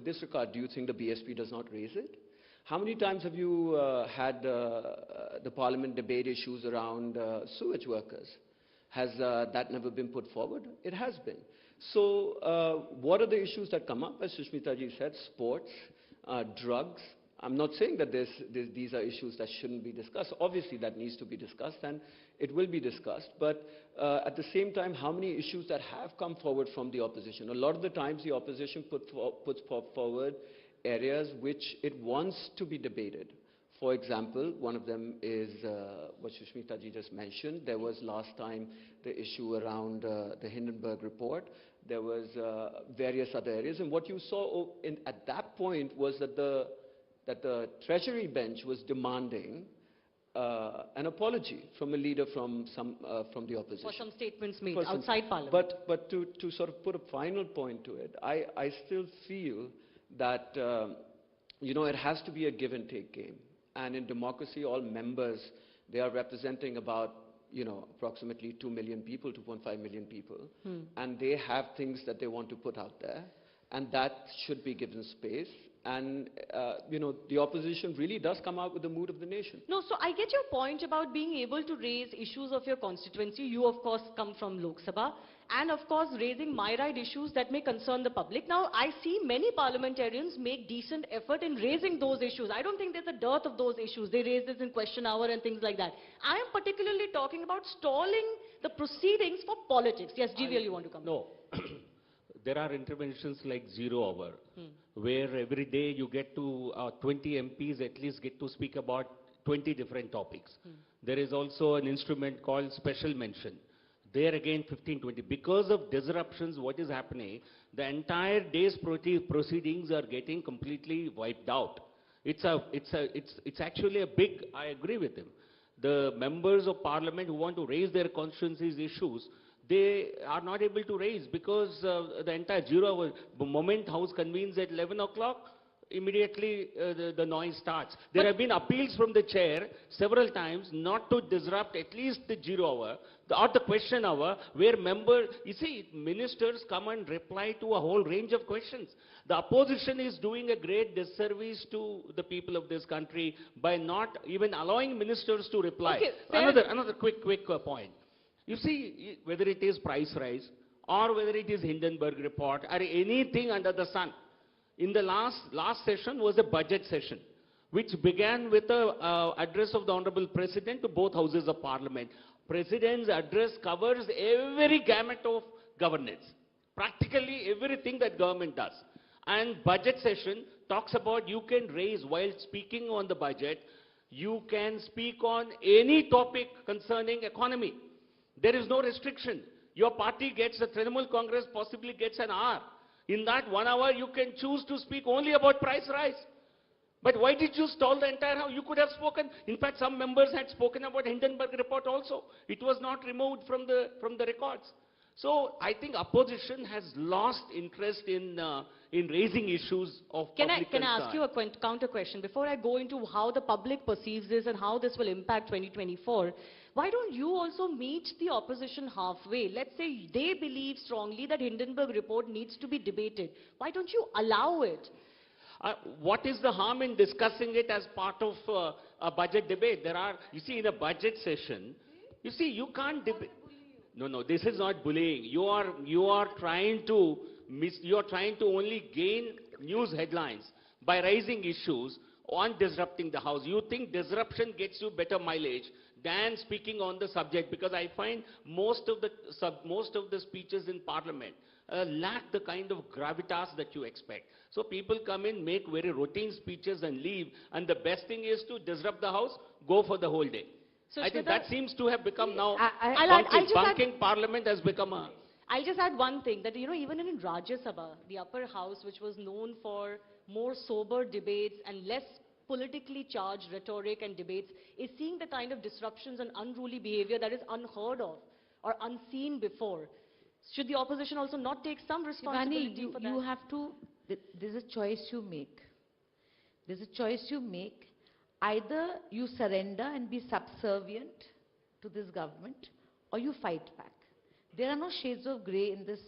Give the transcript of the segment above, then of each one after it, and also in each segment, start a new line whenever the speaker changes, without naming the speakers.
this regard, do you think the BSP does not raise it? How many times have you had the Parliament debate issues around sewage workers? Has that never been put forward? It has been. So what are the issues that come up? As Sushmita ji said, sports, drugs. I'm not saying that these are issues that shouldn't be discussed. Obviously, that needs to be discussed, and it will be discussed. But at the same time, how many issues that have come forward from the opposition? A lot of the times, the opposition puts forward areas which it wants to be debated. For example, one of them is what Sushmita ji just mentioned. There was last time the issue around the Hindenburg report. There was various other areas. And what you saw at that point was that the Treasury bench was demanding an apology from a leader from the opposition.
For some statements made outside Parliament.
But to sort of put a final point to it, I still feel that it has to be a give and take game. And in democracy, all members, they are representing about approximately 2 million people, 2.5 million people. And they have things that they want to put out there. And that should be given space. And, the opposition really does come out with the mood of the nation.
No, so I get your point about being able to raise issues of your constituency. You, of course, come from Lok Sabha. And, of course, raising myriad issues that may concern the public. Now, I see many parliamentarians make decent effort in raising those issues. I don't think there's a dearth of those issues. They raise this in question hour and things like that. I am particularly talking about stalling the proceedings for politics. Yes, GVL, you want to come?
No. There are interventions like 0 hour, where every day you get to 20 MPs at least get to speak about 20 different topics. There is also an instrument called special mention. There again 15, 20. Because of disruptions, what is happening, the entire day's proceedings are getting completely wiped out. It's actually a big, I agree with him. The members of parliament who want to raise their constituencies issues, they are not able to raise because the entire 0 hour, the moment House convenes at 11 o'clock, immediately the noise starts. There have been appeals from the chair several times not to disrupt at least the 0 hour or the question hour where ministers come and reply to a whole range of questions. The opposition is doing a great disservice to the people of this country by not even allowing ministers to reply.
Okay,
another quick point. You see, whether it is price rise or whether it is Hindenburg report or anything under the sun, in the last session was a budget session, which began with the address of the Honorable President to both houses of Parliament. President's address covers every gamut of governance, practically everything that government does. And budget session talks about you can raise, while speaking on the budget, you can speak on any topic concerning economy. There is no restriction. Your party gets, the Trinamool Congress possibly gets an hour. In that 1 hour, you can choose to speak only about price rise. But why did you stall the entire House? You could have spoken. In fact, some members had spoken about Hindenburg report also. It was not removed from the records. So I think opposition has lost interest in raising issues of public
Can I ask you a counter question? Before I go into how the public perceives this and how this will impact 2024, why don't you also meet the opposition halfway? Let's say they believe strongly that Hindenburg report needs to be debated. Why don't you allow it?
What is the harm in discussing it as part of a budget debate? You see, in a budget session, you can't debate. No, this is not bullying. You are trying to only gain news headlines by raising issues on disrupting the House. You think disruption gets you better mileage than speaking on the subject, because I find most of the speeches in Parliament lack the kind of gravitas that you expect. So people come in, make very routine speeches and leave, and the best thing is to disrupt the House, go for the whole day. So I think that seems to have become now, bunking Parliament has become a...
I'll just add one thing, that even in Rajya Sabha, the upper house, which was known for more sober debates and less politically charged rhetoric and debates, is seeing the kind of disruptions and unruly behavior that is unheard of or unseen before. Should the opposition also not take some responsibility for that?
You have to, there's a choice you make. There's a choice you make. Either you surrender and be subservient to this government, or you fight back. There are no shades of grey in this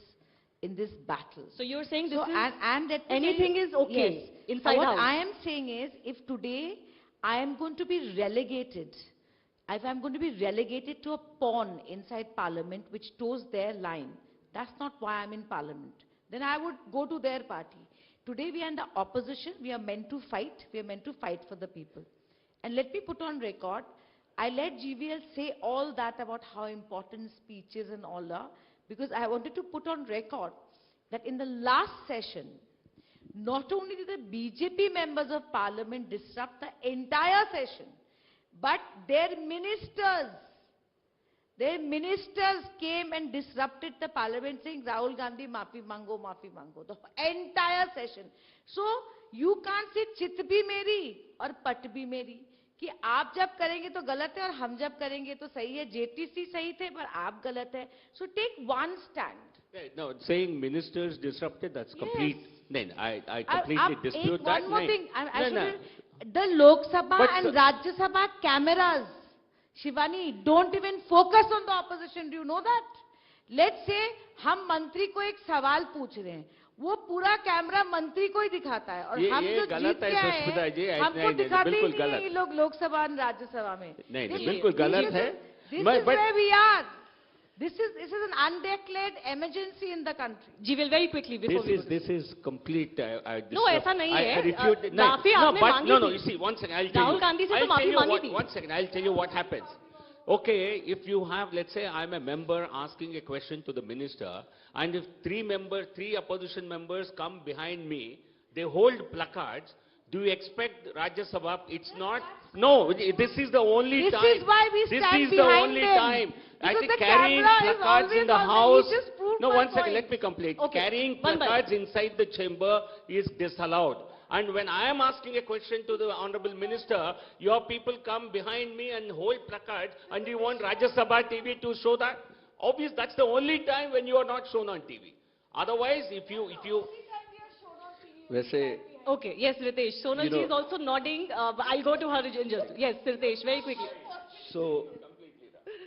in this battle.
So you're saying this
So,
is,
and let me tell
anything
you-
is okay
yes.
inside
What
house.
I am saying is, if today I am going to be relegated, if I'm going to be relegated to a pawn inside Parliament which toes their line, that's not why I'm in Parliament. Then I would go to their party. Today we are in the opposition. We are meant to fight. We are meant to fight for the people. And let me put on record, I let GVL say all that about how important speeches and all are, because I wanted to put on record that in the last session, not only did the BJP members of Parliament disrupt the entire session, but their ministers came and disrupted the Parliament saying, Rahul Gandhi, maafi mango, the entire session. So, you can't say chit bhi meri और पट भी मेरी, कि आप जब करेंगे तो गलत है और हम जब करेंगे तो सही है. JTC सही थे पर आप गलत है. So take one stand.
No, saying ministers disrupted, that's
Yes.
complete. Then I completely dispute that.
One more
Nahin.
thing. I
No,
should, the Lok Sabha
But
and
so-
Rajya Sabha cameras, Shivani, don't even focus on the opposition. Do you know that? Let's say हम मंत्री को एक सवाल पूछ रहे हैं, वो पूरा कैमरा मंत्री को ही दिखाता है और हम जो जीत के आए हैं हमको दिखाते ही नहीं है ये लोग लोकसभा और राज्यसभा में.
नहीं, बिल्कुल गलत है.
This is where we are. This is an undeclared emergency in the country.
GVL, very quickly before
This is complete.
No, ऐसा नहीं है.
refute.
माफी आपने मांगी
No,
थी.
you see, one second, I'll tell
Rahul
you.
Gandhi से तो
I'll
माफी
tell you
मांगी
what-
थी.
One second, I'll tell you what happens. Okay, if you have, let's say I'm a member asking a question to the minister, and if three opposition members come behind me, they hold placards, do you expect Rajya Sabha? It's not. No, this is the only time.
This is why we stand behind
This is the only
them.
time. I
Because
think
the
carrying
camera is
placards in the
always on them.
house.
He just proved
No,
my
one second,
point.
let me complete.
Okay,
Carrying
one by
placards inside the chamber is disallowed. And when I am asking a question to the Honorable Minister, your people come behind me and hold placards, and you want Rajya Sabha TV to show that? Obviously, that's the only time when you are not shown on TV. Otherwise, if you
वैसे
Okay, yes, Ritesh. Sonal
You
ji
know-
is also nodding. I'll go to her in just. Yes, Ritesh, very quickly.
So,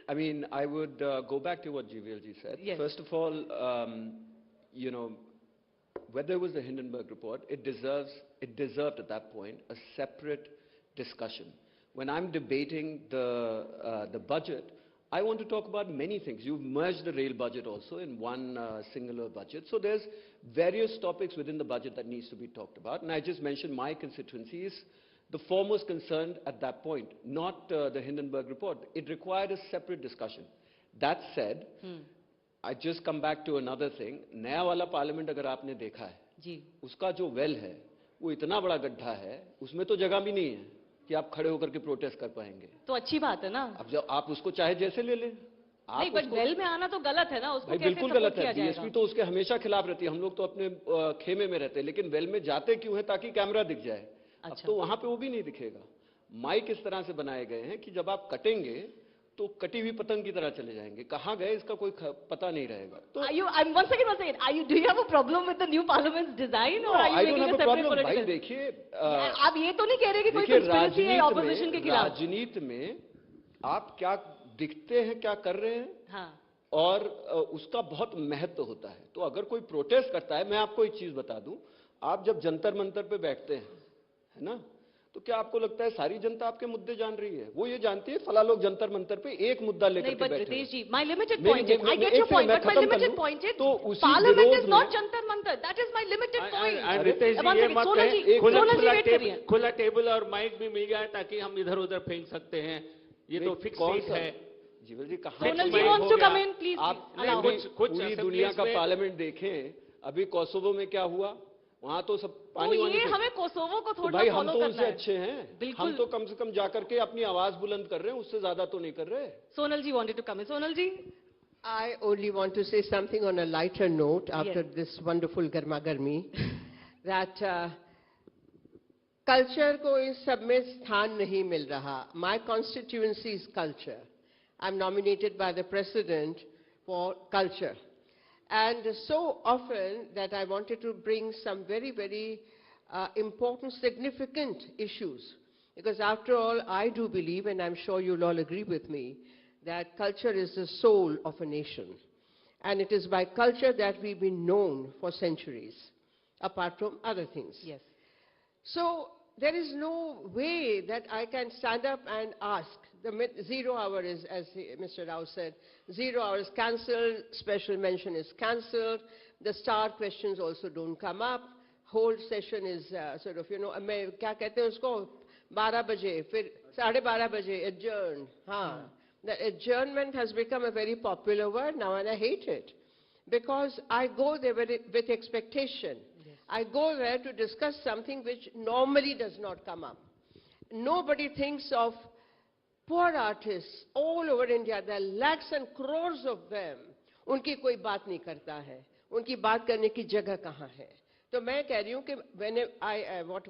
I mean, I would go back to what GVL ji said.
Yes.
First of all, you know, whether it was the Hindenburg report, it deserved at that point a separate discussion. When I'm debating the budget, I want to talk about many things. You've merged the rail budget also in one singular budget. So there's various topics within the budget that needs to be talked about. And I just mentioned my constituency is the foremost concerned at that point, not the Hindenburg report. It required a separate discussion. That said, I just come back to another thing. नया वाला parliament अगर आपने देखा है,
जी.
उसका जो well है, वो इतना बड़ा गड्ढा है, उसमें तो जगह भी नहीं है कि आप खड़े होकर के प्रोटेस्ट कर पाएंगे.
तो अच्छी बात है ना.
अब जब आप उसको चाहे जैसे ले लें,
नहीं, बट वेल में आना तो गलत है ना. उसको
भाई
कैसे
बिल्कुल
सपोर्ट
गलत
किया
है.
जाएगा?
बीएसपी तो उसके हमेशा खिलाफ रहती है. हम लोग तो अपने खेमे में रहते हैं, लेकिन वेल में जाते क्यों है? ताकि कैमरा दिख जाए. अब
अच्छा.
तो वहां पे वो भी नहीं दिखेगा. माइक इस तरह से बनाए गए हैं कि जब आप कटेंगे तो कटी हुई पतंग की तरह चले जाएंगे. कहाँ गए इसका कोई पता नहीं रहेगा. तो
One second. Do you have a problem with the new parliament's design, or are you
I don't
making
have
a
a
separate
problem. भाई
political?
देखिए,
आप ये तो नहीं कह रहे कि कोई
देखिए
conspiracy है opposition के खिलाफ?
राजनीति में आप क्या दिखते हैं, क्या कर रहे हैं,
हाँ.
और उसका बहुत महत्व होता है. तो अगर कोई प्रोटेस्ट करता है, मैं आपको एक चीज बता दूं, आप जब जंतर मंतर पे बैठते हैं, है ना, तो क्या आपको लगता है सारी जनता आपके मुद्दे जान रही है? वो ये जानती है फला लोग जंतर मंतर पे एक मुद्दा लेकर
नहीं,
के
but
बैठे
Ritesh
हैं.
ji, my limited
मेरी-
point is, I get
एक
your point,
सेकंड, मैं
but my
खत्म कर
limited
लूं.
point is,
तो उसी
Parliament
विरोध
is not
में-
jantar mantar. That is my limited point.
And Ritesh ji
One
ये
second,
मत
Sonal
कहें,
जी, Sonal जी wait करिए.
खुला टेबल और माइक भी मिल गया ताकि हम इधर उधर फेंक सकते हैं. ये तो फिक्स
कौन
सीट
सा?
है.
जीवल जी कहाँ
Sonal
Fixed
जी
mic
wants
हो
to
गया.
come in, please.
आप
allow.
कुछ
पूरी
assemblies
दुनिया का
में-
पार्लियामेंट देखें. अभी कोसोवो में क्या हुआ? वहां तो सब
तो
पानी वानी
ये
थे.
हमें कोसोवो को
तो
थोड़ा
भाई हम
फॉलो
तो
करना
उनसे
है.
अच्छे हैं.
बिल्कुल.
हम तो कम से कम जाकर के अपनी आवाज बुलंद कर रहे हैं, उससे ज्यादा तो नहीं कर रहे.
Sonal ji wanted to come in. Sonal ji?
I only want to say something on a lighter note after
Yes.
this wonderful garma garmi, that culture को इस सब में स्थान नहीं मिल रहा. My constituency is culture. I'm nominated by the president for culture. And so often that I wanted to bring some very, very important, significant issues. Because after all, I do believe, and I'm sure you'll all agree with me, that culture is the soul of a nation. And it is by culture that we've been known for centuries, apart from other things.
Yes.
So there is no way that I can stand up and ask. The 0 hour is, as Mr. Rao said, 0 hour is cancelled, special mention is cancelled, the star questions also don't come up, whole session is sort of, मैं क्या कहते हैं उसको 12 बजे, फिर 12:30 बजे adjourned. The adjournment has become a very popular word now, and I hate it. Because I go there with expectation. Yes. I go there to discuss something which normally does not come up. Nobody thinks of poor artists all over India. There are lakhs and crores of them. उनकी कोई बात नहीं करता है. उनकी बात करने की जगह कहाँ है? तो मैं कह रही हूँ कि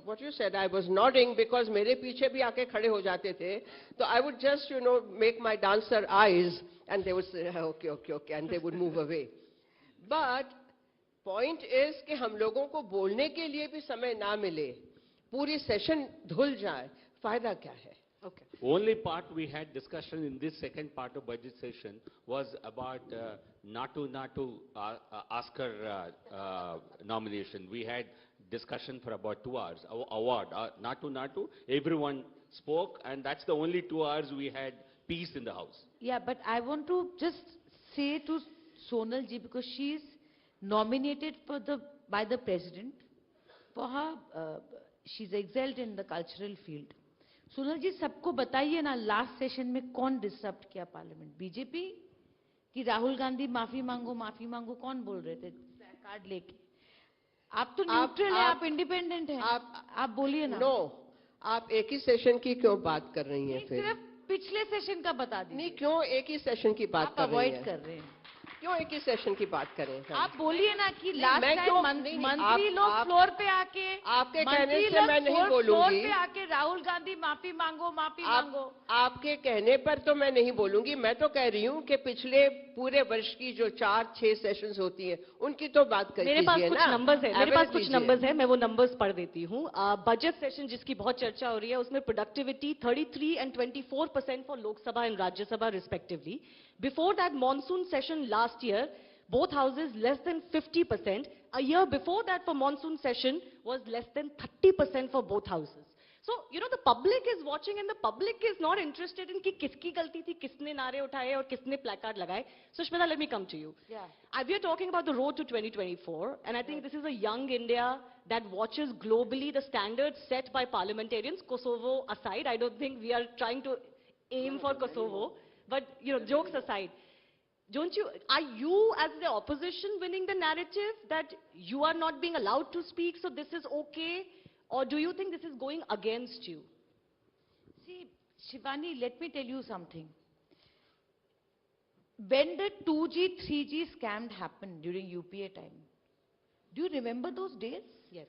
what you said, I was nodding because मेरे पीछे भी आके खड़े हो जाते थे. So I would just, make my dancer eyes, and they would say, okay, and they would move away. But point is कि हम लोगों को बोलने के लिए भी समय ना मिले, पूरी सेशन धुल जाए, फायदा क्या है?
Okay. Only part we had discussion in this second part of budget session was about Natu Oscar nomination. We had discussion for about 2 hours. Award, Natu, everyone spoke, and that's the only 2 hours we had peace in the house.
Yeah, but I want to just say to Sonal ji, because she is nominated by the president for her, she's excelled in the cultural field. Sonal जी सबको बताइए ना, last session में कौन disturb किया parliament? BJP कि राहुल गांधी माफी मांगो कौन बोल रहे थे कार्ड लेके? आप तो न्यूट्रल हैं, आप इंडिपेंडेंट हैं, आप बोलिए ना.
नो, आप एक ही सेशन की क्यों बात कर रही हैं? फिर
सिर्फ पिछले सेशन का बता दीजिए.
नहीं, क्यों एक ही सेशन की बात कर रही हैं?
अवॉइड कर रहे हैं.
क्यों एक ही सेशन की बात करें?
आप बोलिए ना कि लास्ट टाइम मंत्री लोग फ्लोर पे आके,
आपके कहने से मैं नहीं बोलूंगी.
फ्लोर पे आके राहुल गांधी माफी मांगो.
आपके कहने पर तो मैं नहीं बोलूंगी. मैं तो कह रही हूँ कि पिछले पूरे वर्ष की जो 4-6 सेशंस होती हैं, उनकी तो बात कीजिए ना.
मेरे पास कुछ नंबर्स है, मैं वो नंबर्स पढ़ देती हूँ. बजट सेशन जिसकी बहुत चर्चा हो रही है, उसमें productivity 33 and 24% for Lok Sabha and Rajya Sabha respectively. Before that monsoon session last year, both houses less than 50%. A year before that for monsoon session was less than 30% for both houses. So, the public is watching and the public is not interested in कि किसकी गलती थी, किसने नारे उठाए और किसने placard लगाए. Sushmita, let me come to you.
Yeah.
We are talking about the road to 2024, and I think this is a young India that watches globally the standards set by parliamentarians, Kosovo aside. I don't think we are trying to aim for Kosovo. But, jokes aside, are you as the opposition winning the narrative that you are not being allowed to speak, so this is okay? Or do you think this is going against you?
See, Shivani, let me tell you something. When the 2G, 3G scam happened during UPA time, do you remember those days?
Yes.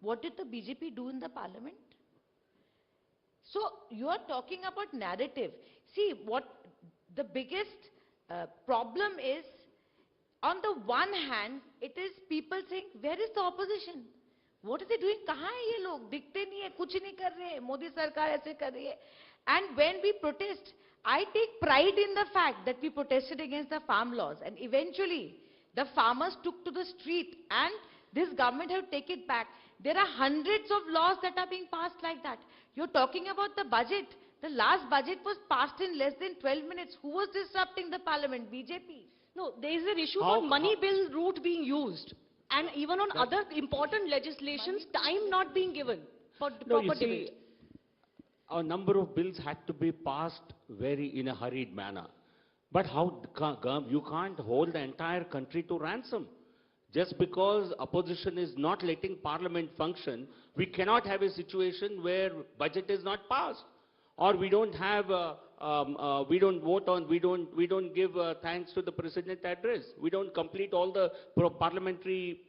What did the BJP do in the parliament? So, you are talking about narrative. See, what the biggest problem is, on the one hand, it is people saying, where is the opposition? What are they doing? कहाँ हैं ये लोग? दिखते नहीं है, कुछ नहीं कर रहे हैं, मोदी सरकार ऐसे कर रही है. And when we protest, I take pride in the fact that we protested against the farm laws, and eventually the farmers took to the street, and this government have taken it back. There are hundreds of laws that are being passed like that. You're talking about the budget. The last budget was passed in less than 12 minutes. Who was disrupting the parliament? BJP.
No, there is an issue for money bill route being used. And even on other important legislations, time not being given for proper debate.
A number of bills had to be passed in a hurried manner. But you can't hold the entire country to ransom. Just because opposition is not letting parliament function, we cannot have a situation where budget is not passed. Or we don't have, we don't vote on, we don't give thanks to the president address. We don't complete all the parliamentary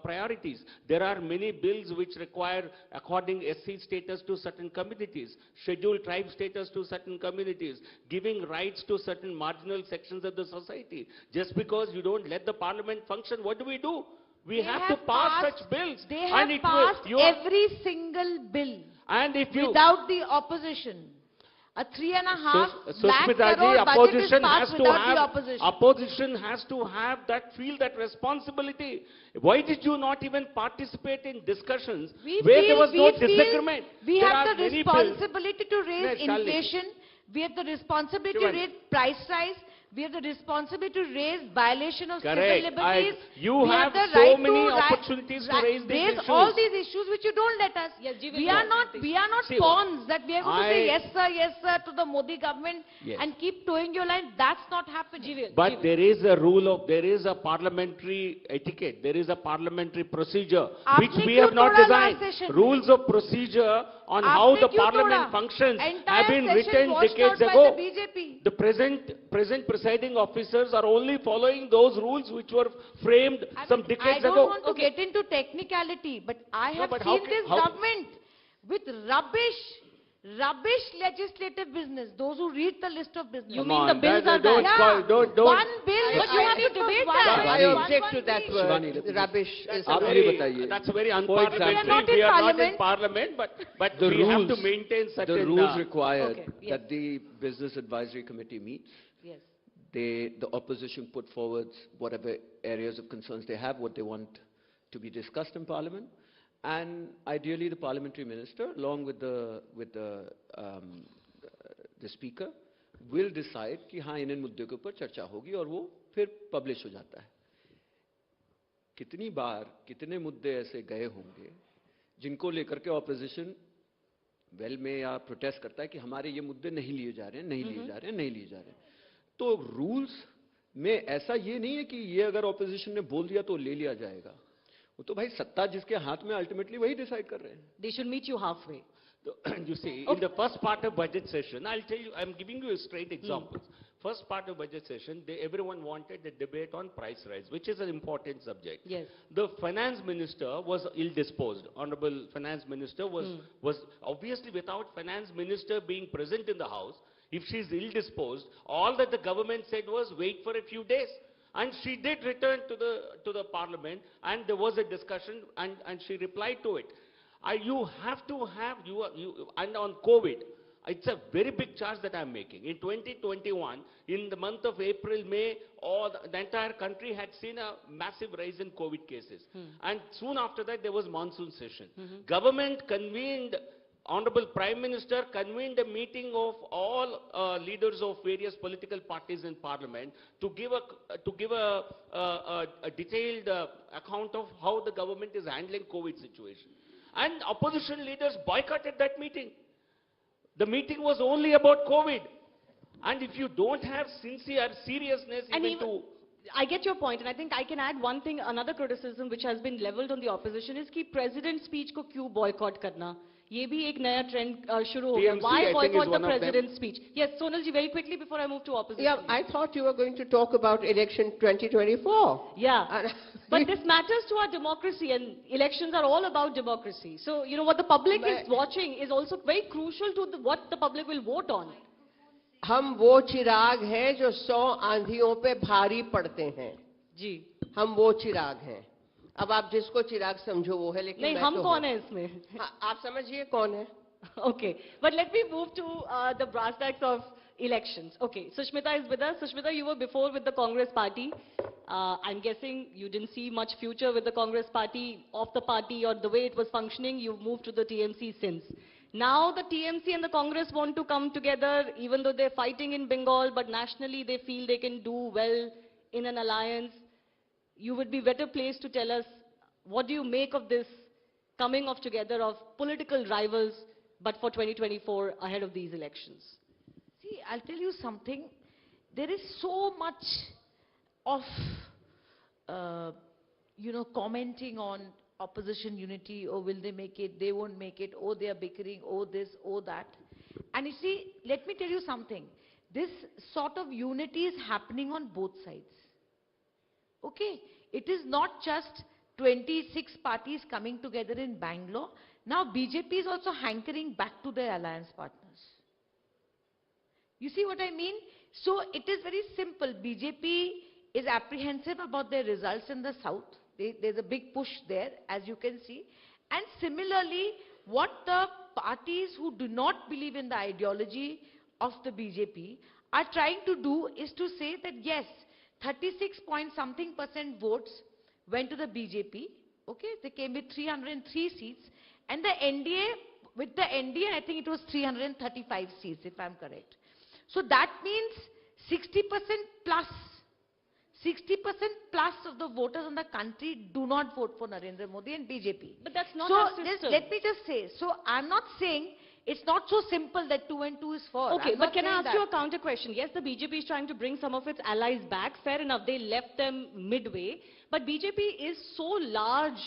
priorities. There are many bills which require according SC status to certain communities, scheduled tribe status to certain communities, giving rights to certain marginal sections of the society. Just because you don't let the parliament function, what do? We have to pass such bills.
They have passed every single bill.
And if you,
without the opposition. A 3.5 lakh
Sushmita
crore
ji,
budget is passed without the
opposition has to have feel that responsibility. Why did you not even participate in discussions where there was no disagreement?
We
There
have
are
the
many bills.
responsibility to raise
Yes, Shalini.
inflation. We have the responsibility to
Shivani.
raise price rise. We have the responsibility to raise violation of
Correct.
civil liberties.
You
We
have
the
so
right
many
to
opportunities to raise these issues.
all these issues which you don't let us.
Yes,
we are not
See,
pawns that we are going to say
I-
yes sir to the Modi government
Yes.
and keep towing your line. That's not happening.
But there is a parliamentary etiquette, there is a parliamentary procedure which
Aapne
we
kyun
have not
toda
designed.
last session?
Rules of procedure on how
Aapne
the
kyun
parliament
toda?
functions
Entire
have been
session
written
washed
decades
out by
ago.
the BJP.
The present presiding officers are only following those rules which were framed some
I
decades
don't
ago.
want to get into technicality, but I have
but how
seen
ca-
this
how-
government with rubbish legislative business. Those who read the list of business.
You mean the bills are
don't
bad?
call- don't-
One bill,
I-
but you have to debate that.
I
Shivani.
object to that
Shivani,
word.
let me-
Rubbish is a
आप
very...
मुझे बताइए.
That's a very
For
unparliamentary.
example,
We are not
in
in
parliament, but
The
we have to
rules-
maintain certain...
The rules required
Okay, yes.
that the Business Advisory Committee meets.
Yes.
The opposition put forward whatever areas of concerns they have, what they want to be discussed in Parliament, and ideally the parliamentary minister, along with the speaker, will decide कि हाँ इन मुद्दों के ऊपर चर्चा होगी और वो फिर पब्लिश हो जाता है. कितनी बार कितने मुद्दे ऐसे गए होंगे जिनको लेकर के ऑपोजिशन वेल में या प्रोटेस्ट करता है कि हमारे ये मुद्दे नहीं लिए जा रहे हैं, नहीं लिए जा रहे हैं, नहीं लिए जा रहे हैं. तो रूल्स में ऐसा ये नहीं है कि ये अगर ऑपोजिशन ने बोल दिया तो ले लिया जाएगा. वो तो भाई सत्ता जिसके हाथ में अल्टीमेटली वही डिसाइड कर रहे हैं.
They should meet you halfway.
You see, in the first part of budget session, I'll tell you, I'm giving you a straight example. First part of budget session, everyone wanted a debate on price rise, which is an important subject.
Yes.
The finance minister was ill-disposed. Honorable finance minister was obviously, without finance minister being present in the house, if she's ill-disposed, all that the government said was wait for a few days. And she did return to the parliament, and there was a discussion, and she replied to it. You have to have, and on COVID, it's a very big charge that I'm making. In 2021, in the month of April, May, the entire country had seen a massive rise in COVID cases. And soon after that, there was monsoon session. Government convened, Honorable Prime Minister convened a meeting of all leaders of various political parties in Parliament to give a detailed account of how the government is handling COVID situation. And opposition leaders boycotted that meeting. The meeting was only about COVID. And if you don't have sincere seriousness
I get your point, and I think I can add one thing. Another criticism which has been leveled on the opposition is कि president speech को क्यों boycott करना? ये भी एक नया trend शुरू हो गया.
TMC,
Why
I think,
boycott
is
the
one of them.
president's speech? Yes, Sonal ji, very quickly before I move to opposition.
Yeah, I thought you were going to talk about election 2024.
Yeah.
And-
But this matters to our democracy, and elections are all about democracy. So, you know, what the public is watching is also very crucial to what the public will vote on.
हम वो चिराग हैं जो 100 आंधियों पे भारी पड़ते हैं.
जी.
हम वो चिराग हैं. अब आप जिसको चिराग समझो वो है, लेकिन
नहीं,
मैं
हम
तो
कौन
हूं.
है इसमें?
हाँ, आप समझिए कौन है.
Okay, but let me move to the brass tacks of elections. Okay, Sushmita is with us. Sushmita, you were before with the Congress party. I'm guessing you didn't see much future with the Congress party, of the party, or the way it was functioning. You've moved to the TMC since. Now the TMC and the Congress want to come together, even though they're fighting in Bengal, but nationally they feel they can do well in an alliance. You would be better placed to tell us, what do you make of this coming of together of political rivals, but for 2024 ahead of these elections?
See, I'll tell you something. There is so much of, commenting on opposition unity. Oh, will they make it? They won't make it. Oh, they are bickering. Oh, this, oh, that. And you see, let me tell you something. This sort of unity is happening on both sides. Okay? It is not just 26 parties coming together in Bangalore. Now BJP is also hankering back to their alliance partners. You see what I mean? So it is very simple. BJP is apprehensive about their results in the south. There's a big push there, as you can see. And similarly, what the parties who do not believe in the ideology of the BJP are trying to do is to say that yes, 36 point something% votes went to the BJP. Okay, they came with 303 seats, and the NDA, with the NDA, I think it was 335 seats, if I'm correct. So that means 60% plus. 60% plus of the voters in the country do not vote for Narendra Modi and BJP.
But that's not
so
our system.
let me just say, so I'm not saying it's not so simple that 2 and 2 is 4.
Okay,
I'm
but
not
can I
saying
ask you
that.
a counter question? Yes, the BJP is trying to bring some of its allies back. Fair enough, they left them midway. But BJP is so large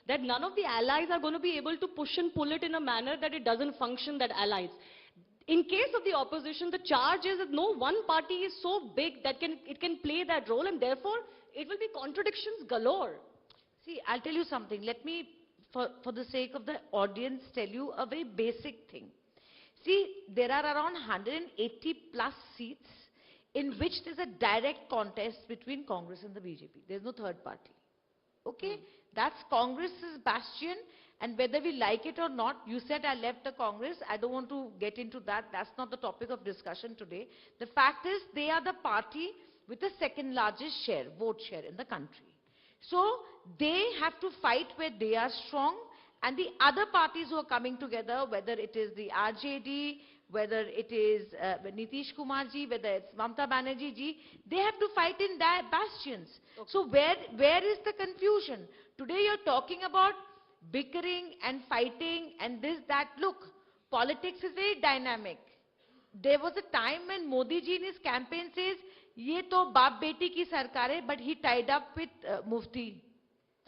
that none of the allies are going to be able to push and pull it in a manner that it doesn't function, that allies. In case of the opposition, the charge is that no one party is so big that it can play that role, and therefore it will be contradictions galore.
See, I'll tell you something. Let me, for the sake of the audience, tell you a very basic thing. See, there are around 180 plus seats in which there's a direct contest between Congress and the BJP. There's no third party. Okay? That's Congress's bastion, and whether we like it or not, you said I left the Congress. I don't want to get into that. That's not the topic of discussion today. The fact is, they are the party with the second largest share, vote share in the country. So, they have to fight where they are strong, and the other parties who are coming together, whether it is the RJD, whether it is Nitish Kumar ji, whether it's Mamata Banerjee ji, they have to fight in their bastions. Okay. So where is the confusion? Today you're talking about bickering and fighting and this, that. Look, politics is very dynamic. There was a time when Modi ji in his campaign says, ye to baap beti ki sarkar hai, but he tied up with Mufti.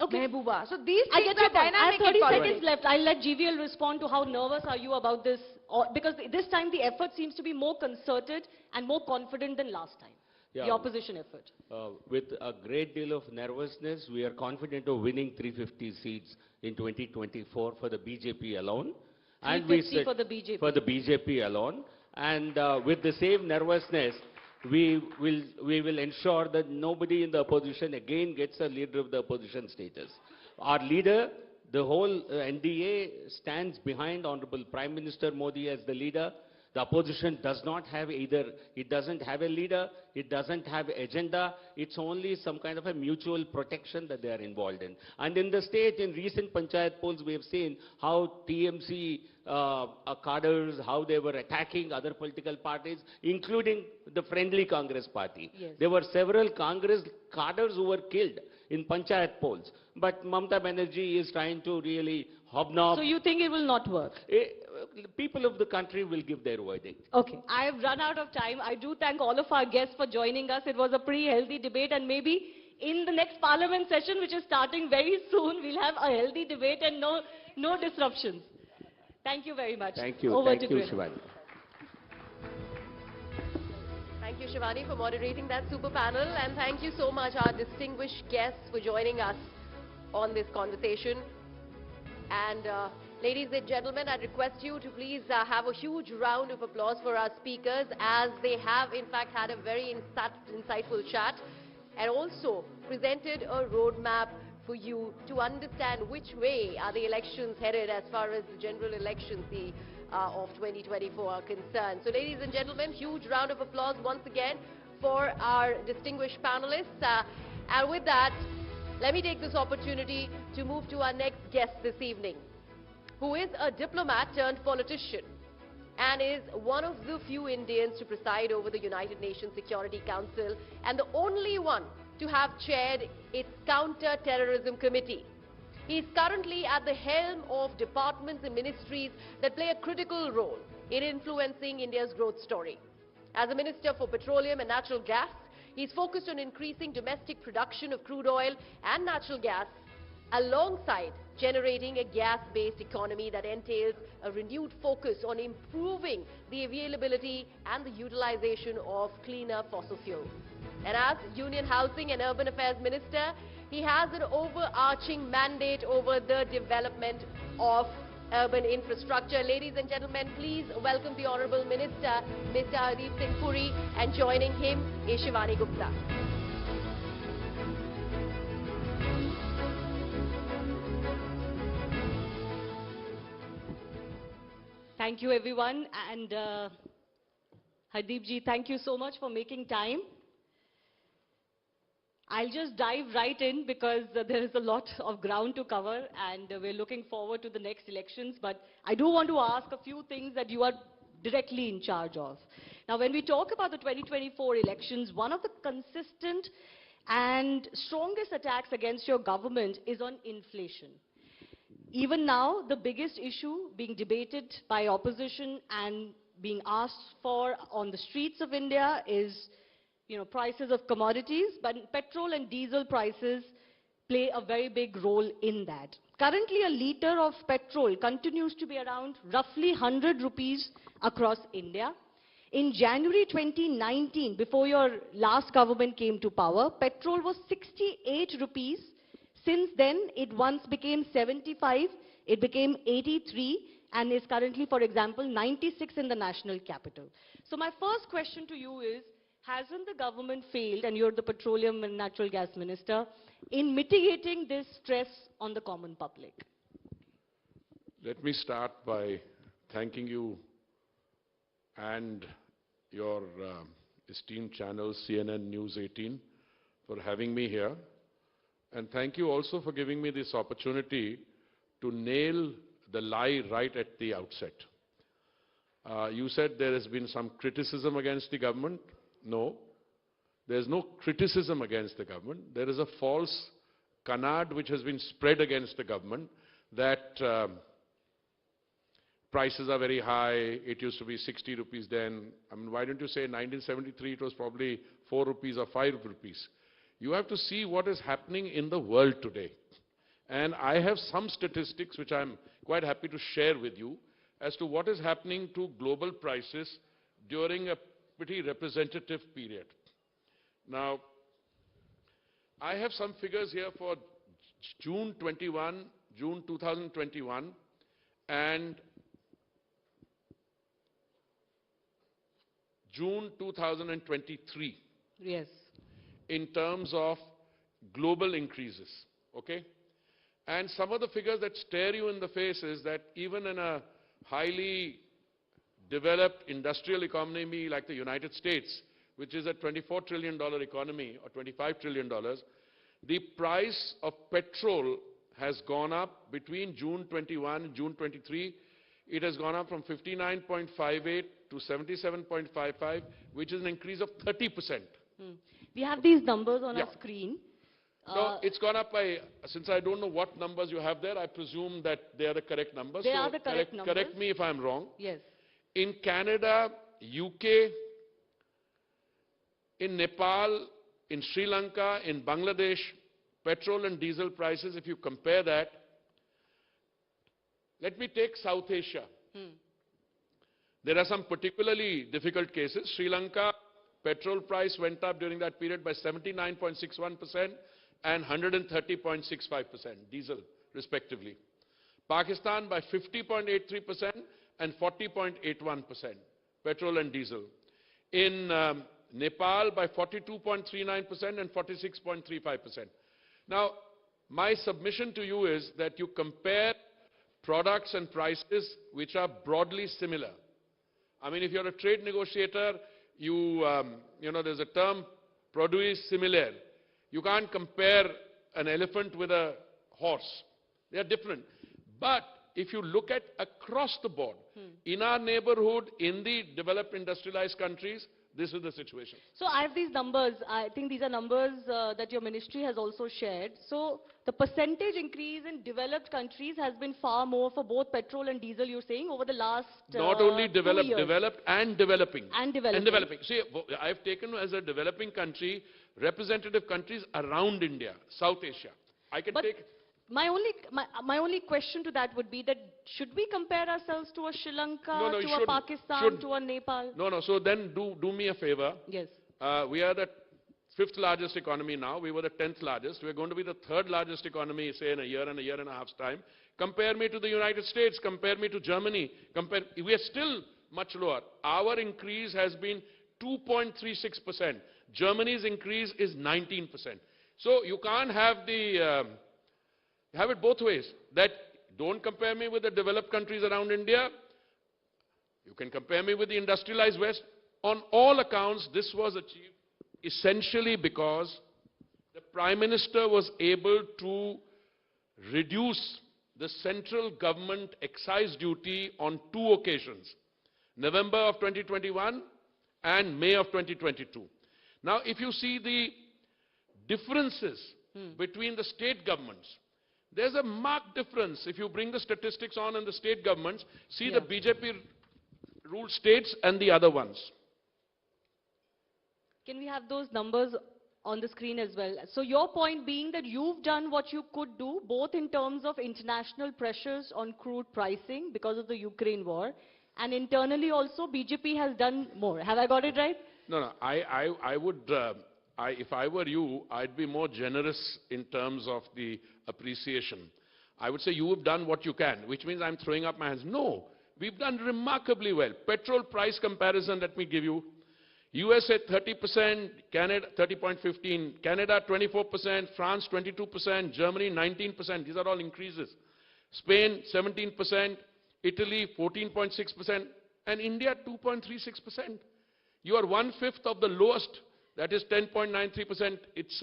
Okay. Mehbooba. So these things are dynamic.
I have 30 seconds left. I'll let GVL respond to how nervous are you about this, because this time the effort seems to be more concerted and more confident than last time. Yeah. The opposition effort.
With a great deal of nervousness, we are confident of winning 350 seats in 2024 for the BJP alone.
350 for the BJP.
For the BJP alone. And with the same nervousness, we will ensure that nobody in the opposition again gets a leader of the opposition status. Our leader, the whole NDA stands behind Honorable Prime Minister Modi as the leader. The opposition does not have either, it doesn't have a leader, it doesn't have agenda, it's only some kind of a mutual protection that they are involved in. And in the state, in recent panchayat polls, we have seen how TMC cadres, how they were attacking other political parties, including the friendly Congress party. Yes. There were several Congress cadres who were killed in panchayat polls. But Mamata Banerjee is trying to really hobnob.
So you think it will not work?
People of the country will give their verdict.
Okay. I have run out of time. I do thank all of our guests for joining us. It was a pretty healthy debate, and maybe in the next parliament session, which is starting very soon, we'll have a healthy debate and no disruptions. Thank you very much.
Thank you.
Over
Thank you, Shivani.
Thank you, Shivani, for moderating that super panel, and thank you so much, our distinguished guests, for joining us on this conversation. And ladies and gentlemen, I request you to please have a huge round of applause for our speakers, as they have in fact had a very insightful chat and also presented a roadmap for you to understand which way are the elections headed as far as the general elections of 2024 are concerned. So ladies and gentlemen, huge round of applause once again for our distinguished panelists. And with that, let me take this opportunity to move to our next guest this evening, who is a diplomat turned politician and is one of the few Indians to preside over the United Nations Security Council and the only one to have chaired its Counter-Terrorism Committee. He is currently at the helm of departments and ministries that play a critical role in influencing India's growth story. As a Minister for Petroleum and Natural Gas, he is focused on increasing domestic production of crude oil and natural gas, alongside generating a gas-based economy that entails a renewed focus on improving the availability and the utilization of cleaner fossil fuels. And as Union Housing and Urban Affairs Minister, he has an overarching mandate over the development of urban infrastructure. Ladies and gentlemen, please welcome the Honourable Minister, Mr. Hardeep Singh Puri, and joining him is Shivani Gupta.
Thank you, everyone. And Hardeep ji, thank you so much for making time. I'll just dive right in because there is a lot of ground to cover and we're looking forward to the next elections. But I do want to ask a few things that you are directly in charge of. Now, when we talk about the 2024 elections, one of the consistent and strongest attacks against your government is on inflation. Even now, the biggest issue being debated by opposition and being asked for on the streets of India is, prices of commodities, but petrol and diesel prices play a very big role in that. Currently, a litre of petrol continues to be around roughly 100 rupees across India. In January 2019, before your last government came to power, petrol was 68 rupees. Since then, it once became 75, it became 83, and is currently, for example, 96 in the national capital. So my first question to you is, hasn't the government failed, and you're the Petroleum and Natural Gas Minister, in mitigating this stress on the common public?
Let me start by thanking you and your esteemed channel, CNN News18, for having me here. And thank you also for giving me this opportunity to nail the lie right at the outset. You said there has been some criticism against the government. No, there's no criticism against the government. There is a false canard which has been spread against the government that prices are very high. It used to be 60 rupees then. I mean, why don't you say in 1973 it was probably 4 rupees or 5 rupees? You have to see what is happening in the world today. And I have some statistics which I'm quite happy to share with you as to what is happening to global prices during a pretty representative period. Now, I have some figures here for June 2021 and June 2023.
Yes.
In terms of global increases, okay? And some of the figures that stare you in the face is that even in a highly developed industrial economy like the United States, which is a $24 trillion economy or $25 trillion, the price of petrol has gone up between June 21 and June 23. It has gone up from 59.58 to 77.55, which is an increase of 30%.
We have these numbers on our screen.
No, it's gone up by, since I don't know what numbers you have there, I presume that they are the correct numbers.
They are the correct numbers.
Correct me if I'm wrong.
Yes.
In Canada, UK, in Nepal, in Sri Lanka, in Bangladesh, petrol and diesel prices, if you compare that, let me take South Asia. There are some particularly difficult cases. Sri Lanka, petrol price went up during that period by 79.61% and 130.65%, diesel respectively. Pakistan by 50.83% and 40.81%, petrol and diesel. In Nepal by 42.39% and 46.35%. Now, my submission to you is that you compare products and prices which are broadly similar. I mean, if you're a trade negotiator, there's a term, produce similar. You can't compare an elephant with a horse. They are different. But if you look at across the board, in our neighborhood, in the developed industrialized countries, this is the situation.
So I have these numbers. I think these are numbers that your ministry has also shared. So the percentage increase in developed countries has been far more for both petrol and diesel, you're saying, over the last
Not only
2
developed,
years.
developed and developing.
And developing.
And developing. See, I've taken as a developing country, representative countries around India, South Asia. I can take...
My only question to that would be that should we compare ourselves to a Sri Lanka, to a Pakistan, to a Nepal?
No. So then do me a favor.
Yes.
We are the 5th largest economy now. We were the 10th largest. We're going to be the 3rd largest economy, say, in a year and a half's time. Compare me to the United States. Compare me to Germany. We are still much lower. Our increase has been 2.36%. Germany's increase is 19%. So you can't have have it both ways. That don't compare me with the developed countries around India. You can compare me with the industrialized West. on all accounts, this was achieved essentially because the Prime Minister was able to reduce the central government excise duty on 2 occasions, November of 2021 and May of 2022. Now, if you see the differences between the state governments, there's a marked difference. If you bring the statistics on and the state governments, see the BJP-ruled states and the other ones.
Can we have those numbers on the screen as well? So your point being that you've done what you could do, both in terms of international pressures on crude pricing because of the Ukraine war, and internally also BJP has done more. Have I got it right?
No, no. I would, if I were you, I'd be more generous in terms of the appreciation. I would say you have done what you can, which means I'm throwing up my hands. No, we've done remarkably well. Petrol price comparison, let me give you. USA 30%, Canada 30.15%, Canada 24%, France 22%, Germany 19%. These are all increases. Spain 17%, Italy 14.6%, and India 2.36%. You are 1/5 of the lowest, that is 10.93%. It's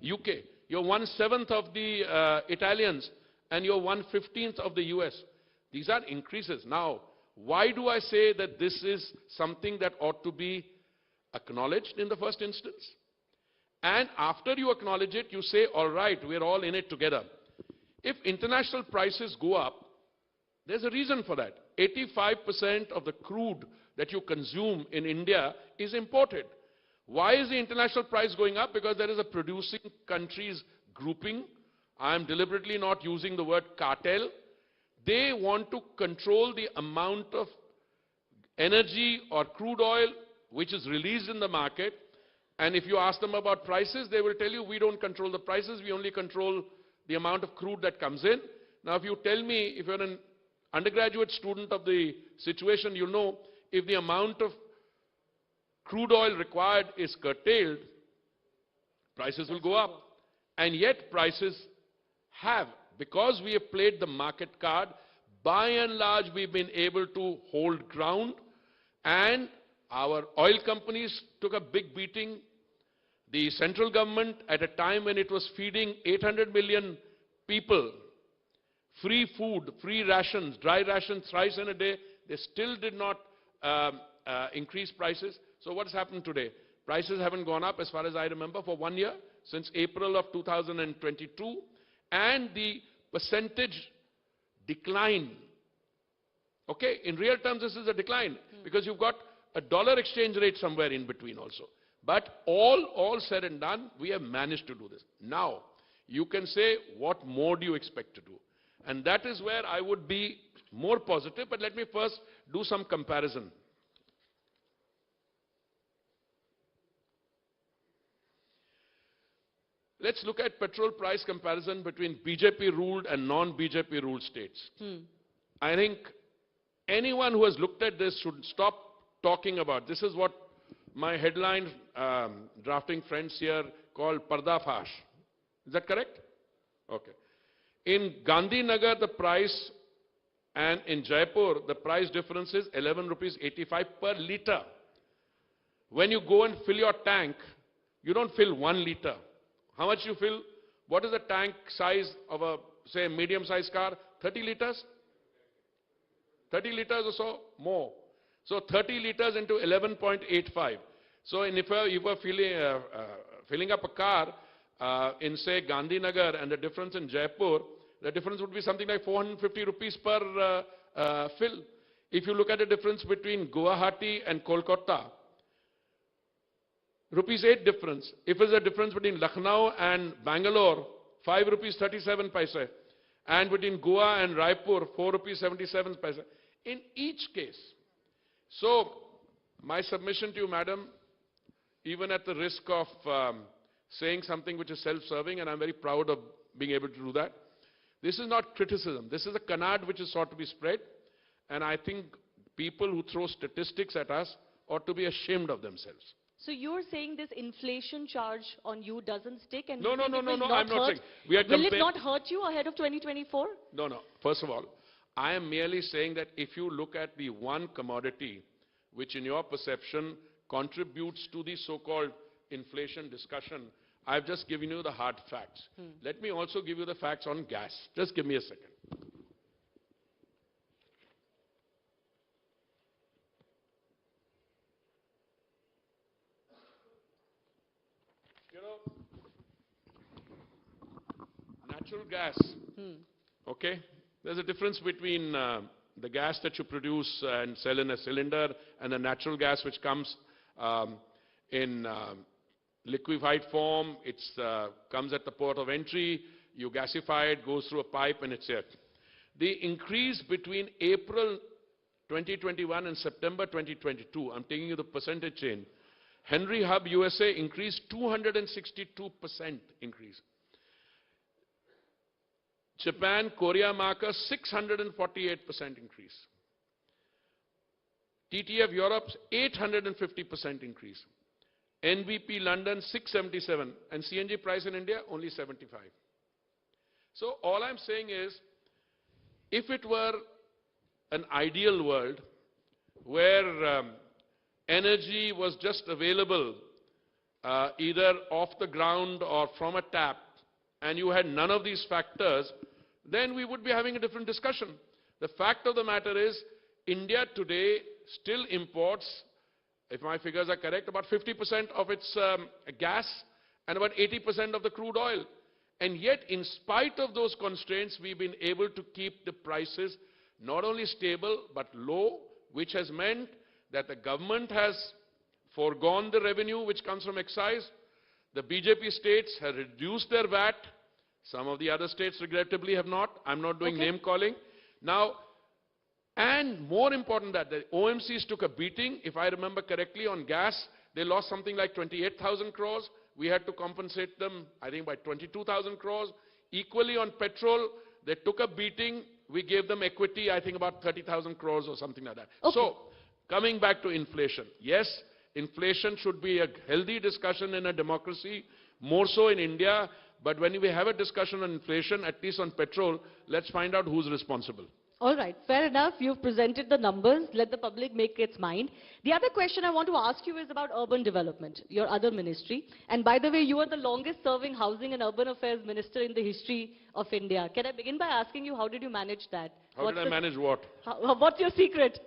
UK. You're 1/7 of the Italians, and you're 1/15 of the US. These are increases. Now, why do I say that this is something that ought to be acknowledged in the first instance? And after you acknowledge it, you say, all right, we're all in it together. If international prices go up, there's a reason for that. 85% of the crude that you consume in India is imported. Why is the international price going up? Because there is a producing countries grouping. I am deliberately not using the word cartel. They want to control the amount of energy or crude oil which is released in the market. And if you ask them about prices, they will tell you, we don't control the prices, we only control the amount of crude that comes in. Now, if you tell me, if you're an undergraduate student of the situation, you'll know if the amount of crude oil required is curtailed, prices will go up. And yet prices have, because we have played the market card, by and large we've been able to hold ground, and our oil companies took a big beating. The central government, at a time when it was feeding 800 million people free food, free rations, dry rations thrice in a day, they still did not increase prices. So what's happened today? Prices haven't gone up, as far as I remember, for 1 year, since April of 2022, and the percentage decline. Okay, in real terms, this is a decline, because you've got a dollar exchange rate somewhere in between also. But all said and done, we have managed to do this. Now, you can say, what more do you expect to do? And that is where I would be more positive, but let me first do some comparison. Let's look at petrol price comparison between BJP-ruled and non-BJP ruled states. I think anyone who has looked at this should stop talking about. This is what my headline drafting friends here call Pardafash. Is that correct? Okay. In Gandhinagar, the price, and in Jaipur, the price difference is 11 rupees 85 per litre. When you go and fill your tank, you don't fill 1 litre. How much you fill? What is the tank size of a, say, medium-sized car? 30 litres? 30 litres or so? More. So 30 litres into 11.85. So if you were filling up a car in, say, Gandhinagar, and the difference in Jaipur, the difference would be something like 450 rupees per fill. If you look at the difference between Guwahati and Kolkata, rupees 8 difference. If it's a difference between Lucknow and Bangalore, 5 rupees 37 paise. And between Goa and Raipur, 4 rupees 77 paise. In each case. So, my submission to you, madam, even at the risk of saying something which is self-serving, and I'm very proud of being able to do that, this is not criticism. This is a canard which is sought to be spread, and I think people who throw statistics at us ought to be ashamed of themselves.
So you're saying this inflation charge on you doesn't stick, and
No, I'm not saying.
Will it not hurt you ahead of 2024?
No. First of all, I am merely saying that if you look at the one commodity which in your perception contributes to the so-called inflation discussion. I've just given you the hard facts. Let me also give you the facts on gas. Just give me a second. You know, natural gas, okay? There's a difference between the gas that you produce and sell in a cylinder and the natural gas which comes in liquefied form. It comes at the port of entry, you gasify it, goes through a pipe, and it's here. The increase between April 2021 and September 2022, I'm taking you the percentage change. Henry Hub USA increased 262% increase. Japan, Korea marker 648% increase. TTF Europe's 850% increase. NBP London 677, and CNG price in India only 75. So all I'm saying is, if it were an ideal world where energy was just available either off the ground or from a tap, and you had none of these factors, then we would be having a different discussion. The fact of the matter is, India today still imports, if my figures are correct, about 50% of its gas and about 80% of the crude oil. And yet, in spite of those constraints, we've been able to keep the prices not only stable but low, which has meant that the government has foregone the revenue which comes from excise. The BJP states have reduced their VAT. Some of the other states, regrettably, have not. I'm not doing name calling. Now, and more important that the OMCs took a beating, if I remember correctly, on gas. They lost something like 28,000 crores. We had to compensate them, I think, by 22,000 crores. Equally on petrol, they took a beating. We gave them equity, I think, about 30,000 crores or something like that. So, coming back to inflation. Yes, inflation should be a healthy discussion in a democracy, more so in India. But when we have a discussion on inflation, at least on petrol, let's find out who's responsible.
All right, fair enough. You've presented the numbers. Let the public make its mind. The other question I want to ask you is about urban development, your other ministry. And by the way, you are the longest serving housing and urban affairs minister in the history of India. Can I begin by asking you, how did you manage that?
How did I manage what?
What's your secret?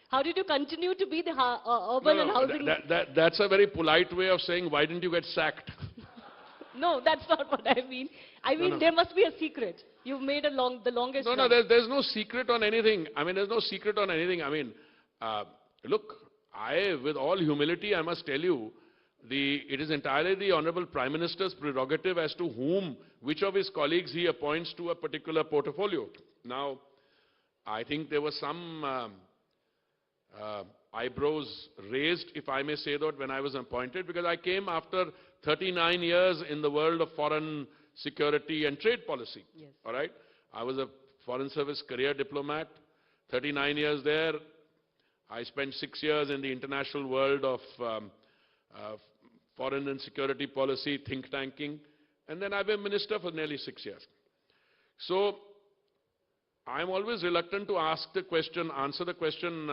How did you continue to be the urban and housing?
That's a very polite way of saying, why didn't you get sacked?
No, that's not what I mean. I mean, there must be a secret. You've made the longest run.
No, there's no secret on anything. I mean, there's no secret on anything. I mean, look, with all humility, I must tell you, it is entirely the Honorable Prime Minister's prerogative as to which of his colleagues he appoints to a particular portfolio. Now, I think there was some eyebrows raised, if I may say that, when I was appointed, because I came after 39 years in the world of foreign security and trade policy.
Yes.
All right? I was a Foreign Service career diplomat, 39 years there. I spent 6 years in the international world of foreign and security policy, think tanking, and then I've been minister for nearly 6 years. So, I'm always reluctant to answer the question,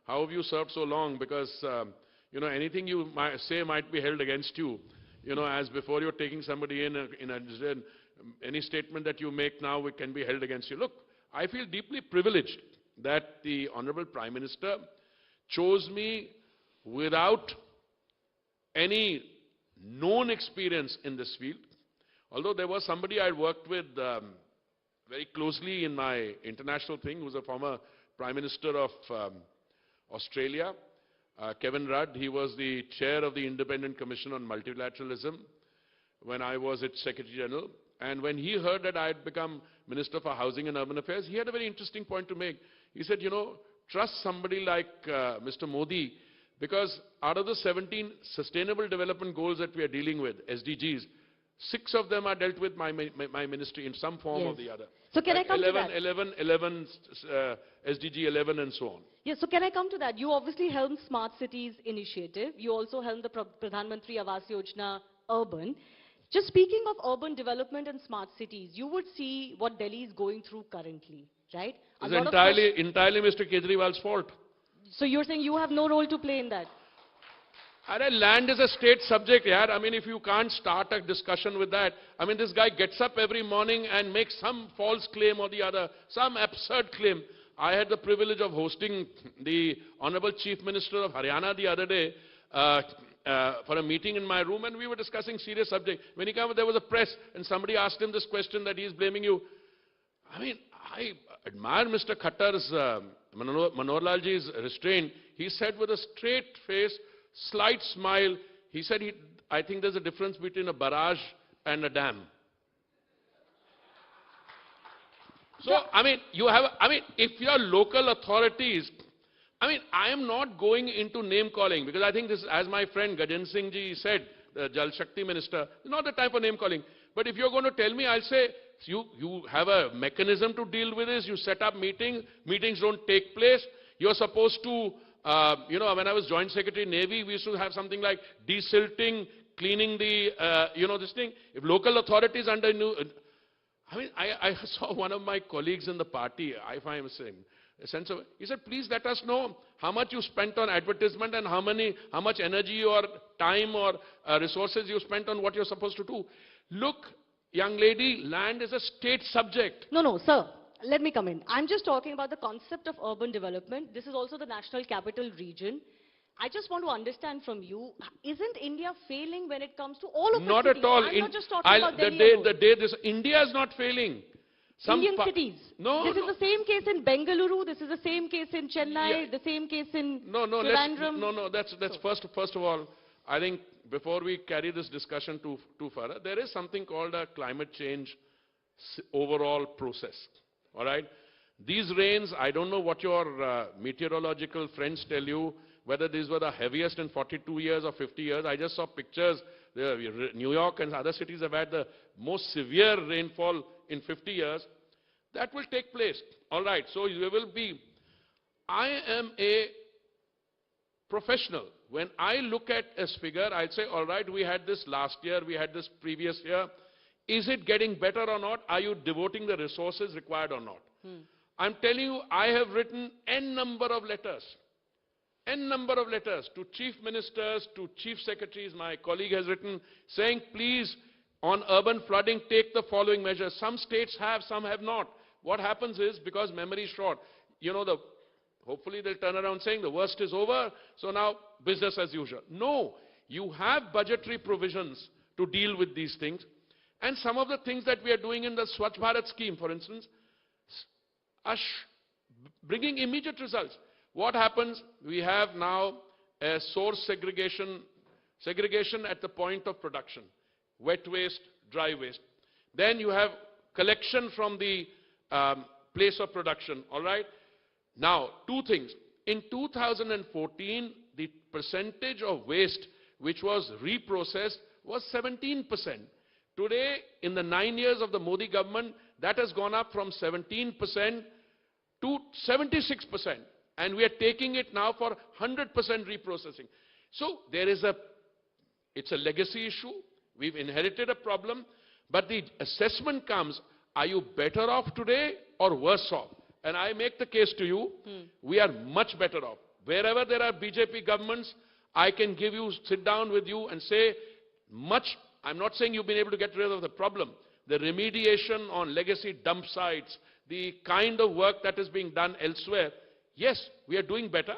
how have you served so long? Because, anything you say might be held against you. As before you're taking somebody in any statement that you make now, it can be held against you. Look, I feel deeply privileged that the Honorable Prime Minister chose me without any known experience in this field. Although there was somebody I worked with very closely in my international thing, who was a former Prime Minister of Australia, Kevin Rudd. He was the chair of the Independent Commission on Multilateralism when I was its Secretary General. And when he heard that I had become Minister for Housing and Urban Affairs, he had a very interesting point to make. He said, trust somebody like Mr. Modi, because out of the 17 Sustainable Development Goals that we are dealing with, SDGs, 6 of them are dealt with my ministry in some form or the other.
So can I come to that?
11, SDG 11 and so on.
Yes, so can I come to that? You obviously helmed Smart Cities initiative. You also helmed the Pradhan Mantri Awas Yojana Urban. Just speaking of urban development and smart cities, you would see what Delhi is going through currently, right?
It's entirely Mr. Kejriwal's fault.
So you're saying you have no role to play in that?
Land is a state subject, yaar. I mean, if you can't start a discussion with that, I mean, this guy gets up every morning and makes some false claim or the other, some absurd claim. I had the privilege of hosting the Honorable Chief Minister of Haryana the other day for a meeting in my room, and we were discussing serious subject. When he came, there was a press, and somebody asked him this question that he is blaming you. I mean, I admire Mr. Khattar's, Manohar Lalji's restraint. He said with a straight face, slight smile, he said, I think there's a difference between a barrage and a dam. So, I mean, if your local authorities, I am not going into name calling, because I think this, as my friend Gajan Singh ji said, the Jal Shakti Minister, not the time for name calling. But if you're going to tell me, I'll say, you have a mechanism to deal with this, you set up meetings don't take place, you're supposed to, when I was Joint Secretary Navy, we used to have something like desilting, cleaning the, this thing. If local authorities under new, I saw one of my colleagues in the party, I find him a sense of, he said, please let us know how much you spent on advertisement and how much energy or time or resources you spent on what you're supposed to do. Look, young lady, land is a state subject.
No, sir. Let me come in. I'm just talking about the concept of urban development. This is also the national capital region. I just want to understand from you, isn't India failing when it comes to all of the
Not
cities?
at all.
I'm not just talking about Delhi.
India is not failing.
Indian cities.
No,
this is the same case in Bengaluru. This is the same case in Chennai. The same case in Trivandrum.
That's first of all, I think before we carry this discussion too far, there is something called a climate change overall process. All right? These rains, I don't know what your meteorological friends tell you, whether these were the heaviest in 42 years or 50 years. I just saw pictures. New York and other cities have had the most severe rainfall in 50 years. That will take place. All right, so there will be. I am a professional. When I look at a figure, I'll say, all right, we had this last year, we had this previous year. Is it getting better or not? Are you devoting the resources required or not? I'm telling you, I have written N number of letters to chief ministers, to chief secretaries. My colleague has written saying, please, on urban flooding, take the following measures. Some states have, some have not. What happens is, because memory is short, hopefully they'll turn around saying the worst is over, so now business as usual. No, you have budgetary provisions to deal with these things. And some of the things that we are doing in the Swachh Bharat scheme, for instance, are bringing immediate results. What happens? We have now a source segregation at the point of production. Wet waste, dry waste. Then you have collection from the place of production, all right? Now, two things. In 2014, the percentage of waste which was reprocessed was 17%. Today, in the 9 years of the Modi government, that has gone up from 17% to 76%. And we are taking it now for 100% reprocessing. So there is it's a legacy issue. We've inherited a problem. But the assessment comes, are you better off today or worse off? And I make the case to you, we are much better off. Wherever there are BJP governments, I can sit down with you and say, I'm not saying you've been able to get rid of the problem. The remediation on legacy dump sites, the kind of work that is being done elsewhere, yes, we are doing better.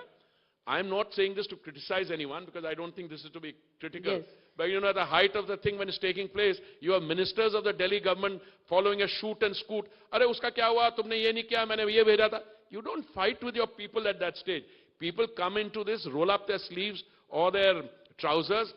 I'm not saying this to criticize anyone, because I don't think this is to be critical.
Yes.
But at the height of the thing when it's taking place, you have ministers of the Delhi government following a shoot and scoot. Arey, uska kya hua? Tumne ye nahi kiya, maine ye bheja tha. You don't fight with your people at that stage. People come into this, roll up their sleeves or their trousers,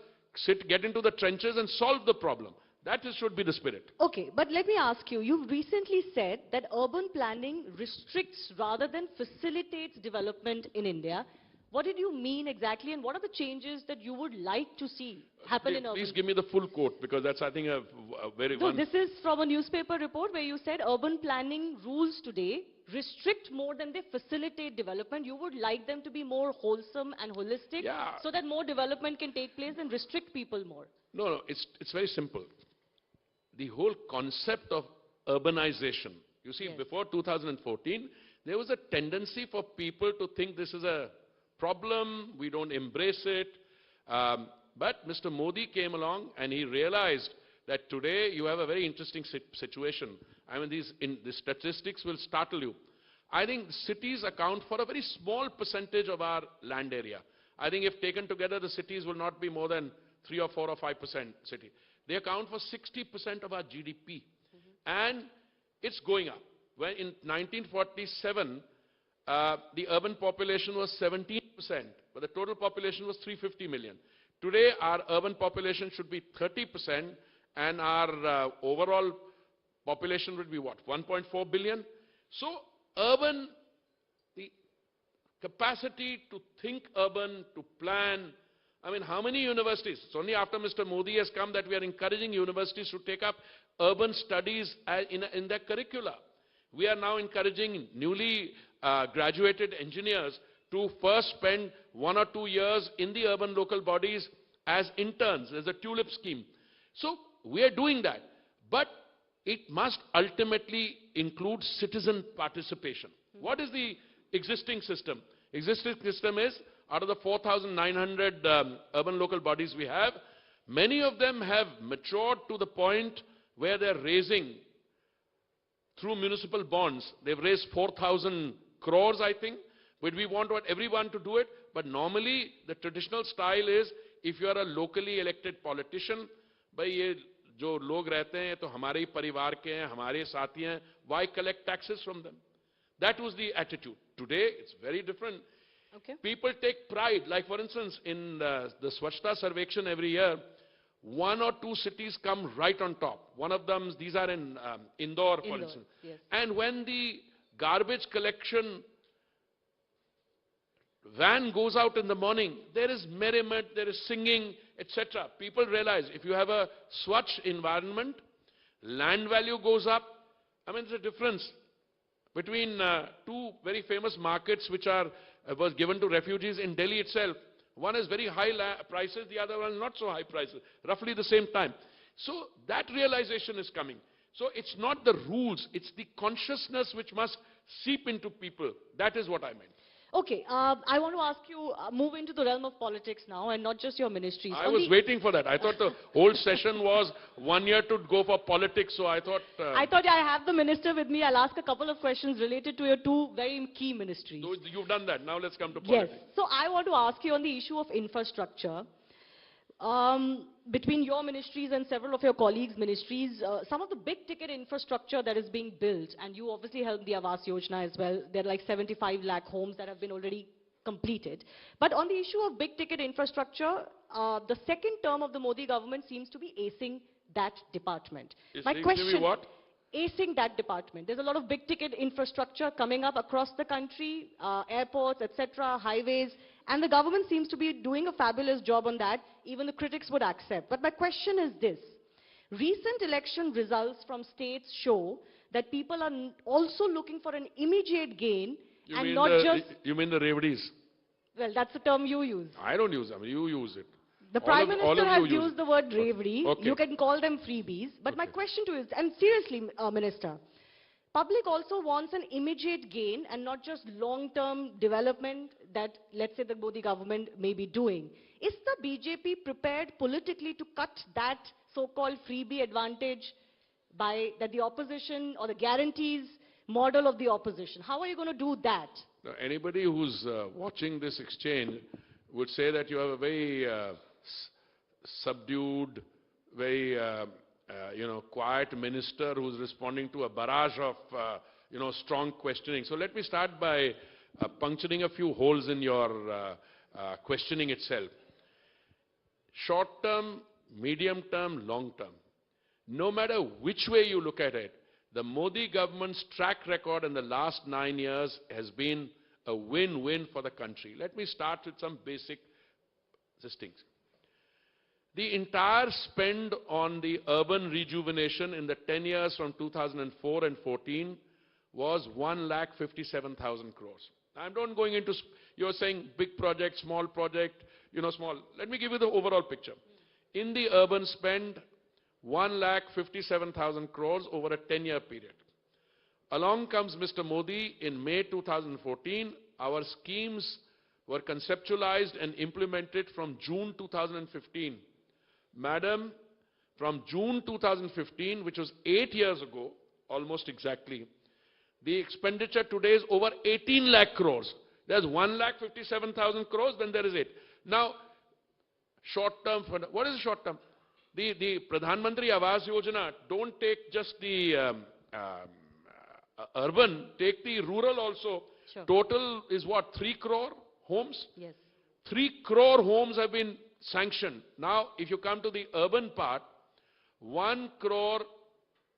get into the trenches and solve the problem. That should be the spirit.
Okay, but let me ask you, you've recently said that urban planning restricts rather than facilitates development in India. What did you mean exactly, and what are the changes that you would like to see happen in urban?
Please give me the full quote, because that's, I think, a very...
No, this is from a newspaper report where you said urban planning rules today restrict more than they facilitate development. You would like them to be more wholesome and holistic, so that more development can take place and restrict people more.
No, it's very simple. The whole concept of urbanization, you see, before 2014, there was a tendency for people to think this is a problem, we don't embrace it. But Mr. Modi came along and he realized that today you have a very interesting situation. I mean, the statistics will startle you. I think cities account for a very small percentage of our land area. I think if taken together, the cities will not be more than 3 or 4 or 5% city. They account for 60% of our GDP. And it's going up. When in 1947, the urban population was 17%, but the total population was 350 million. Today, our urban population should be 30%, and our overall population would be what, 1.4 billion? So, urban, the capacity to think urban, to plan. I mean, how many universities? It's only after Mr. Modi has come that we are encouraging universities to take up urban studies in their curricula. We are now encouraging newly graduated engineers to first spend 1 or 2 years in the urban local bodies as interns. There's a tulip scheme. So, we are doing that. But it must ultimately include citizen participation. What is the existing system? Existing system is, out of the 4,900 urban local bodies we have, many of them have matured to the point where they're raising, through municipal bonds, they've raised 4,000 crores, I think. But we want everyone to do it. But normally, the traditional style is, if you are a locally elected politician, bhai ye जो लोग रहते हैं तो हमारे ही परिवार के हैं, हमारे साथी हैं, why collect taxes from them? That was the attitude. Today, it's very different.
Okay.
People take pride. Like, for instance, in the Swachhta Sarvekshan every year, 1 or 2 cities come right on top. One of them, these are in Indore, for instance.
Yes.
And when the garbage collection van goes out in the morning, there is merriment, there is singing, etc. People realize if you have a Swachh environment, land value goes up. I mean, there's a difference between 2 very famous markets which was given to refugees in Delhi itself. One is very high prices, the other one not so high prices, roughly the same time. So that realization is coming. So it's not the rules, it's the consciousness which must seep into people. That is what I meant.
Okay, I want to ask you, move into the realm of politics now, and not just your ministries.
I was waiting for that. I thought the whole session was 1 year to go for politics, so I thought...
I thought I have the minister with me. I'll ask a couple of questions related to your 2 very key ministries.
So you've done that. Now let's come to politics.
Yes. So I want to ask you on the issue of infrastructure. Between your ministries and several of your colleagues' ministries, some of the big-ticket infrastructure that is being built, and you obviously helped the Awas Yojana as well. There are like 75 lakh homes that have been already completed. But on the issue of big-ticket infrastructure, the second term of the Modi government seems to be acing that department. My question:
what?
Acing that department. There's a lot of big-ticket infrastructure coming up across the country, airports, etc., highways, and the government seems to be doing a fabulous job on that. Even the critics would accept. But my question is this. Recent election results from states show that people are also looking for an immediate gain and not just...
You mean the reveries?
Well, that's the term you use.
I don't use them. You use it.
The Prime Minister has used the word bravery.
Okay.
You can call them freebies. But my question to you is, and seriously, Minister, public also wants an immediate gain and not just long-term development that, let's say, the Modi government may be doing. Is the BJP prepared politically to cut that so-called freebie advantage by that the opposition or the guarantees model of the opposition? How are you going to do that?
Now, anybody who's watching this exchange would say that you have a very subdued, very quiet minister who's responding to a barrage of strong questioning. So let me start by puncturing a few holes in your questioning itself. Short term, medium term, long term. No matter which way you look at it, the Modi government's track record in the last 9 years has been a win-win for the country. Let me start with some basic things. The entire spend on the urban rejuvenation in the 10 years from 2004 and 14 was 1,57,000 crores. I'm not going into, you're saying big project, small project, small. Let me give you the overall picture. In the urban spend, 1,57,000 crores over a 10-year period. Along comes Mr. Modi in May 2014. Our schemes were conceptualized and implemented from June 2015. Madam, from June 2015, which was 8 years ago, almost exactly, the expenditure today is over 18 lakh crores. There's 1,57,000 crores, then there is 8. Now, short-term, what is short-term? The Pradhan Mantri Awas Yojana, don't take just the urban, take the rural also.
Sure.
Total is what, 3 crore homes?
Yes.
3 crore homes have been sanctioned. Now, if you come to the urban part, 1 crore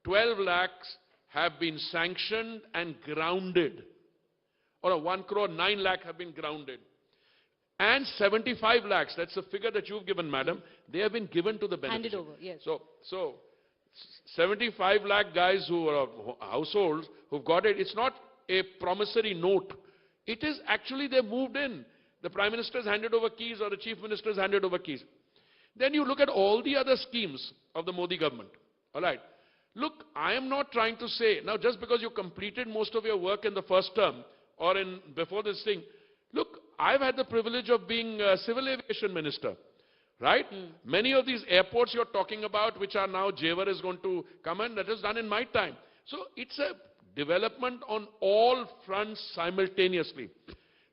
12 lakhs have been sanctioned and grounded. Or 1 crore 9 lakh have been grounded. And 75 lakhs, that's the figure that you've given, madam, they have been given to the beneficiary.
Handed over, yes.
So 75 lakh guys who are households who've got it, it's not a promissory note. It is actually they moved in. The Prime Minister's handed over keys or the Chief Minister's handed over keys. Then you look at all the other schemes of the Modi government. All right. Look, I am not trying to say, now just because you completed most of your work in the first term or before this thing, look, I've had the privilege of being a civil aviation minister, right? Many of these airports you're talking about, which are now Jewar is going to come in, that is done in my time. So it's a development on all fronts simultaneously.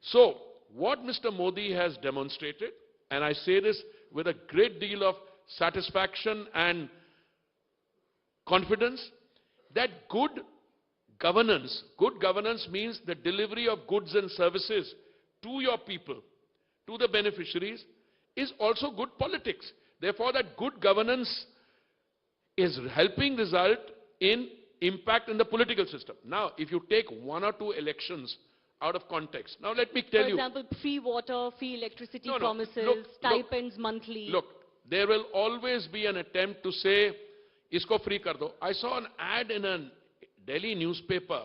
So what Mr. Modi has demonstrated, and I say this with a great deal of satisfaction and confidence, that good governance means the delivery of goods and services to your people, to the beneficiaries, is also good politics. Therefore, that good governance is helping result in impact in the political system. Now, if you take 1 or 2 elections out of context, now let me tell you.
For example, free water, free electricity promises,
look,
stipends monthly.
Look, there will always be an attempt to say, isko free kar do. I saw an ad in a Delhi newspaper,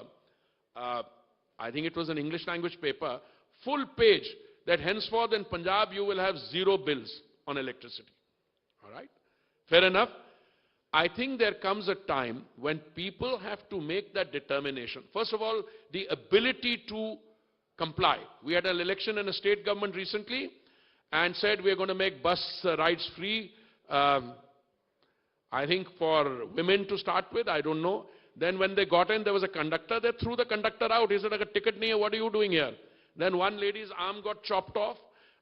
I think it was an English language paper, full page, that henceforth in Punjab you will have 0 bills on electricity. All right? Fair enough. I think there comes a time when people have to make that determination. First of all, the ability to comply. We had an election in a state government recently and said we're going to make bus rides free. I think for women to start with, I don't know. Then when they got in, there was a conductor. They threw the conductor out. He said, like a ticket nahi hai, what are you doing here? Then one lady's arm got chopped off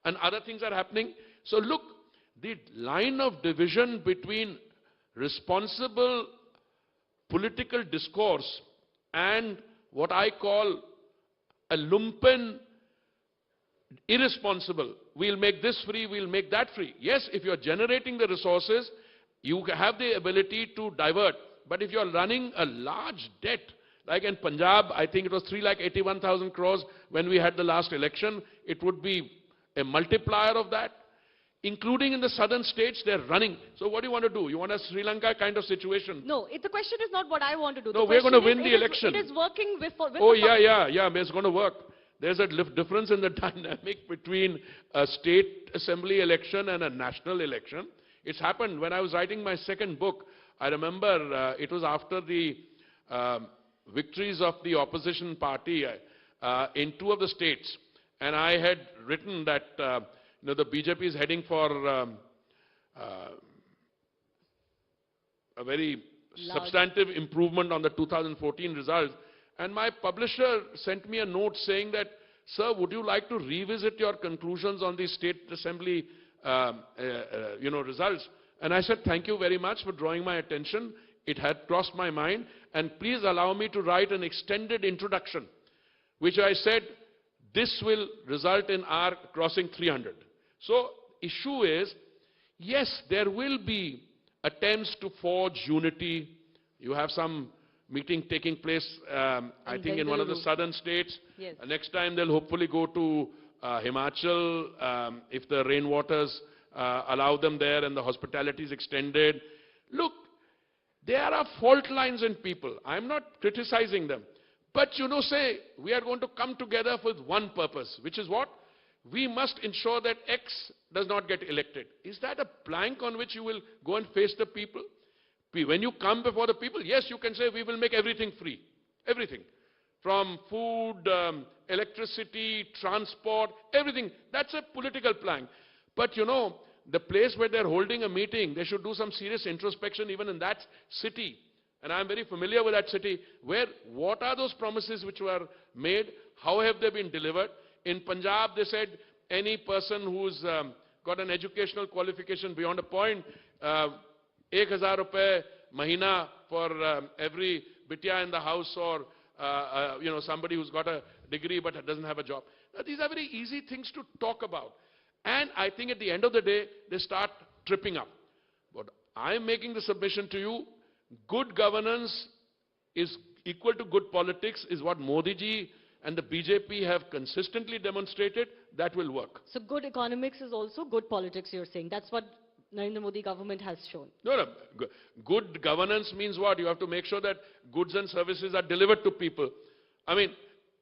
and other things are happening. So look, the line of division between responsible political discourse and what I call a lumpen, irresponsible, we'll make this free, we'll make that free. Yes, if you're generating the resources, you have the ability to divert. But if you're running a large debt, like in Punjab, I think it was 3,81,000 crores when we had the last election, it would be a multiplier of that. Including in the southern states, they're running. So what do you want to do? You want a Sri Lanka kind of situation?
No, the question is not what I want to do.
No, we're going to win the election.
It is working with
oh, yeah, it's going to work. There's a difference in the dynamic between a state assembly election and a national election. It's happened when I was writing my second book. I remember it was after the victories of the opposition party in 2 of the states. And I had written that the BJP is heading for a very substantive improvement on the 2014 results. And my publisher sent me a note saying that, sir, would you like to revisit your conclusions on the state assembly results? And I said, thank you very much for drawing my attention. It had crossed my mind. And please allow me to write an extended introduction, which I said, this will result in our crossing 300. So, issue is, yes, there will be attempts to forge unity. You have some meeting taking place, I think, in one of the southern states.
Yes.
Next time, they'll hopefully go to Himachal, if the rainwaters allow them there and the hospitality is extended. Look, there are fault lines in people. I'm not criticizing them. But, say, we are going to come together with one purpose, which is what? We must ensure that X does not get elected. Is that a plank on which you will go and face the people? When you come before the people, yes, you can say we will make everything free. Everything. from food, electricity, transport, everything. That's a political plank. But you know, the place where they're holding a meeting, they should do some serious introspection even in that city. And I'm very familiar with that city, where what are those promises which were made? How have they been delivered? In Punjab, they said any person who's got an educational qualification beyond a point, 1,000 rupees mahina for every bitya in the house, or you know, somebody who's got a degree but doesn't have a job. Now, these are very easy things to talk about. And I think at the end of the day, they start tripping up. But I'm making the submission to you, good governance is equal to good politics, is what Modi ji and the BJP have consistently demonstrated. That will work.
So good economics is also good politics, you're saying. That's what Narendra Modi government has shown.
No. Good governance means what? You have to make sure that goods and services are delivered to people. I mean,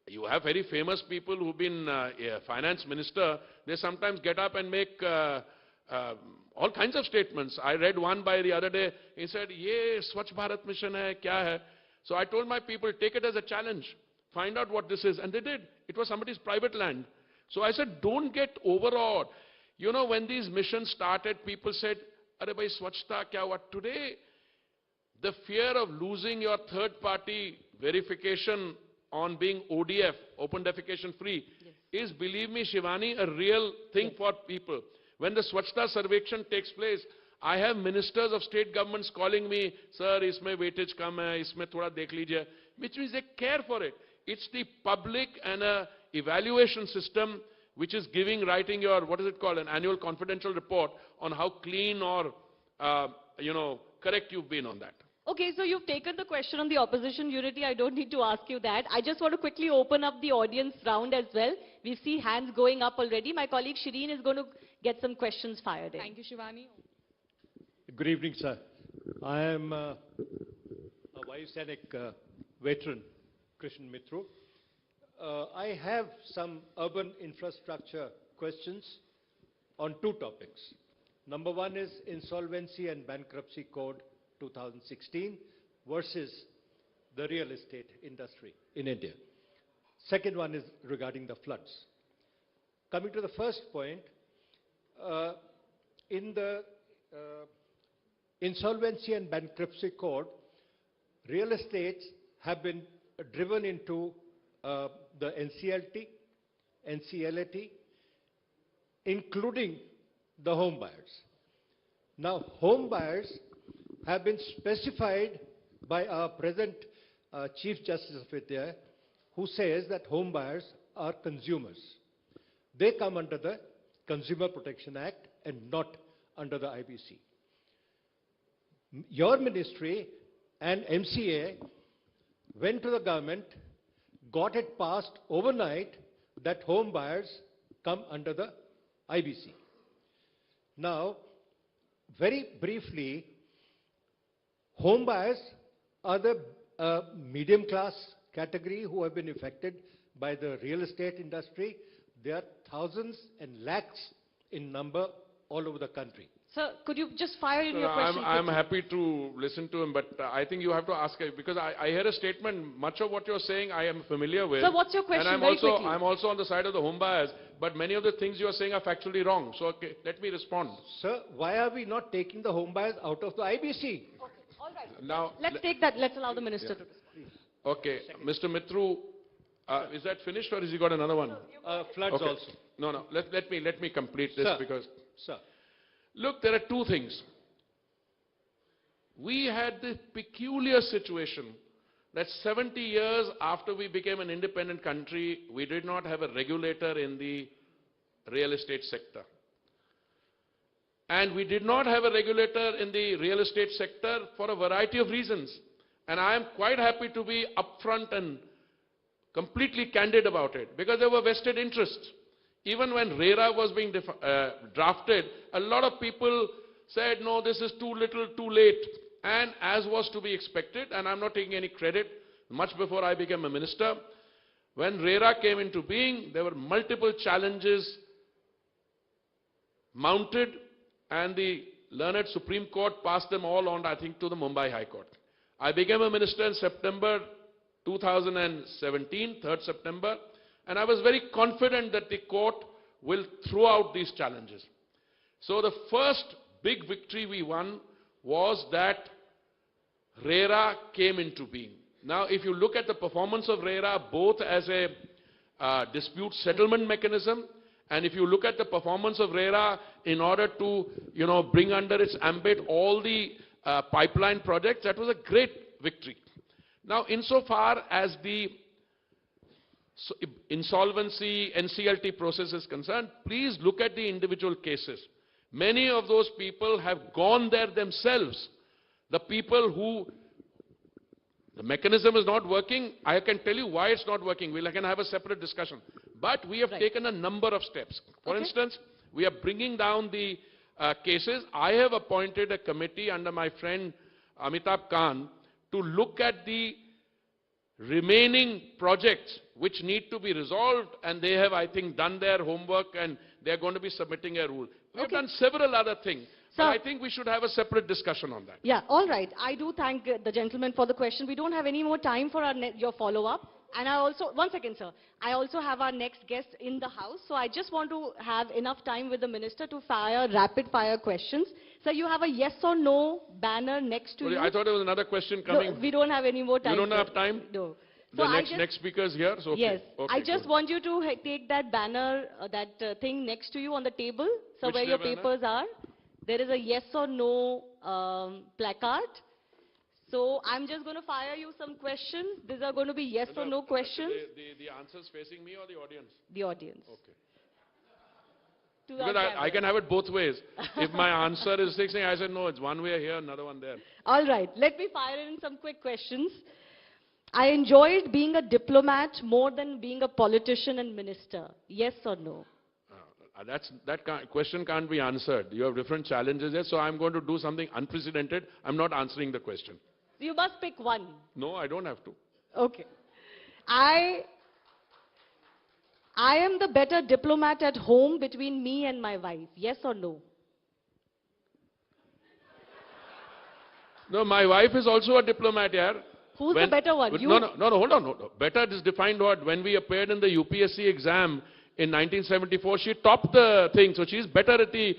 you have very famous people who've been finance minister. They sometimes get up and make all kinds of statements. I read one by the other day. He said, "Ye Swachh Bharat mission hai, kya hai?" So I told my people, take it as a challenge. Find out what this is. And they did. It was somebody's private land. So I said, don't get overawed. You know, when these missions started, people said, "Arey bhai, Swachhta kya hua?" Today, the fear of losing your third-party verification on being ODF, open defecation free, is, believe me, Shivani, a real thing for people. When the Swachhta Sarvekshan takes place, I have ministers of state governments calling me, "Sir, isme weightage kam hai, isme thoda dekh lijiye," which means they care for it. It's the public and a evaluation system which is writing your, what is it called, an annual confidential report on how clean or, you know, correct you've been on that.
Okay, so you've taken the question on the opposition unity. I don't need to ask you that. I just want to quickly open up the audience round as well. We see hands going up already. My colleague Shireen is going to get some questions fired in.
Thank you, Shivani.
Good evening, sir. I am a Vayusainik veteran, Krishan Mitru. I have some urban infrastructure questions on two topics. Number one is Insolvency and Bankruptcy Code 2016 versus the real estate industry in India. Second one is regarding the floods. Coming to the first point, in the Insolvency and Bankruptcy Code, real estates have been driven into the NCLAT, including the home buyers. Now, home buyers have been specified by our present Chief Justice of India, who says that home buyers are consumers. They come under the Consumer Protection Act and not under the IBC. Your ministry and MCA went to the government, got it passed overnight that home buyers come under the IBC. Now, very briefly, home buyers are the medium class category who have been affected by the real estate industry. There are thousands and lakhs in number all over the country.
Sir, could you just fire in your question?
I'm happy to listen to him, but I think you have to ask, because I hear a statement, much of what you're saying I am familiar with.
Sir, what's your question?
And
quickly.
I'm also on the side of the home buyers, but many of the things you're saying are factually wrong. So okay, let me respond.
Sir, why are we not taking the home buyers out of the IBC?
Okay, all right.
Now,
let's take that. Let's allow the minister to respond.
Okay, Mr. Mitru, is that finished or has he got another one?
Floods
Okay.
also.
No. Let me complete this,
Sir.
because.
Sir.
Look, there are two things. We had this peculiar situation that 70 years after we became an independent country, we did not have a regulator in the real estate sector. And we did not have a regulator in the real estate sector for a variety of reasons. And I am quite happy to be upfront and completely candid about it, because there were vested interests. Even when RERA was being drafted, a lot of people said, no, this is too little, too late. And as was to be expected, and I'm not taking any credit, much before I became a minister, when RERA came into being, there were multiple challenges mounted, and the learned Supreme Court passed them all on, I think, to the Mumbai High Court. I became a minister in September 2017, 3rd September, and I was very confident that the court will throw out these challenges. So the first big victory we won was that RERA came into being. Now, if you look at the performance of RERA, both as a dispute settlement mechanism, and if you look at the performance of RERA in order to, bring under its ambit all the pipeline projects, that was a great victory. Now, insofar as the insolvency NCLT process is concerned, please look at the individual cases. Many of those people have gone there themselves. The people who the mechanism is not working, I can tell you why it's not working. We can have a separate discussion. But we have taken a number of steps. For instance, we are bringing down the cases. I have appointed a committee under my friend Amitabh Khan to look at the remaining projects which need to be resolved, and they have, I think, done their homework and they are going to be submitting a rule. We have done several other things. But I think we should have a separate discussion on that.
Yeah, all right. I do thank the gentleman for the question. We don't have any more time for your follow-up. And I also, one second, sir. I also have our next guest in the house. So I just want to have enough time with the minister to fire rapid-fire questions. Sir, you have a yes or no banner next to you.
I thought there was another question coming.
No, we don't have any more time.
You don't have time?
No.
The next speaker is here? So okay.
Yes.
Okay,
I just want you to take that banner, thing next to you on the table. So where your papers are. There is a yes or no placard. So I'm just going to fire you some questions. These are going to be yes or no questions.
The answers facing me or the audience?
The audience.
Okay. Because I can have it both ways. If my answer is fixing, I said, no, it's one way here, another one there.
All right. Let me fire in some quick questions. I enjoyed being a diplomat more than being a politician and minister. Yes or no?
Question can't be answered. You have different challenges there, so I'm going to do something unprecedented. I'm not answering the question.
You must pick one.
No, I don't have to.
Okay. I am the better diplomat at home between me and my wife. Yes or no?
No, my wife is also a diplomat here.
Who's the better one? You?
No, hold on. No. Better is defined what? When we appeared in the UPSC exam in 1974, she topped the thing. So she's better at the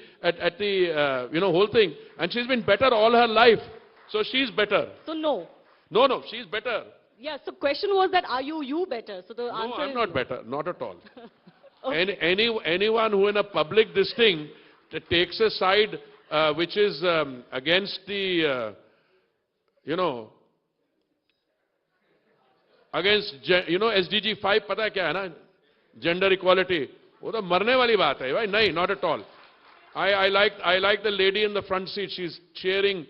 whole thing. And she's been better all her life. So she's better.
So no.
No, she's better.
Yeah, so question was that are you better? So the answer
No, I'm not better. Not at all.
Okay.
Anyone who in a public this thing takes a side which is against the, against, SDG 5, pata hai kya hai na? Gender equality. वो तो मरने वाली बात है भाई. नहीं, not at all. I like the lady in the front seat. She's cheering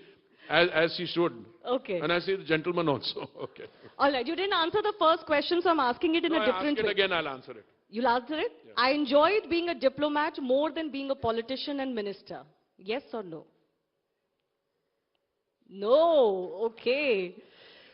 as she should.
Okay.
And I see the gentleman also. Okay.
All right. You didn't answer the first question, so I'm asking it in a different way.
Ask it again, I'll answer it.
You'll answer it? Yeah. I enjoyed being a diplomat more than being a politician and minister. Yes or no? No. Okay.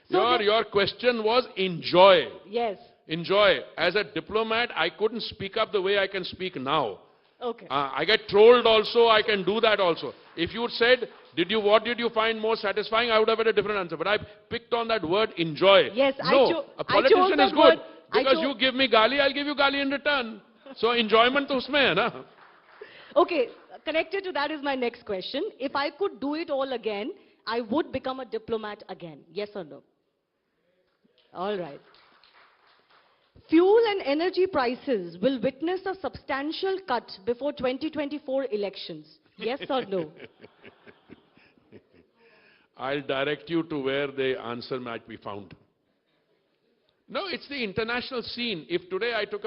So
your question was enjoy.
Yes.
Enjoy. As a diplomat, I couldn't speak up the way I can speak now.
Okay.
I get trolled also, I can do that also. If you said, what did you find more satisfying, I would have had a different answer. But I picked on that word, enjoy.
Yes,
no, a politician is good. Because you give me gali, I'll give you gali in return. So enjoyment to usme hai na.
Okay, connected to that is my next question. If I could do it all again, I would become a diplomat again. Yes or no? All right. Fuel and energy prices will witness a substantial cut before 2024 elections. Yes or no?
I'll direct you to where the answer might be found. No, it's the international scene. If today I took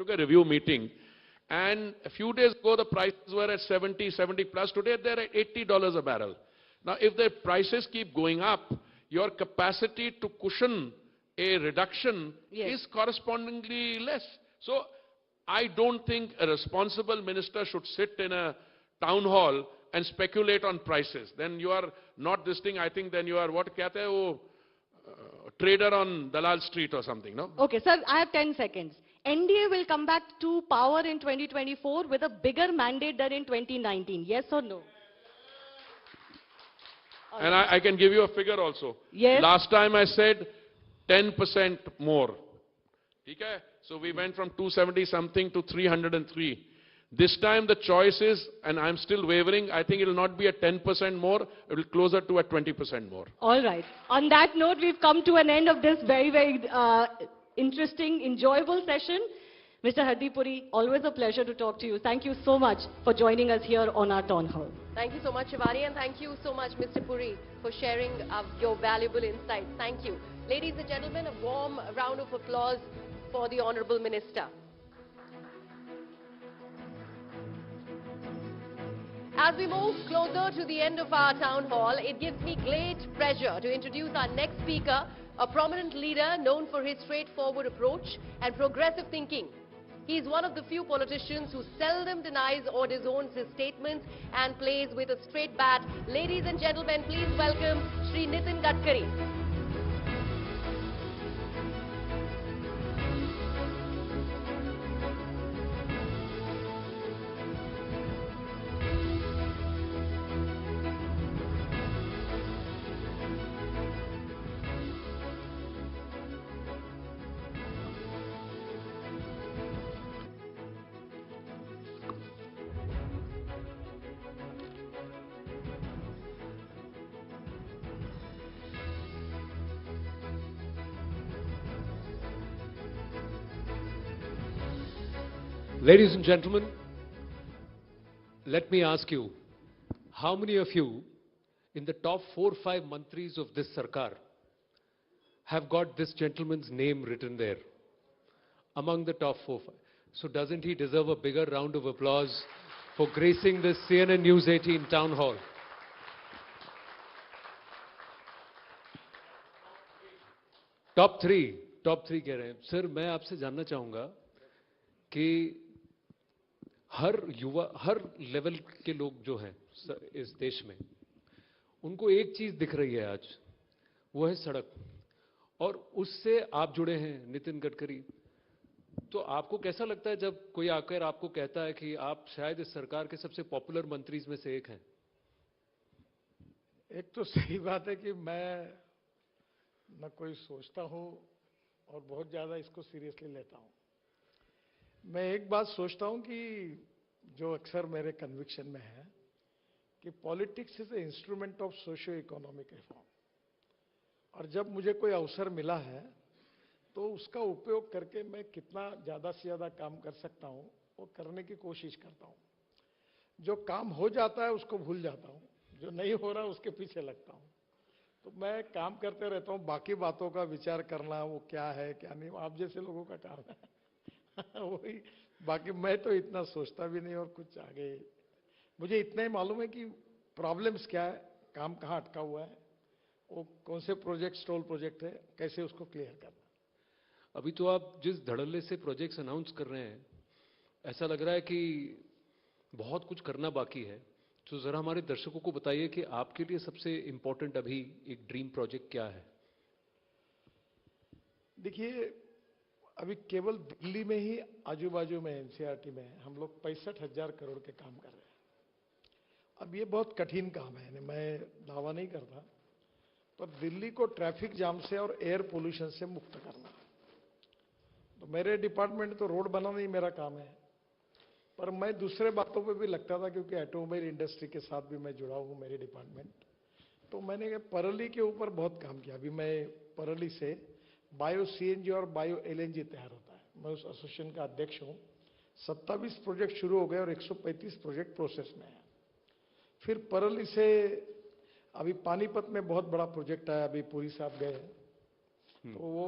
a review meeting, and a few days ago the prices were at 70 plus, today they're at $80 a barrel. Now, if the prices keep going up, your capacity to cushion a reduction is correspondingly less. So, I don't think a responsible minister should sit in a town hall and speculate on prices. Then you are not this thing. I think then you are what kehte hai wo trader on Dalal Street or something, no?
Okay, sir, I have 10 seconds. NDA will come back to power in 2024 with a bigger mandate than in 2019. Yes or no?
And I can give you a figure also.
Yes.
Last time I said 10% more. Okay? So we went from 270 something to 303. This time the choice is, and I'm still wavering, I think it will not be a 10% more, it will closer to a 20% more.
All right. On that note, we've come to an end of this very, very interesting, enjoyable session. Mr. Hardeep Puri, always a pleasure to talk to you. Thank you so much for joining us here on our town hall.
Thank you so much, Shivani, and thank you so much, Mr. Puri, for sharing your valuable insights. Thank you. Ladies and gentlemen, a warm round of applause for the Honorable Minister. As we move closer to the end of our town hall, it gives me great pleasure to introduce our next speaker, a prominent leader known for his straightforward approach and progressive thinking. He is one of the few politicians who seldom denies or disowns his statements and plays with a straight bat. Ladies and gentlemen, please welcome Shri Nitin Gadkari.
Ladies and gentlemen, let me ask you, how many of you in the top 4 or 5 mantris of this Sarkar have got this gentleman's name written there? Among the top 4 or 5. So doesn't he deserve a bigger round of applause for gracing this CNN News 18 town hall? Top 3 कह रहे हैं. Sir, मैं आपसे जानना चाहूंगा कि हर युवा, हर level के लोग जो हैं इस देश में, उनको एक चीज दिख रही है आज, वो है सड़क. और उससे आप जुड़े हैं, नितिन गडकरी. तो आपको कैसा लगता है जब कोई आकर आपको कहता है कि आप शायद इस सरकार के सबसे पॉपुलर मंत्री में से एक हैं?
एक तो सही बात है कि मैं न कोई सोचता हूँ और बहुत ज़्यादा इसको सीरियसली लेता हूँ. मैं एक बात सोचता हूँ कि जो अक्सर मेरे कन्विक्शन में है कि politics is a instrument of socio economic reform. और जब मुझे कोई अवसर मिला है तो उसका उपयोग करके मैं कितना ज़्यादा से ज़्यादा काम कर सकता हूँ वो करने की कोशिश करता हूँ. जो काम हो जाता है उसको भूल जाता हूँ, जो नहीं हो रहा उसके पीछे लगता हूँ. तो मैं काम करते रहता हूँ, बाकी बातों का विचार करना वो क्या है क्या नहीं, आप जैसे लोगों का काम है. वही, बाकी मैं तो इतना सोचता भी नहीं और कुछ आगे. मुझे इतना ही मालूम है कि प्रॉब्लम्स क्या है, काम कहाँ अटका हुआ है, वो कौन से प्रोजेक्ट स्टॉल प्रोजेक्ट है, कैसे उसको क्लियर करना.
अभी तो आप जिस धड़ल्ले से प्रोजेक्ट्स अनाउंस कर रहे हैं, ऐसा लग रहा है कि बहुत कुछ करना बाकी है. तो जरा हमारे दर्शकों को बताइए कि आपके लिए सबसे इंपॉर्टेंट अभी एक ड्रीम प्रोजेक्ट क्या है?
देखिए, अभी केवल दिल्ली में ही आजू बाजू में एनसीईआरटी में हम लोग 65,000 करोड़ के काम कर रहे हैं. अब ये बहुत कठिन काम है, मैं दावा नहीं करता, पर दिल्ली को ट्रैफिक जाम से और एयर पोल्यूशन से मुक्त करना. तो मेरे डिपार्टमेंट तो रोड बनाना ही मेरा काम है, पर मैं दूसरे बातों पे भी लगता था क्योंकि ऑटोमोबाइल इंडस्ट्री के साथ भी मैं जुड़ा हूँ, मेरे डिपार्टमेंट. तो मैंने परली के ऊपर बहुत काम किया. अभी मैं परली से बायो सीएनजी और बायो एलएनजी तैयार होता है. मैं उस एसोसिएशन का अध्यक्ष हूँ. 27 प्रोजेक्ट शुरू हो गए और 135 प्रोजेक्ट प्रोसेस में है. फिर परली से अभी पानीपत में बहुत बड़ा प्रोजेक्ट आया, अभी पुरी साहब गए, तो वो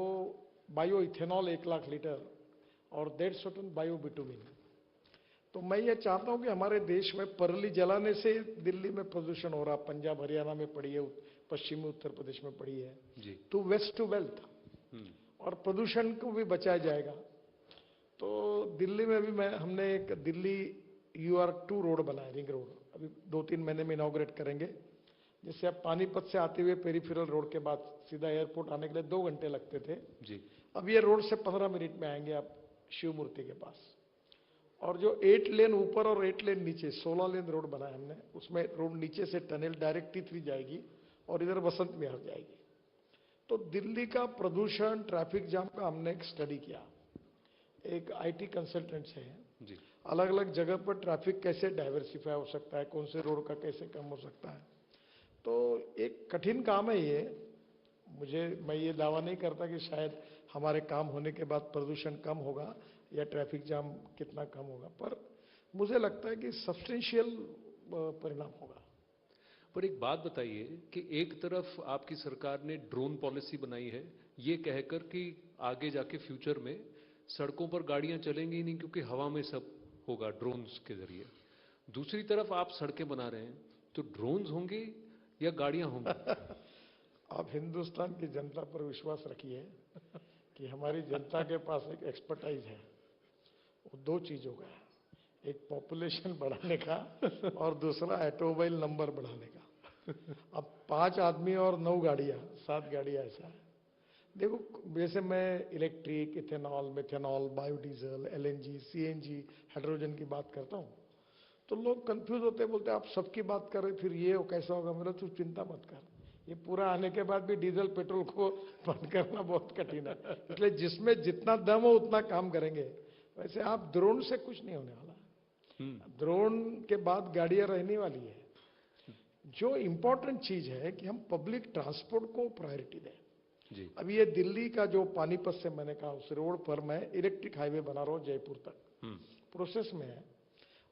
बायो इथेनॉल 1 लाख लीटर और 150 टन बायो बिटुमिन. तो मैं ये चाहता हूँ कि हमारे देश में परली जलाने से दिल्ली में प्रदूषण हो रहा, पंजाब हरियाणा में पड़ी है, पश्चिमी उत्तर प्रदेश में पड़ी है, टू वेस्ट टू वेल्थ, और प्रदूषण को भी बचाया जाएगा. तो दिल्ली में भी हमने एक दिल्ली UR2 रोड बनाया, रिंग रोड, अभी 2-3 महीने में इनॉग्रेट करेंगे, जिससे आप पानीपत से आते हुए पेरीफेरल रोड के बाद सीधा एयरपोर्ट आने के लिए 2 घंटे लगते थे जी. अब ये रोड से 15 मिनट में आएंगे आप शिव मूर्ति के पास. और जो 8 लेन ऊपर और 8 लेन नीचे 16 लेन रोड बनाया हमने, उसमें रोड नीचे से टनल डायरेक्ट T3 जाएगी और इधर वसंत विहार जाएगी. तो दिल्ली का प्रदूषण, ट्रैफिक जाम का हमने एक स्टडी किया, एक आईटी कंसल्टेंट से है
जी।
अलग अलग जगह पर ट्रैफिक कैसे डाइवर्सिफाई हो सकता है, कौन से रोड का कैसे कम हो सकता है। तो एक कठिन काम है ये। मैं ये दावा नहीं करता कि शायद हमारे काम होने के बाद प्रदूषण कम होगा या ट्रैफिक जाम कितना कम होगा, पर मुझे लगता है कि सब्सटेंशियल परिणाम होगा।
पर एक बात बताइए कि एक तरफ आपकी सरकार ने ड्रोन पॉलिसी बनाई है, ये कहकर कि आगे जाके फ्यूचर में सड़कों पर गाड़ियां चलेंगी नहीं क्योंकि हवा में सब होगा ड्रोन्स के जरिए। दूसरी तरफ आप सड़कें बना रहे हैं, तो ड्रोन्स होंगे या गाड़ियां होंगी?
आप हिंदुस्तान की जनता पर विश्वास रखिए कि हमारी जनता के पास एक एक्सपर्टाइज है। वो दो चीज हो गया, एक पॉपुलेशन बढ़ाने का और दूसरा ऑटोमोबाइल नंबर बढ़ाने का। अब 5 आदमी और 9 गाड़ियां, 7 गाड़ियां ऐसा है। देखो, जैसे मैं electric, ethanol, methanol, biodiesel, LNG, CNG, hydrogen की बात करता हूं, तो लोग कंफ्यूज होते हैं, बोलते हैं आप सबकी बात कर रहे, फिर ये कैसा होगा। मेरा तू चिंता मत कर, ये पूरा आने के बाद भी डीजल पेट्रोल को बंद करना बहुत कठिन है। इसलिए जिसमें जितना दम हो उतना काम करेंगे। वैसे आप ड्रोन से कुछ नहीं होने वाला, ड्रोन के बाद गाड़ियां रहने वाली है। जो इंपॉर्टेंट चीज है कि हम पब्लिक ट्रांसपोर्ट को प्रायोरिटी दें।
जी।
अब ये दिल्ली का जो पानीपत से मैंने कहा, उस रोड पर मैं इलेक्ट्रिक हाईवे बना रहा हूँ जयपुर तक, प्रोसेस में है।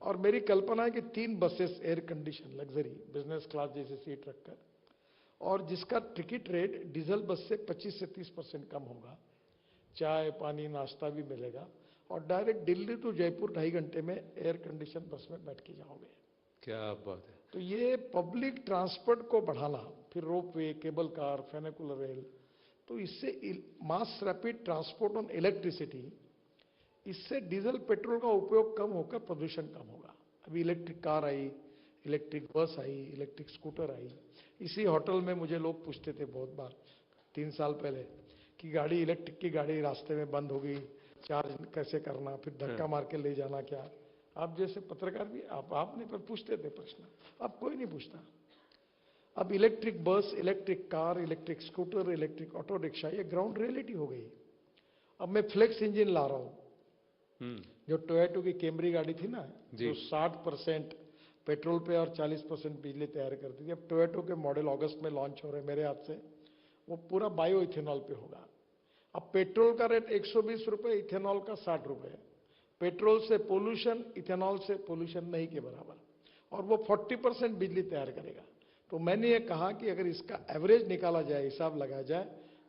और मेरी कल्पना है कि 3 buses air condition luxury business class जैसे सीट रखकर, और जिसका टिकट रेट डीजल बस से 25 से 30% कम होगा, चाय पानी नाश्ता भी मिलेगा, और डायरेक्ट दिल्ली टू जयपुर 2.5 घंटे में एयर कंडीशन बस में बैठ के जाओगे।
क्या बात है।
तो ये पब्लिक ट्रांसपोर्ट को बढ़ाना, फिर रोपवे, केबल कार, फेनिकुलर रेल, तो इससे mass rapid transport on electricity, इससे डीजल पेट्रोल का उपयोग कम होकर प्रदूषण कम होगा। अभी इलेक्ट्रिक कार आई, इलेक्ट्रिक बस आई, इलेक्ट्रिक स्कूटर आई। इसी होटल में मुझे लोग पूछते थे बहुत बार 3 साल पहले कि गाड़ी, इलेक्ट्रिक की गाड़ी रास्ते में बंद हो गई, चार्ज कैसे करना, फिर धक्का मार के ले जाना क्या। आप जैसे पत्रकार भी आप नहीं, पर पूछते थे प्रश्न, अब कोई नहीं पूछता। अब electric bus, electric car, electric scooter, electric auto rickshaw, ये ग्राउंड रियलिटी हो गई। अब मैं फ्लेक्स इंजन ला रहा हूँ, जो टोयोटा की कैमरी गाड़ी थी ना, जो 60% पेट्रोल पे और 40% बिजली तैयार करती थी, अब टोयोटा के मॉडल अगस्त में लॉन्च हो रहे हैं मेरे हाथ से, वो पूरा बायो इथेनॉल पे होगा। अब पेट्रोल का रेट 120 रुपए, इथेनॉल का 60 रुपए। पेट्रोल से पोल्यूशन, इथेनॉल से पोल्यूशन नहीं के बराबर, और वो 40% बिजली तैयार करेगा। तो मैंने ये कहा कि अगर इसका एवरेज निकाला जाए, हिसाब लगाया जाए,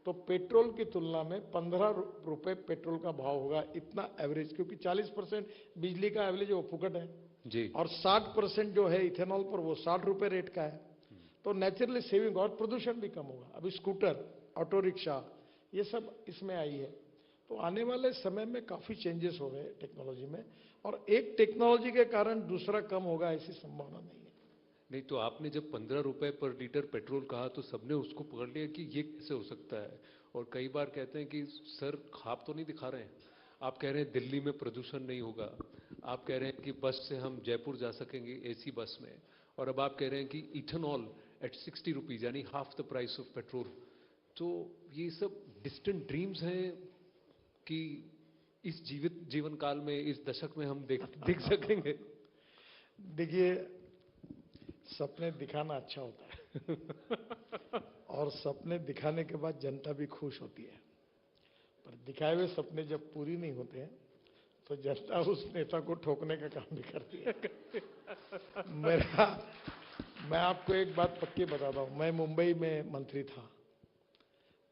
तो पेट्रोल की तुलना में 15 रुपए पेट्रोल का भाव होगा, इतना एवरेज, क्योंकि 40% बिजली का एवरेज वो फुकट है
जी।
और 60% जो है इथेनॉल पर, वो 60 रुपए रेट का है। तो नेचुरली सेविंग और प्रदूषण भी कम होगा। अभी स्कूटर, ऑटो रिक्शा, ये सब इसमें आई है। तो आने वाले समय में काफी चेंजेस हो रहे हैं टेक्नोलॉजी में, और एक टेक्नोलॉजी के कारण दूसरा कम होगा ऐसी संभावना नहीं है।
नहीं तो आपने जब 15 रुपए पर लीटर पेट्रोल कहा तो सबने उसको पकड़ लिया कि ये कैसे हो सकता है। और कई बार कहते हैं कि सर खाप तो नहीं दिखा रहे हैं, आप कह रहे हैं दिल्ली में प्रदूषण नहीं होगा, आप कह रहे हैं कि बस से हम जयपुर जा सकेंगे एसी बस में, और अब आप कह रहे हैं कि इथेनॉल एट 60 रुपीज, यानी half the price of petrol. तो ये सब डिस्टेंट ड्रीम्स हैं कि इस जीवन काल में, इस दशक में हम देख सकेंगे?
देखिए, सपने दिखाना अच्छा होता है और सपने दिखाने के बाद जनता भी खुश होती है, पर दिखाए हुए सपने जब पूरी नहीं होते हैं तो जनता उस नेता को ठोकने का काम भी करती है। मैं आपको एक बात पक्की बताता हूं, मैं मुंबई में मंत्री था,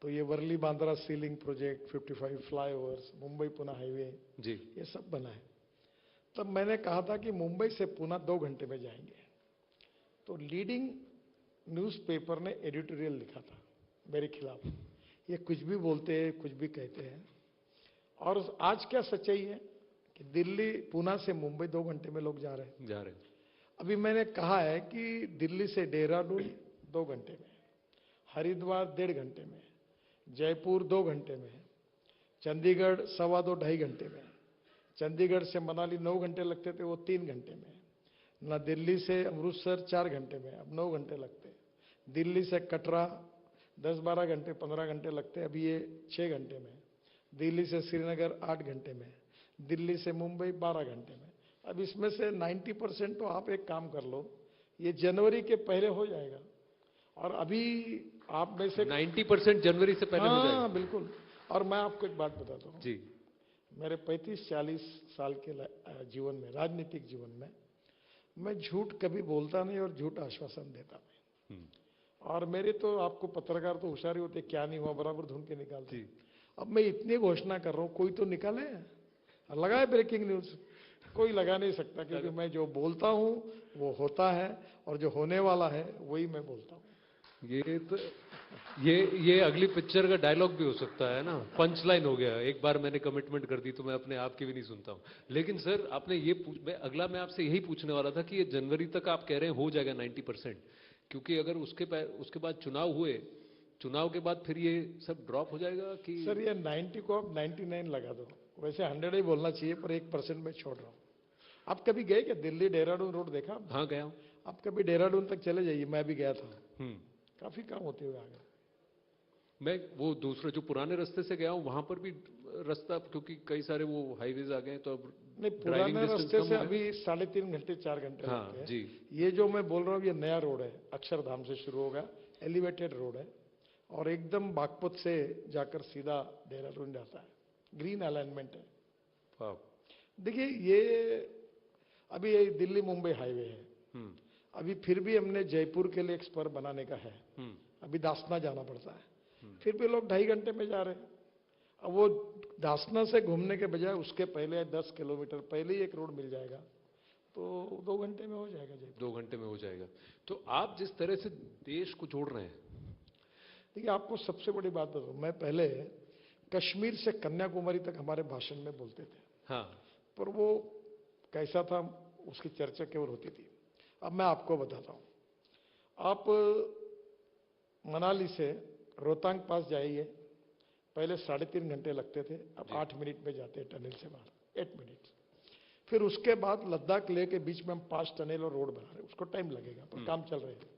तो ये Worli Bandra sea link project, 55 flyovers, Mumbai Pune highway
जी,
ये सब बना है। तब मैंने कहा था कि मुंबई से पुणे 2 घंटे में जाएंगे। तो लीडिंग न्यूज़पेपर ने एडिटोरियल लिखा था मेरे खिलाफ, ये कुछ भी बोलते हैं, कुछ भी कहते हैं। और आज क्या सच्चाई है कि दिल्ली, पुणे से मुंबई 2 घंटे में लोग जा रहे हैं। अभी मैंने कहा है कि दिल्ली से देहरादून 2 घंटे में, हरिद्वार 1.5 घंटे में, जयपुर 2 घंटे में, चंडीगढ़ 2.25 घंटे में, चंडीगढ़ से मनाली 9 घंटे लगते थे, वो 3 घंटे में, ना दिल्ली से अमृतसर 4 घंटे में, अब 9 घंटे लगते हैं, दिल्ली से कटरा 10-12 घंटे 15 घंटे लगते हैं, अभी ये 6 घंटे में। दिल्ली से श्रीनगर 8 घंटे में, दिल्ली से मुंबई 12 घंटे में। अब इसमें से 90% तो आप एक काम कर लो, ये जनवरी के पहले हो जाएगा। और अभी आप में से
90% जनवरी से पहले हो जाएगा।
हाँ बिल्कुल। और मैं आपको एक बात बताता हूँ
जी।
मेरे 35-40 साल के जीवन में, राजनीतिक जीवन में, मैं झूठ कभी बोलता नहीं और झूठ आश्वासन देता नहीं। और मेरे तो आपको पत्रकार तो होशियारी होते, क्या नहीं हुआ बराबर ढूंढ के निकालते। अब मैं इतनी घोषणा कर रहा हूँ, कोई तो निकाले, लगाए ब्रेकिंग न्यूज, कोई लगा नहीं सकता, क्योंकि मैं जो बोलता हूँ वो होता है, और जो होने वाला है वही मैं बोलता हूँ।
ये अगली पिक्चर का डायलॉग भी हो सकता है ना, पंच लाइन हो गया। एक बार मैंने कमिटमेंट कर दी तो मैं अपने आप की भी नहीं सुनता हूँ। लेकिन सर आपने मैं आपसे यही पूछने वाला था कि ये जनवरी तक आप कह रहे हैं हो जाएगा 90%, क्योंकि अगर उसके बाद चुनाव हुए, चुनाव के बाद फिर ये सब ड्रॉप हो जाएगा कि?
सर ये 90 को आप 99 लगा दो, वैसे 100 ही बोलना चाहिए, पर 1% में छोड़ रहा हूँ। आप कभी गए क्या दिल्ली देहरादून रोड देखा?
हाँ गया हूँ।
आप कभी देहरादून तक चले जाइए, मैं भी गया था, काफी काम होते हुए आ गए।
मैं वो दूसरे जो पुराने रास्ते से गया हूँ वहां पर भी रास्ता, क्योंकि कई सारे वो हाईवेज आ गए तो अब
नहीं, पुराने रास्ते से अभी 3.5 घंटे 4 घंटे लगते हैं।
जी।
ये जो मैं बोल रहा हूँ ये नया रोड है, अक्षरधाम से शुरू होगा, एलिवेटेड रोड है, और एकदम बागपत से जाकर सीधा देहरादून जाता है, ग्रीन अलाइनमेंट है। देखिए ये अभी ये दिल्ली मुंबई हाईवे है, अभी फिर भी हमने जयपुर के लिए एक स्पर बनाने का है, अभी दासना जाना पड़ता है, फिर भी लोग 2.5 घंटे में जा रहे हैं। अब वो दासना से घूमने के बजाय उसके पहले 10 किलोमीटर पहले ही एक रोड मिल जाएगा, तो 2 घंटे में हो जाएगा जयपुर।
2 घंटे में हो जाएगा। तो आप जिस तरह से देश को जोड़ रहे हैं,
देखिए आपको सबसे बड़ी बात बताऊं, मैं पहले कश्मीर से कन्याकुमारी तक हमारे भाषण में बोलते थे,
हाँ,
पर वो कैसा था उसकी चर्चा केवल होती थी। अब मैं आपको बताता हूँ, आप मनाली से रोहतांग पास जाइए, पहले 3.5 घंटे लगते थे, अब 8 मिनट में जाते हैं टनल से बाहर, 8 मिनट। फिर उसके बाद लद्दाख लेह के बीच में हम 5 टनल और रोड बना रहे हैं, उसको टाइम लगेगा पर काम चल रहे हैं।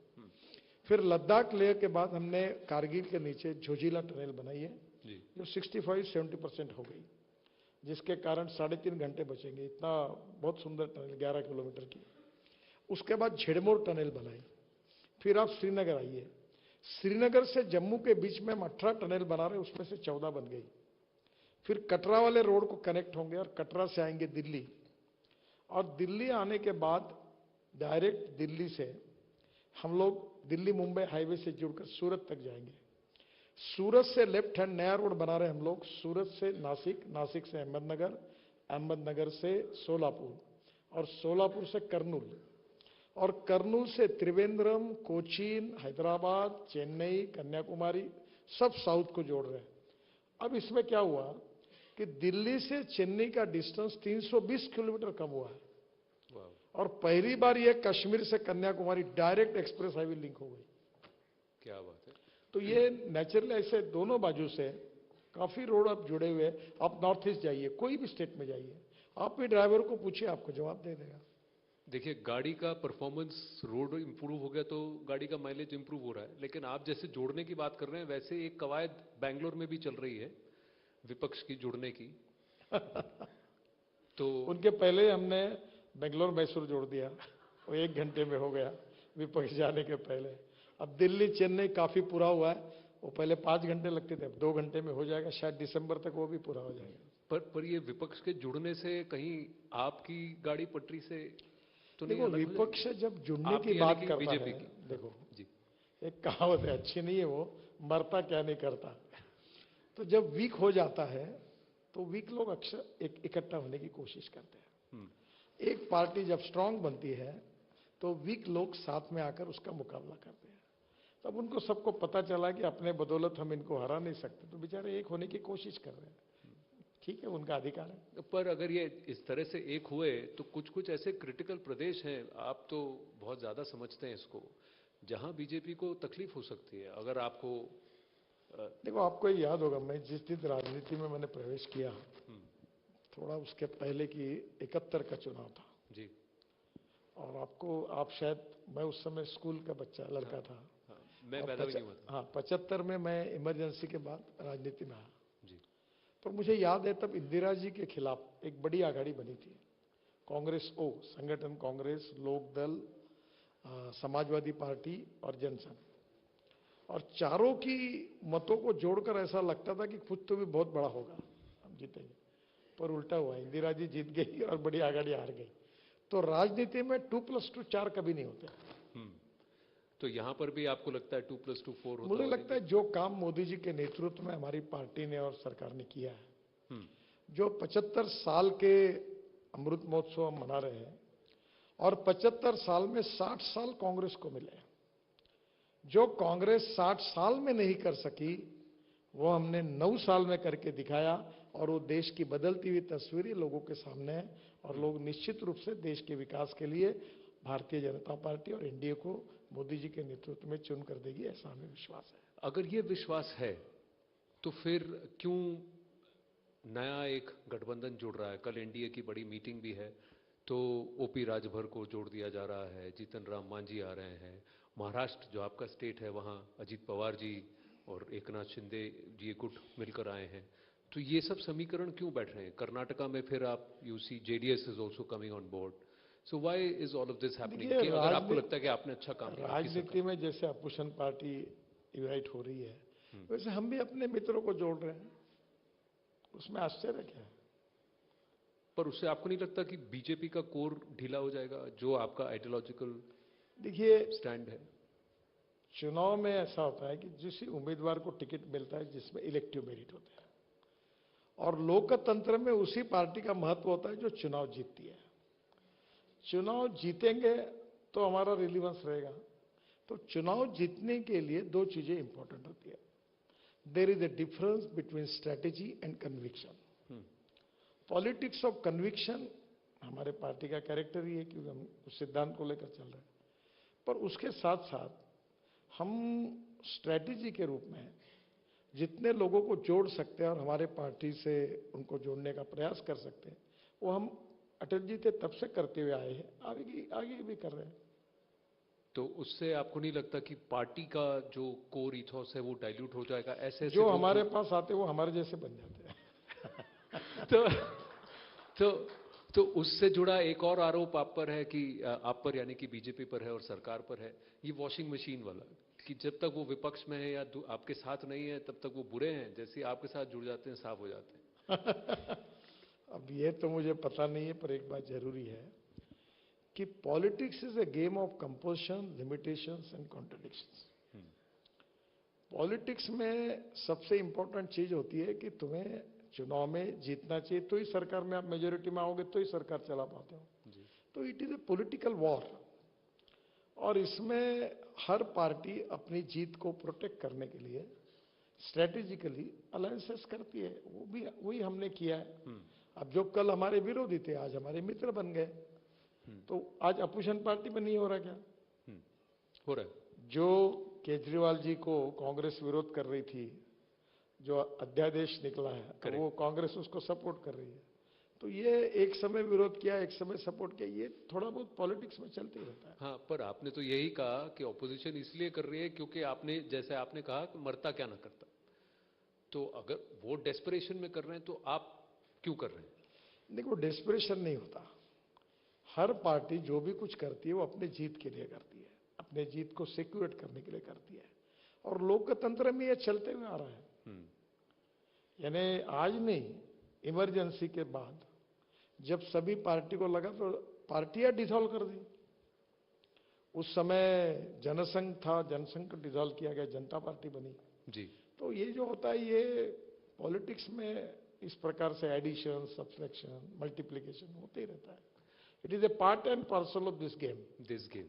फिर लद्दाख लेह के बाद हमने कारगिल के नीचे झोजिला टनल बनाई है, जो 65-70% हो गई, जिसके कारण 3.5 घंटे बचेंगे। इतना बहुत सुंदर टनल 11 किलोमीटर की। उसके बाद झेड़मोर टनल बनाई। फिर आप श्रीनगर आइए, श्रीनगर से जम्मू के बीच में हम 18 टनल बना रहे हैं, उसमें से 14 बन गई। फिर कटरा वाले रोड को कनेक्ट होंगे और कटरा से आएंगे दिल्ली, और दिल्ली आने के बाद डायरेक्ट दिल्ली से हम लोग दिल्ली मुंबई हाईवे से जुड़कर सूरत तक जाएंगे। सूरत से लेफ्ट हैंड नया रोड बना रहे हैं हम लोग, सूरत से नासिक, नासिक से अहमदनगर, अहमदनगर से सोलापुर, और सोलापुर से कर्नूल, और कर्नूल से त्रिवेंद्रम, कोचीन, हैदराबाद, चेन्नई, कन्याकुमारी, सब साउथ को जोड़ रहे हैं। अब इसमें क्या हुआ कि दिल्ली से चेन्नई का डिस्टेंस 320 किलोमीटर कम हुआ है, और पहली बार ये कश्मीर से Kanyakumari direct express highway link हो गई।
क्या बात है।
तो ये नेचुरली ऐसे दोनों बाजू से काफी रोड अब जुड़े हुए हैं। आप नॉर्थ ईस्ट जाइए, कोई भी स्टेट में जाइए, आप भी ड्राइवर को पूछिए, आपको जवाब दे देगा।
देखिए गाड़ी का परफॉर्मेंस, रोड इंप्रूव हो गया तो गाड़ी का माइलेज इंप्रूव हो रहा है, लेकिन आप जैसे जोड़ने की बात कर रहे हैं, वैसे एक कवायद बेंगलोर में भी चल रही है विपक्ष की जुड़ने की। तो
उनके पहले हमने बेंगलोर मैसूर जोड़ दिया, वो 1 घंटे में हो गया विपक्ष जाने के पहले। अब दिल्ली चेन्नई काफी पूरा हुआ है, वो पहले 5 घंटे लगते थे, अब 2 घंटे में हो जाएगा, शायद दिसंबर तक वो भी पूरा हो जाएगा।
पर ये विपक्ष के जुड़ने से कहीं आपकी गाड़ी पटरी से तो नहीं
देखो,
अलग हो जाएगी?
विपक्ष जब जुड़ने की
यानी
बात
कि
करता
बीजेपी
है,
की।
देखो
जी,
एक कहावत है, अच्छी नहीं है वो, मरता क्या नहीं करता। तो जब वीक हो जाता है तो वीक लोग अक्सर इकट्ठा होने की कोशिश करते हैं। एक पार्टी जब स्ट्रांग बनती है तो वीक लोग साथ में आकर उसका मुकाबला करते हैं। तब उनको सबको पता चला कि अपने बदौलत हम इनको हरा नहीं सकते, तो बेचारे एक होने की कोशिश कर रहे हैं। ठीक है, उनका अधिकार है।
पर अगर ये इस तरह से एक हुए तो कुछ कुछ ऐसे क्रिटिकल प्रदेश हैं, आप तो बहुत ज्यादा समझते हैं इसको, जहां बीजेपी को तकलीफ हो सकती है। अगर आपको
देखो, आपको याद होगा, मैं जिस दिन राजनीति में मैंने प्रवेश किया, थोड़ा उसके पहले की 71 का चुनाव था
जी,
और आप शायद, मैं उस समय स्कूल का बच्चा लड़का था,
मैं
और
पैदा भी नहीं हुआ था।
हाँ, 75 में मैं इमरजेंसी के बाद राजनीति में आया।
जी।
पर मुझे याद है तब इंदिरा जी के खिलाफ एक बड़ी आघाड़ी बनी थी। कांग्रेस संगठन कांग्रेस, लोकदल, समाजवादी पार्टी और जनसंघ, और चारों की मतों को जोड़कर ऐसा लगता था कि कुछ तो भी बहुत बड़ा होगा, हम जीतेंगे। पर उल्टा हुआ, इंदिरा जी जीत गई और बड़ी आघाड़ी हार गई। तो राजनीति में 2+2 4 कभी नहीं होते।
तो यहाँ पर भी आपको लगता है 2+2 4 होता
मुझे
होगा?
लगता है जो काम मोदी जी के नेतृत्व में हमारी पार्टी ने और सरकार ने किया है, जो 75 साल के अमृत महोत्सव हम मना रहे हैं, और 75 साल में 60 साल कांग्रेस को मिले। जो कांग्रेस 60 साल में नहीं कर सकी, वो हमने 9 साल में करके दिखाया, और वो देश की बदलती हुई तस्वीरें लोगों के सामने है। और लोग निश्चित रूप से देश के विकास के लिए भारतीय जनता पार्टी और एनडीए को मोदी जी के नेतृत्व में चुन कर देगी, ऐसा हमें विश्वास है।
अगर ये विश्वास है तो फिर क्यों नया एक गठबंधन जुड़ रहा है? कल एनडीए की बड़ी मीटिंग भी है, तो ओपी राजभर को जोड़ दिया जा रहा है, जीतन राम मांझी आ रहे हैं, महाराष्ट्र जो आपका स्टेट है वहाँ अजित पवार जी और एकनाथ शिंदे जी गुट मिलकर आए हैं। तो ये सब समीकरण क्यों बैठ रहे हैं? कर्नाटका में फिर आप you see JDS is also coming on board. So why is all of this happening? अगर आपको लगता है कि आपने अच्छा काम किया,
राजनीति में जैसे अपोजिशन पार्टी यूनाइट हो रही है, वैसे हम भी अपने मित्रों को जोड़ रहे हैं, उसमें आश्चर्य क्या है?
पर उससे आपको नहीं लगता कि बीजेपी का कोर ढीला हो जाएगा, जो आपका आइडियोलॉजिकल
देखिए,
स्टैंड है?
चुनाव में ऐसा होता है कि जिस उम्मीदवार को टिकट मिलता है जिसमें इलेक्टिव मेरिट होते हैं, और लोकतंत्र में उसी पार्टी का महत्व होता है जो चुनाव जीतती है। चुनाव जीतेंगे तो हमारा रिलीवेंस रहेगा। तो चुनाव जीतने के लिए 2 चीजें इंपॉर्टेंट होती है। There is a difference between strategy and conviction. Politics of conviction हमारे पार्टी का कैरेक्टर ही है, क्योंकि हम उस सिद्धांत को लेकर चल रहे हैं। पर उसके साथ साथ हम स्ट्रेटेजी के रूप में जितने लोगों को जोड़ सकते हैं और हमारे पार्टी से उनको जोड़ने का प्रयास कर सकते हैं, वो हम अटल जी थे तब से करते हुए आए हैं, आगे भी कर रहे हैं।
तो उससे आपको नहीं लगता कि पार्टी का जो कोर इथोस है वो डाइल्यूट हो जाएगा? ऐसे
जो हमारे पास आते वो हमारे जैसे बन जाते हैं।
तो उससे जुड़ा एक और आरोप आप पर है कि आप पर यानी कि बीजेपी पर है और सरकार पर है, ये वॉशिंग मशीन वाला, कि जब तक वो विपक्ष में है या आपके साथ नहीं है तब तक वो बुरे हैं, जैसे आपके साथ जुड़ जाते हैं साफ हो जाते हैं।
अब ये तो मुझे पता नहीं है, पर एक बात जरूरी है कि politics is a game of composition, limitations and contradictions. Politics में सबसे इंपॉर्टेंट चीज होती है कि तुम्हें चुनाव में जीतना चाहिए, तो ही सरकार में आप मेजोरिटी में आओगे, तो ही सरकार चला पाते हो। तो it is a political war, और इसमें हर पार्टी अपनी जीत को प्रोटेक्ट करने के लिए स्ट्रेटेजिकली अलायंसेस करती है। वही हमने किया है। अब जो कल हमारे विरोधी थे आज हमारे मित्र बन गए। तो आज अपोजिशन पार्टी में नहीं हो रहा क्या?
हो रहा है।
जो केजरीवाल जी को कांग्रेस विरोध कर रही थी, जो अध्यादेश निकला है, तो वो कांग्रेस उसको सपोर्ट कर रही है। तो ये एक समय विरोध किया, एक समय सपोर्ट किया, ये थोड़ा बहुत पॉलिटिक्स में चलते रहता है।
हाँ, पर आपने तो यही कहा कि ऑपोजिशन इसलिए कर रही है क्योंकि आपने, जैसे आपने कहा कि मरता क्या ना करता। तो अगर वो डेस्परेशन में कर रहे हैं तो आप क्यों कर रहे हैं?
देखो, डेस्परेशन नहीं होता। हर पार्टी जो भी कुछ करती है वो अपने जीत के लिए करती है, अपने जीत को सिक्योर करने के लिए करती है, और लोकतंत्र में ये चलते हुए आ रहा है। यानी आज नहीं, इमरजेंसी के बाद जब सभी पार्टी को लगा तो पार्टियां डिसॉल्व कर दी। उस समय जनसंघ था, जनसंघ को डिसॉल्व किया गया, जनता पार्टी बनी
जी।
तो ये जो होता है, ये पॉलिटिक्स में इस प्रकार से एडिशन, सब्सट्रैक्शन, मल्टीप्लिकेशन होते ही रहता है। It is a part and parcel of this game.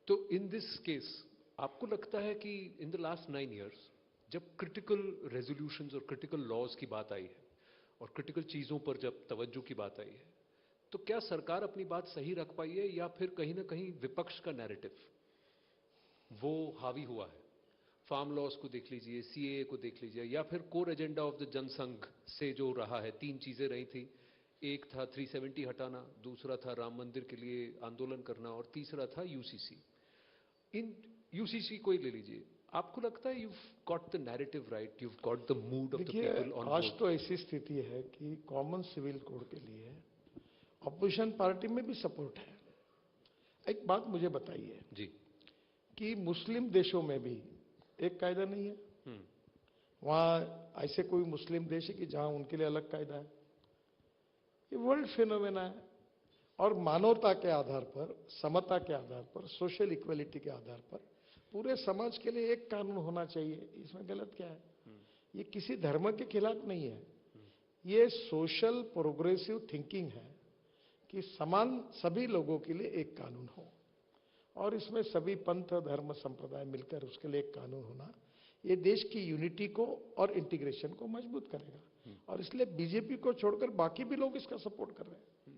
तो इन दिस केस आपको लगता है कि इन द लास्ट 9 years जब क्रिटिकल रेजोल्यूशंस और क्रिटिकल लॉज की बात आई है और क्रिटिकल चीजों पर जब तवज्जो की बात आई है, तो क्या सरकार अपनी बात सही रख पाई है, या फिर कहीं ना कहीं विपक्ष का नैरेटिव वो हावी हुआ है? फार्म लॉज को देख लीजिए, सीएए को देख लीजिए, या फिर core agenda of the Jana Sangh से जो रहा है, 3 चीजें रही थी। एक था 370 हटाना, दूसरा था राम मंदिर के लिए आंदोलन करना, और तीसरा था यूसीसी। इन यूसीसी को ही ले लीजिए, आपको लगता है you've got the narrative right, you've got the mood of the
देखिए,
people on
आज
board?
तो ऐसी स्थिति है कि कॉमन सिविल कोड के लिए अपोजिशन पार्टी में भी सपोर्ट है। एक बात मुझे बताइए
जी।
कि मुस्लिम देशों में भी एक कायदा नहीं है? वहां ऐसे कोई मुस्लिम देश है कि जहां उनके लिए अलग कायदा है? ये वर्ल्ड फिनोमेना है और मानवता के आधार पर, समता के आधार पर, सोशल इक्वलिटी के आधार पर पूरे समाज के लिए एक कानून होना चाहिए। इसमें गलत क्या है? ये किसी धर्म के खिलाफ नहीं है, ये सोशल प्रोग्रेसिव थिंकिंग है कि समान सभी लोगों के लिए एक कानून हो और इसमें सभी पंथ, धर्म, संप्रदाय मिलकर उसके लिए एक कानून होना, ये देश की यूनिटी को और इंटीग्रेशन को मजबूत करेगा और इसलिए बीजेपी को छोड़कर बाकी भी लोग इसका सपोर्ट कर रहे हैं।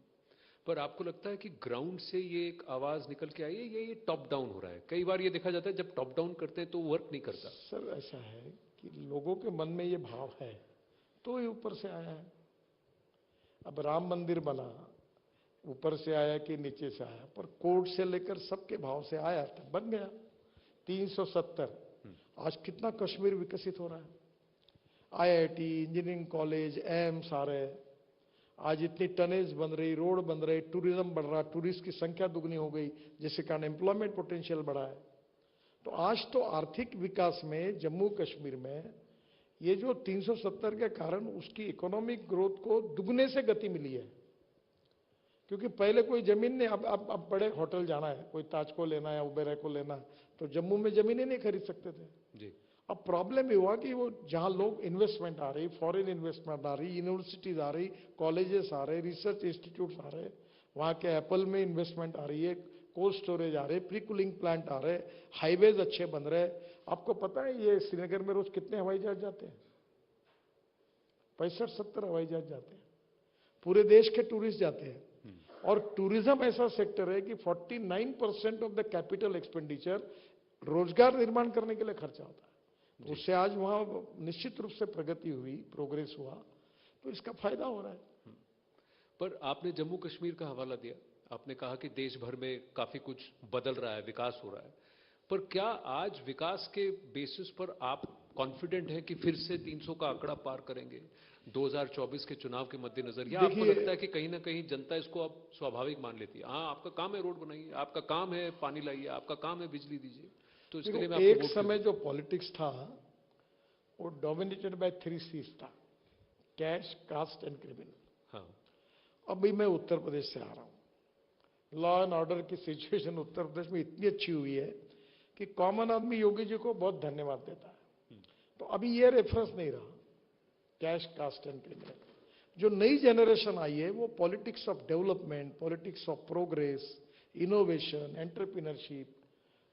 पर आपको लगता है कि ग्राउंड से ये एक आवाज निकल के आई है, ये टॉप डाउन हो रहा है? कई बार ये देखा जाता है जब टॉप डाउन करते हैं तो वर्क नहीं करता।
सर, ऐसा है कि लोगों के मन में ये भाव है तो ये ऊपर से आया है। अब राम मंदिर बना, ऊपर से आया कि नीचे से आया? पर कोर्ट से लेकर सबके भाव से आया था, बन गया 370। आज कितना कश्मीर विकसित हो रहा है, आईआईटी, इंजीनियरिंग कॉलेज, एम्स आ रहे, आज इतनी टनेज बन रही, रोड बन रहे, टूरिज्म बढ़ रहा, टूरिस्ट की संख्या दुगनी हो गई, जिसके कारण एम्प्लॉयमेंट पोटेंशियल बढ़ा है। तो आज तो आर्थिक विकास में जम्मू कश्मीर में ये जो 370 के कारण उसकी इकोनॉमिक ग्रोथ को दुगने से गति मिली है। क्योंकि पहले कोई जमीन नहीं, अब बड़े होटल जाना है, कोई ताज को लेना है, उबेर को लेना, तो जम्मू में जमीनें नहीं खरीद सकते थे
जी।
अब प्रॉब्लम ये हुआ कि वो जहां लोग इन्वेस्टमेंट आ रही, फॉरेन इन्वेस्टमेंट आ रही, यूनिवर्सिटीज आ रही, कॉलेजेस आ रहे, रिसर्च इंस्टीट्यूट्स आ रहे, वहां के एप्पल में इन्वेस्टमेंट आ रही है, कोल्ड स्टोरेज आ रहे, प्री कूलिंग प्लांट आ रहे, हाईवेज अच्छे बन रहे। आपको पता है ये श्रीनगर में रोज कितने हवाई जहाज जाते हैं? 65-70 हवाई जहाज जाते हैं। पूरे देश के टूरिस्ट जाते हैं और टूरिज्म ऐसा सेक्टर है कि 49% ऑफ द कैपिटल एक्सपेंडिचर रोजगार निर्माण करने के लिए खर्चा होता है। तो उससे आज वहां निश्चित रूप से प्रगति हुई, प्रोग्रेस हुआ, तो इसका फायदा हो रहा है।
पर आपने जम्मू कश्मीर का हवाला दिया, आपने कहा कि देश भर में काफी कुछ बदल रहा है, विकास हो रहा है, पर क्या आज विकास के बेसिस पर आप कॉन्फिडेंट हैं कि फिर से 300 का आंकड़ा पार करेंगे 2024 के चुनाव के मद्देनजर? या आपको लगता है कि कहीं ना कहीं जनता इसको अब स्वाभाविक मान लेती है? हाँ, आपका काम है रोड बनाइए, आपका काम है पानी लाइए, आपका काम है बिजली दीजिए, तो इसके लिए मैं आपको
एक समय जो पॉलिटिक्स था वो डोमिनेटेड बाय 3 C's था, कैश, कास्ट एंड क्रिमिनल।
हाँ।
अभी मैं उत्तर प्रदेश से आ रहा हूं, लॉ एंड ऑर्डर की सिचुएशन उत्तर प्रदेश में इतनी अच्छी हुई है कि कॉमन आदमी योगी जी को बहुत धन्यवाद देता है। तो अभी ये रेफरेंस नहीं रहा कैश, कास्ट एंड क्रिमिनल। जो नई जनरेशन आई है वो politics of development, politics of progress, innovation, entrepreneurship,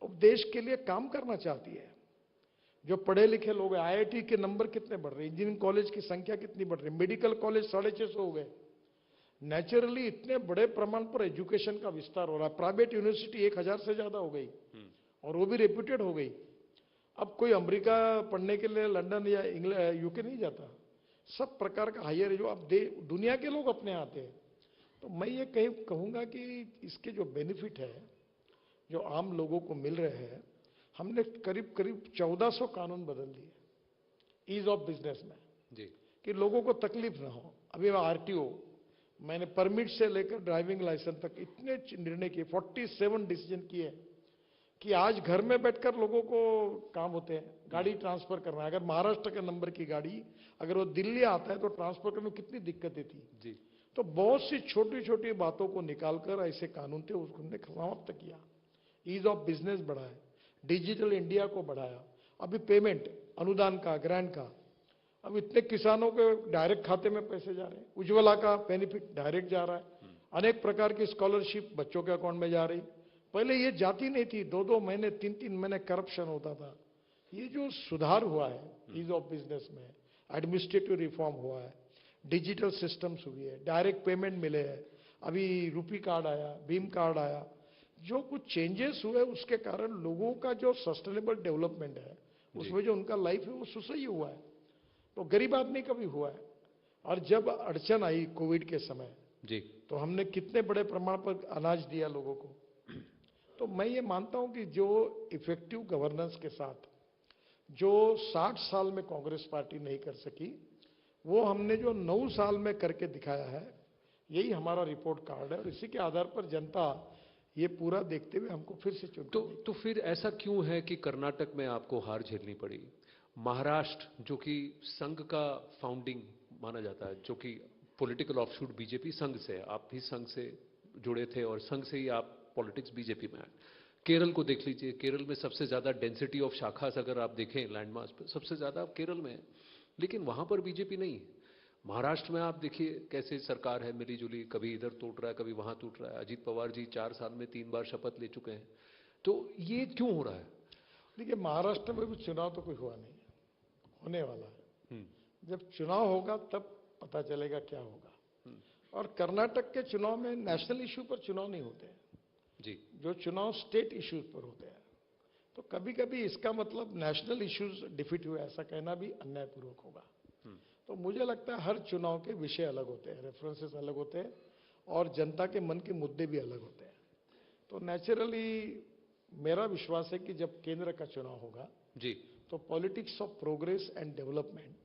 अब देश के लिए काम करना चाहती है। जो पढ़े लिखे लोग हैं, आईआईटी के नंबर कितने बढ़ रहे, इंजीनियरिंग कॉलेज की संख्या कितनी बढ़ रही, मेडिकल कॉलेज 650 हो गए। नेचुरली इतने बड़े प्रमाण पर एजुकेशन का विस्तार हो रहा है। प्राइवेट यूनिवर्सिटी 1000 से ज्यादा हो गई और वो भी रेप्यूटेड हो गई। अब कोई अमेरिका पढ़ने के लिए लंदन या इंग्लैंड, यूके नहीं जाता। सब प्रकार का हायर जो अब दुनिया के लोग अपने आते हैं। तो मैं ये कहूंगा कि इसके जो बेनिफिट है जो आम लोगों को मिल रहे हैं, हमने करीब करीब 1400 कानून बदल दिए ईज ऑफ बिजनेस में
जी,
कि लोगों को तकलीफ ना हो। अभी आरटीओ, मैंने परमिट से लेकर ड्राइविंग लाइसेंस तक इतने निर्णय किए, 47 डिसीजन किए कि आज घर में बैठकर लोगों को काम होते हैं। गाड़ी ट्रांसफर करना, अगर महाराष्ट्र के नंबर की गाड़ी अगर वो दिल्ली आता है तो ट्रांसफर करने में कितनी दिक्कतें थी
जी।
तो बहुत सी छोटी छोटी बातों को निकालकर ऐसे कानून थे उसको हमने समाप्त किया। ईज ऑफ बिजनेस बढ़ाया, डिजिटल इंडिया को बढ़ाया। अभी पेमेंट, अनुदान का, ग्रांट का, अब इतने किसानों के डायरेक्ट खाते में पैसे जा रहे हैं। उज्ज्वला का बेनिफिट डायरेक्ट जा रहा है। अनेक प्रकार की स्कॉलरशिप बच्चों के अकाउंट में जा रही। पहले ये जाती नहीं थी, 2-2 महीने 3-3 महीने करप्शन होता था। ये जो सुधार हुआ है ईज ऑफ बिजनेस में, एडमिनिस्ट्रेटिव रिफॉर्म हुआ है, डिजिटल सिस्टम्स हुई है, डायरेक्ट पेमेंट मिले हैं, अभी रूपी कार्ड आया, भीम कार्ड आया, जो कुछ चेंजेस हुए उसके कारण लोगों का जो सस्टेनेबल डेवलपमेंट है उसमें जो उनका लाइफ है वो सुसह्य हुआ है। तो गरीब आदमी का भी हुआ है। और जब अड़चन आई कोविड के समय
जी,
तो हमने कितने बड़े प्रमाण पर अनाज दिया लोगों को। तो मैं ये मानता हूं कि जो इफेक्टिव गवर्नेंस के साथ जो 60 साल में कांग्रेस पार्टी नहीं कर सकी, वो हमने जो 9 साल में करके दिखाया है, यही हमारा रिपोर्ट कार्ड है। और इसी के आधार पर जनता ये पूरा देखते हुए हमको फिर से चुनती है।
तो फिर ऐसा क्यों है कि कर्नाटक में आपको हार झेलनी पड़ी? महाराष्ट्र, जो कि संघ का फाउंडिंग माना जाता है, जो कि पॉलिटिकल ऑफशूट बीजेपी संघ से है, आप भी संघ से जुड़े थे और संघ से ही आप पॉलिटिक्स बीजेपी में आए। केरल को देख लीजिए, केरल में सबसे ज्यादा डेंसिटी ऑफ शाखास अगर आप देखें लैंडमार्क पे, सबसे ज्यादा केरल में है, लेकिन वहां पर बीजेपी नहीं है। महाराष्ट्र में आप देखिए कैसे सरकार है मिली जुली, कभी इधर टूट रहा है, कभी वहां टूट रहा है। अजीत पवार जी 4 साल में 3 बार शपथ ले चुके हैं। तो ये क्यों हो रहा है?
देखिए, महाराष्ट्र में भी चुनाव तो कोई हुआ नहीं है, होने वाला है। जब चुनाव होगा तब पता चलेगा क्या होगा। और कर्नाटक के चुनाव में नेशनल इशू पर चुनाव नहीं होते हैं
जी,
जो चुनाव स्टेट इश्यूज पर होते हैं। तो कभी कभी इसका मतलब नेशनल इश्यूज डिफीट हुए ऐसा कहना भी अन्यायपूर्वक होगा। तो मुझे लगता है हर चुनाव के विषय अलग होते हैं, रेफरेंसेस अलग होते हैं और जनता के मन के मुद्दे भी अलग होते हैं। तो नेचुरली मेरा विश्वास है कि जब केंद्र का चुनाव होगा
जी,
तो politics of progress and development,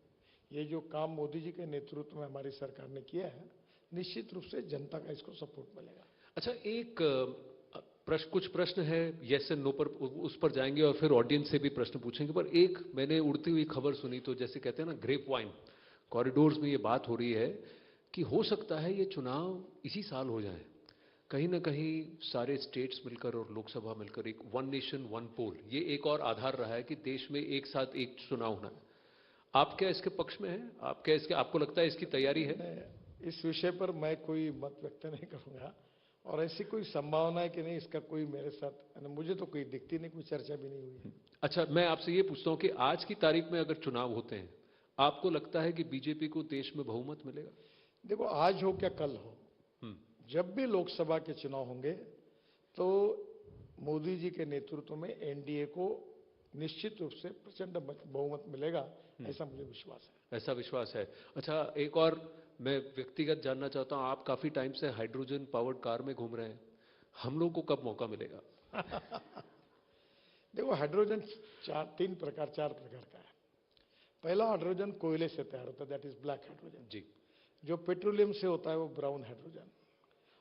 ये जो काम मोदी जी के नेतृत्व में हमारी सरकार ने किया है, निश्चित रूप से जनता का इसको सपोर्ट मिलेगा।
अच्छा, एक कुछ प्रश्न है यस एंड नो पर, उस पर जाएंगे और फिर ऑडियंस से भी प्रश्न पूछेंगे। पर एक मैंने उड़ती हुई खबर सुनी, तो जैसे कहते हैं ना ग्रेप वाइन, कॉरिडोर्स में ये बात हो रही है कि हो सकता है ये चुनाव इसी साल हो जाए, कहीं ना कहीं सारे स्टेट्स मिलकर और लोकसभा मिलकर एक वन नेशन वन पोल, ये एक और आधार रहा है कि देश में एक साथ एक चुनाव होना है। आप क्या इसके पक्ष में हैं? आप क्या इसके, आपको लगता है इसकी तैयारी है?
इस विषय पर मैं कोई मत व्यक्त नहीं करूंगा और ऐसी कोई संभावना है कि नहीं, इसका कोई मेरे साथ, मुझे तो कोई दिखती नहीं, कोई चर्चा भी नहीं हुई।
अच्छा, मैं आपसे ये पूछता हूं कि आज की तारीख में अगर चुनाव होते हैं, आपको लगता है कि बीजेपी को देश में बहुमत मिलेगा?
देखो, आज हो क्या कल हो, जब भी लोकसभा के चुनाव होंगे तो मोदी जी के नेतृत्व में एनडीए को निश्चित रूप से प्रचंड बहुमत मिलेगा, ऐसा मुझे विश्वास है।
ऐसा विश्वास है। अच्छा, एक और मैं व्यक्तिगत जानना चाहता हूं, आप काफी टाइम से हाइड्रोजन पावर्ड कार में घूम रहे हैं, हम लोग को कब मौका मिलेगा?
देखो, हाइड्रोजन 4 प्रकार का है। पहला हाइड्रोजन कोयले से तैयार होता है, दैट इज ब्लैक हाइड्रोजन
जी।
जो पेट्रोलियम से होता है वो ब्राउन हाइड्रोजन,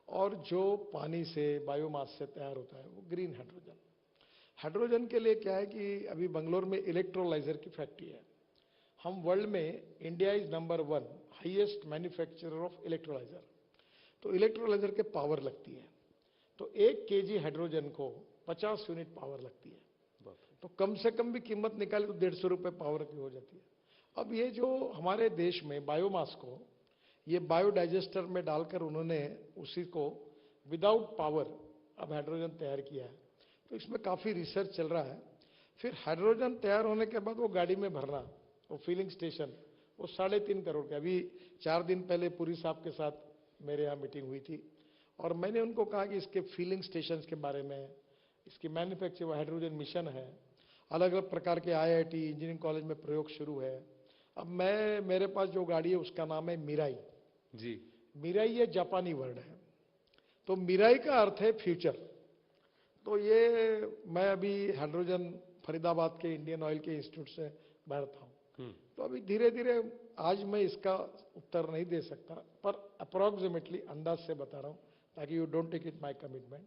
और जो पानी से बायोमास से तैयार होता है वो ग्रीन हाइड्रोजन। हाइड्रोजन के लिए क्या है कि अभी बंगलोर में इलेक्ट्रोलाइजर की फैक्ट्री है। हम वर्ल्ड में, India is number 1 highest manufacturer of electrolyser. तो इलेक्ट्रोलाइजर के पावर लगती है, तो 1 केजी हाइड्रोजन को 50 यूनिट पावर लगती है। तो कम से कम भी कीमत निकाले तो 150 रुपए पावर की हो जाती है। अब ये जो हमारे देश में बायोमास को ये बायोडाइजेस्टर में डालकर उन्होंने उसी को विदाउट पावर अब हाइड्रोजन तैयार किया है, तो इसमें काफ़ी रिसर्च चल रहा है। फिर हाइड्रोजन तैयार होने के बाद वो गाड़ी में भरना, वो फिलिंग स्टेशन, वो 3.5 करोड़ के। अभी 4 दिन पहले पुरी साहब के साथ मेरे यहाँ मीटिंग हुई थी और मैंने उनको कहा कि इसके फिलिंग स्टेशन के बारे में, इसकी मैन्युफैक्चर हाइड्रोजन मिशन है, अलग अलग प्रकार के IIT इंजीनियरिंग कॉलेज में प्रयोग शुरू है। अब मेरे पास जो गाड़ी है उसका नाम है मिराई
जी।
मिराई ये जापानी वर्ड है, तो मिराई का अर्थ है फ्यूचर। तो ये मैं अभी हाइड्रोजन फरीदाबाद के इंडियन ऑयल के इंस्टीट्यूट से भरता हूँ। तो अभी धीरे धीरे, आज मैं इसका उत्तर नहीं दे सकता, पर अप्रोक्सीमेटली अंदाज से बता रहा हूँ ताकि you don't take it my commitment,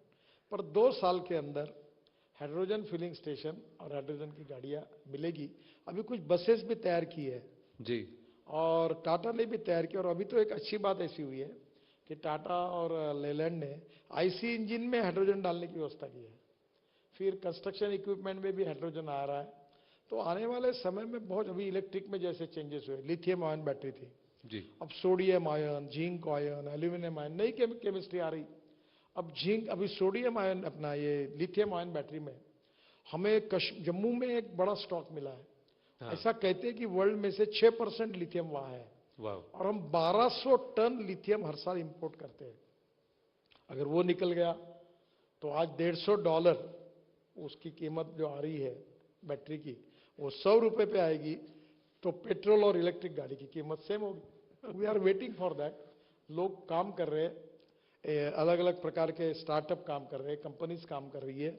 पर 2 साल के अंदर हाइड्रोजन फिलिंग स्टेशन और हाइड्रोजन की गाड़ियाँ मिलेगी। अभी कुछ बसेस भी तैयार की है
जी,
और टाटा ने भी तैयार किया। और अभी तो एक अच्छी बात ऐसी हुई है कि टाटा और लेलैंड ने IC इंजन में हाइड्रोजन डालने की व्यवस्था की है। फिर कंस्ट्रक्शन इक्विपमेंट में भी हाइड्रोजन आ रहा है। तो आने वाले समय में बहुत, अभी इलेक्ट्रिक में जैसे चेंजेस हुए, लिथियम आयन बैटरी थी
जी,
अब sodium ion, zinc ion, aluminium ion, नई केमिस्ट्री आ रही। अब जिंक, अभी सोडियम आयन, अपना ये लिथियम आयन बैटरी में हमें जम्मू में एक बड़ा स्टॉक मिला है।
हाँ।
ऐसा कहते हैं कि वर्ल्ड में से 6% लिथियम वहां है।
वाह,
और हम 1200 टन लिथियम हर साल इंपोर्ट करते हैं। अगर वो निकल गया तो आज $150 उसकी कीमत जो आ रही है बैटरी की, वो 100 रुपए पे आएगी। तो पेट्रोल और इलेक्ट्रिक गाड़ी की कीमत सेम होगी। We are waiting for that. लोग काम कर रहे हैं, अलग अलग प्रकार के स्टार्टअप काम कर रहे हैं, कंपनीज काम कर रही है।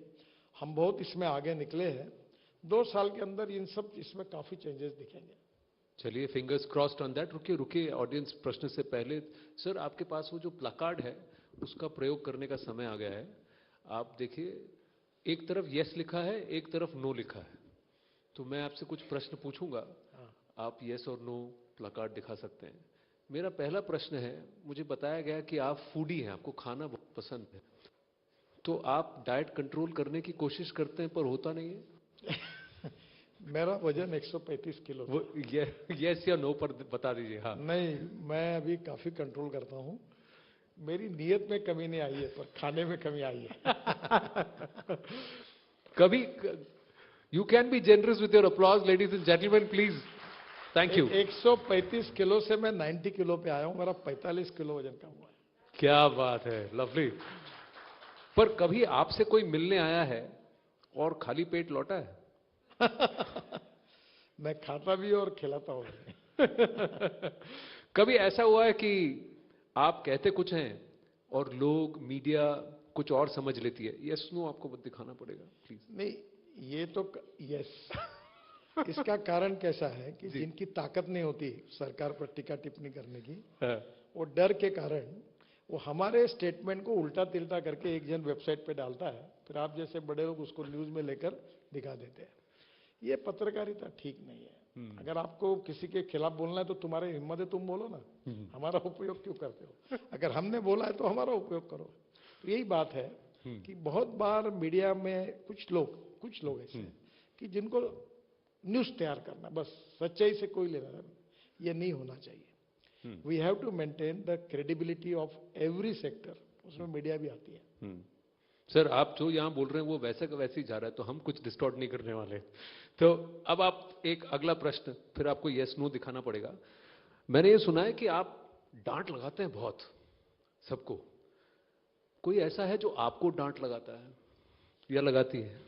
हम बहुत इसमें आगे निकले हैं। 2 साल के अंदर इन सब इसमें काफी चेंजेस दिखेंगे।
चलिए, फिंगर्स क्रॉस्ड ऑन दैट। रुकिए रुकिए, ऑडियंस प्रश्न से पहले सर आपके पास वो जो प्लकार्ड है उसका प्रयोग करने का समय आ गया है। आप देखिए, एक तरफ यस लिखा है, एक तरफ नो लिखा है, तो मैं आपसे कुछ प्रश्न पूछूंगा, आप यस और नो प्लकार्ड दिखा सकते हैं। मेरा पहला प्रश्न है, मुझे बताया गया कि आप फूडी हैं, आपको खाना बहुत पसंद है, तो आप डाइट कंट्रोल करने की कोशिश करते हैं पर होता नहीं है?
मेरा वजन 135 किलो।
वो यस या नो पर बता दीजिए। हाँ,
नहीं, मैं अभी काफी कंट्रोल करता हूँ। मेरी नीयत में कमी नहीं आई है, पर खाने में कमी आई है।
कभी you can be generous with your applause, ladies and gentleman, please. Thank you.
135 kilo से मैं 90 किलो पे आया हूँ, मेरा 45 किलो वजन कम हुआ है।
क्या बात है, लवली। पर कभी आपसे कोई मिलने आया है और खाली पेट लौटा है?
मैं खाता भी और खिलाता हूँ।
कभी ऐसा हुआ है कि आप कहते कुछ हैं और लोग, मीडिया कुछ और समझ लेती है? यस नो आपको दिखाना पड़ेगा प्लीज।
नहीं, ये तो यस। इसका कारण कैसा है कि जिनकी ताकत नहीं होती सरकार पर टीका टिप्पणी करने की, वो डर के कारण वो हमारे स्टेटमेंट को उल्टा तिल्टा करके एक जन वेबसाइट पे डालता है, फिर आप जैसे बड़े लोग उसको न्यूज में लेकर दिखा देते हैं। ये पत्रकारिता ठीक नहीं है। अगर आपको किसी के खिलाफ बोलना है तो तुम्हारी हिम्मत है, तुम बोलो ना, हमारा उपयोग क्यों करते हो? अगर हमने बोला है तो हमारा उपयोग करो। तो यही बात है कि बहुत बार मीडिया में कुछ लोग ऐसे हैं कि जिनको न्यूज तैयार करना, बस सच्चाई से कोई लेना देना, ये नहीं होना चाहिए। We have to maintain the credibility of every sector, उसमें मीडिया भी आती है।
सर, आप जो यहां बोल रहे हैं वो वैसे का वैसे ही जा रहा है, तो हम कुछ डिस्टॉर्ट नहीं करने वाले। तो अब आप एक अगला प्रश्न, फिर आपको यस नो दिखाना पड़ेगा। मैंने ये सुना है कि आप डांट लगाते हैं बहुत सबको। कोई ऐसा है जो आपको डांट लगाता है या लगाती है?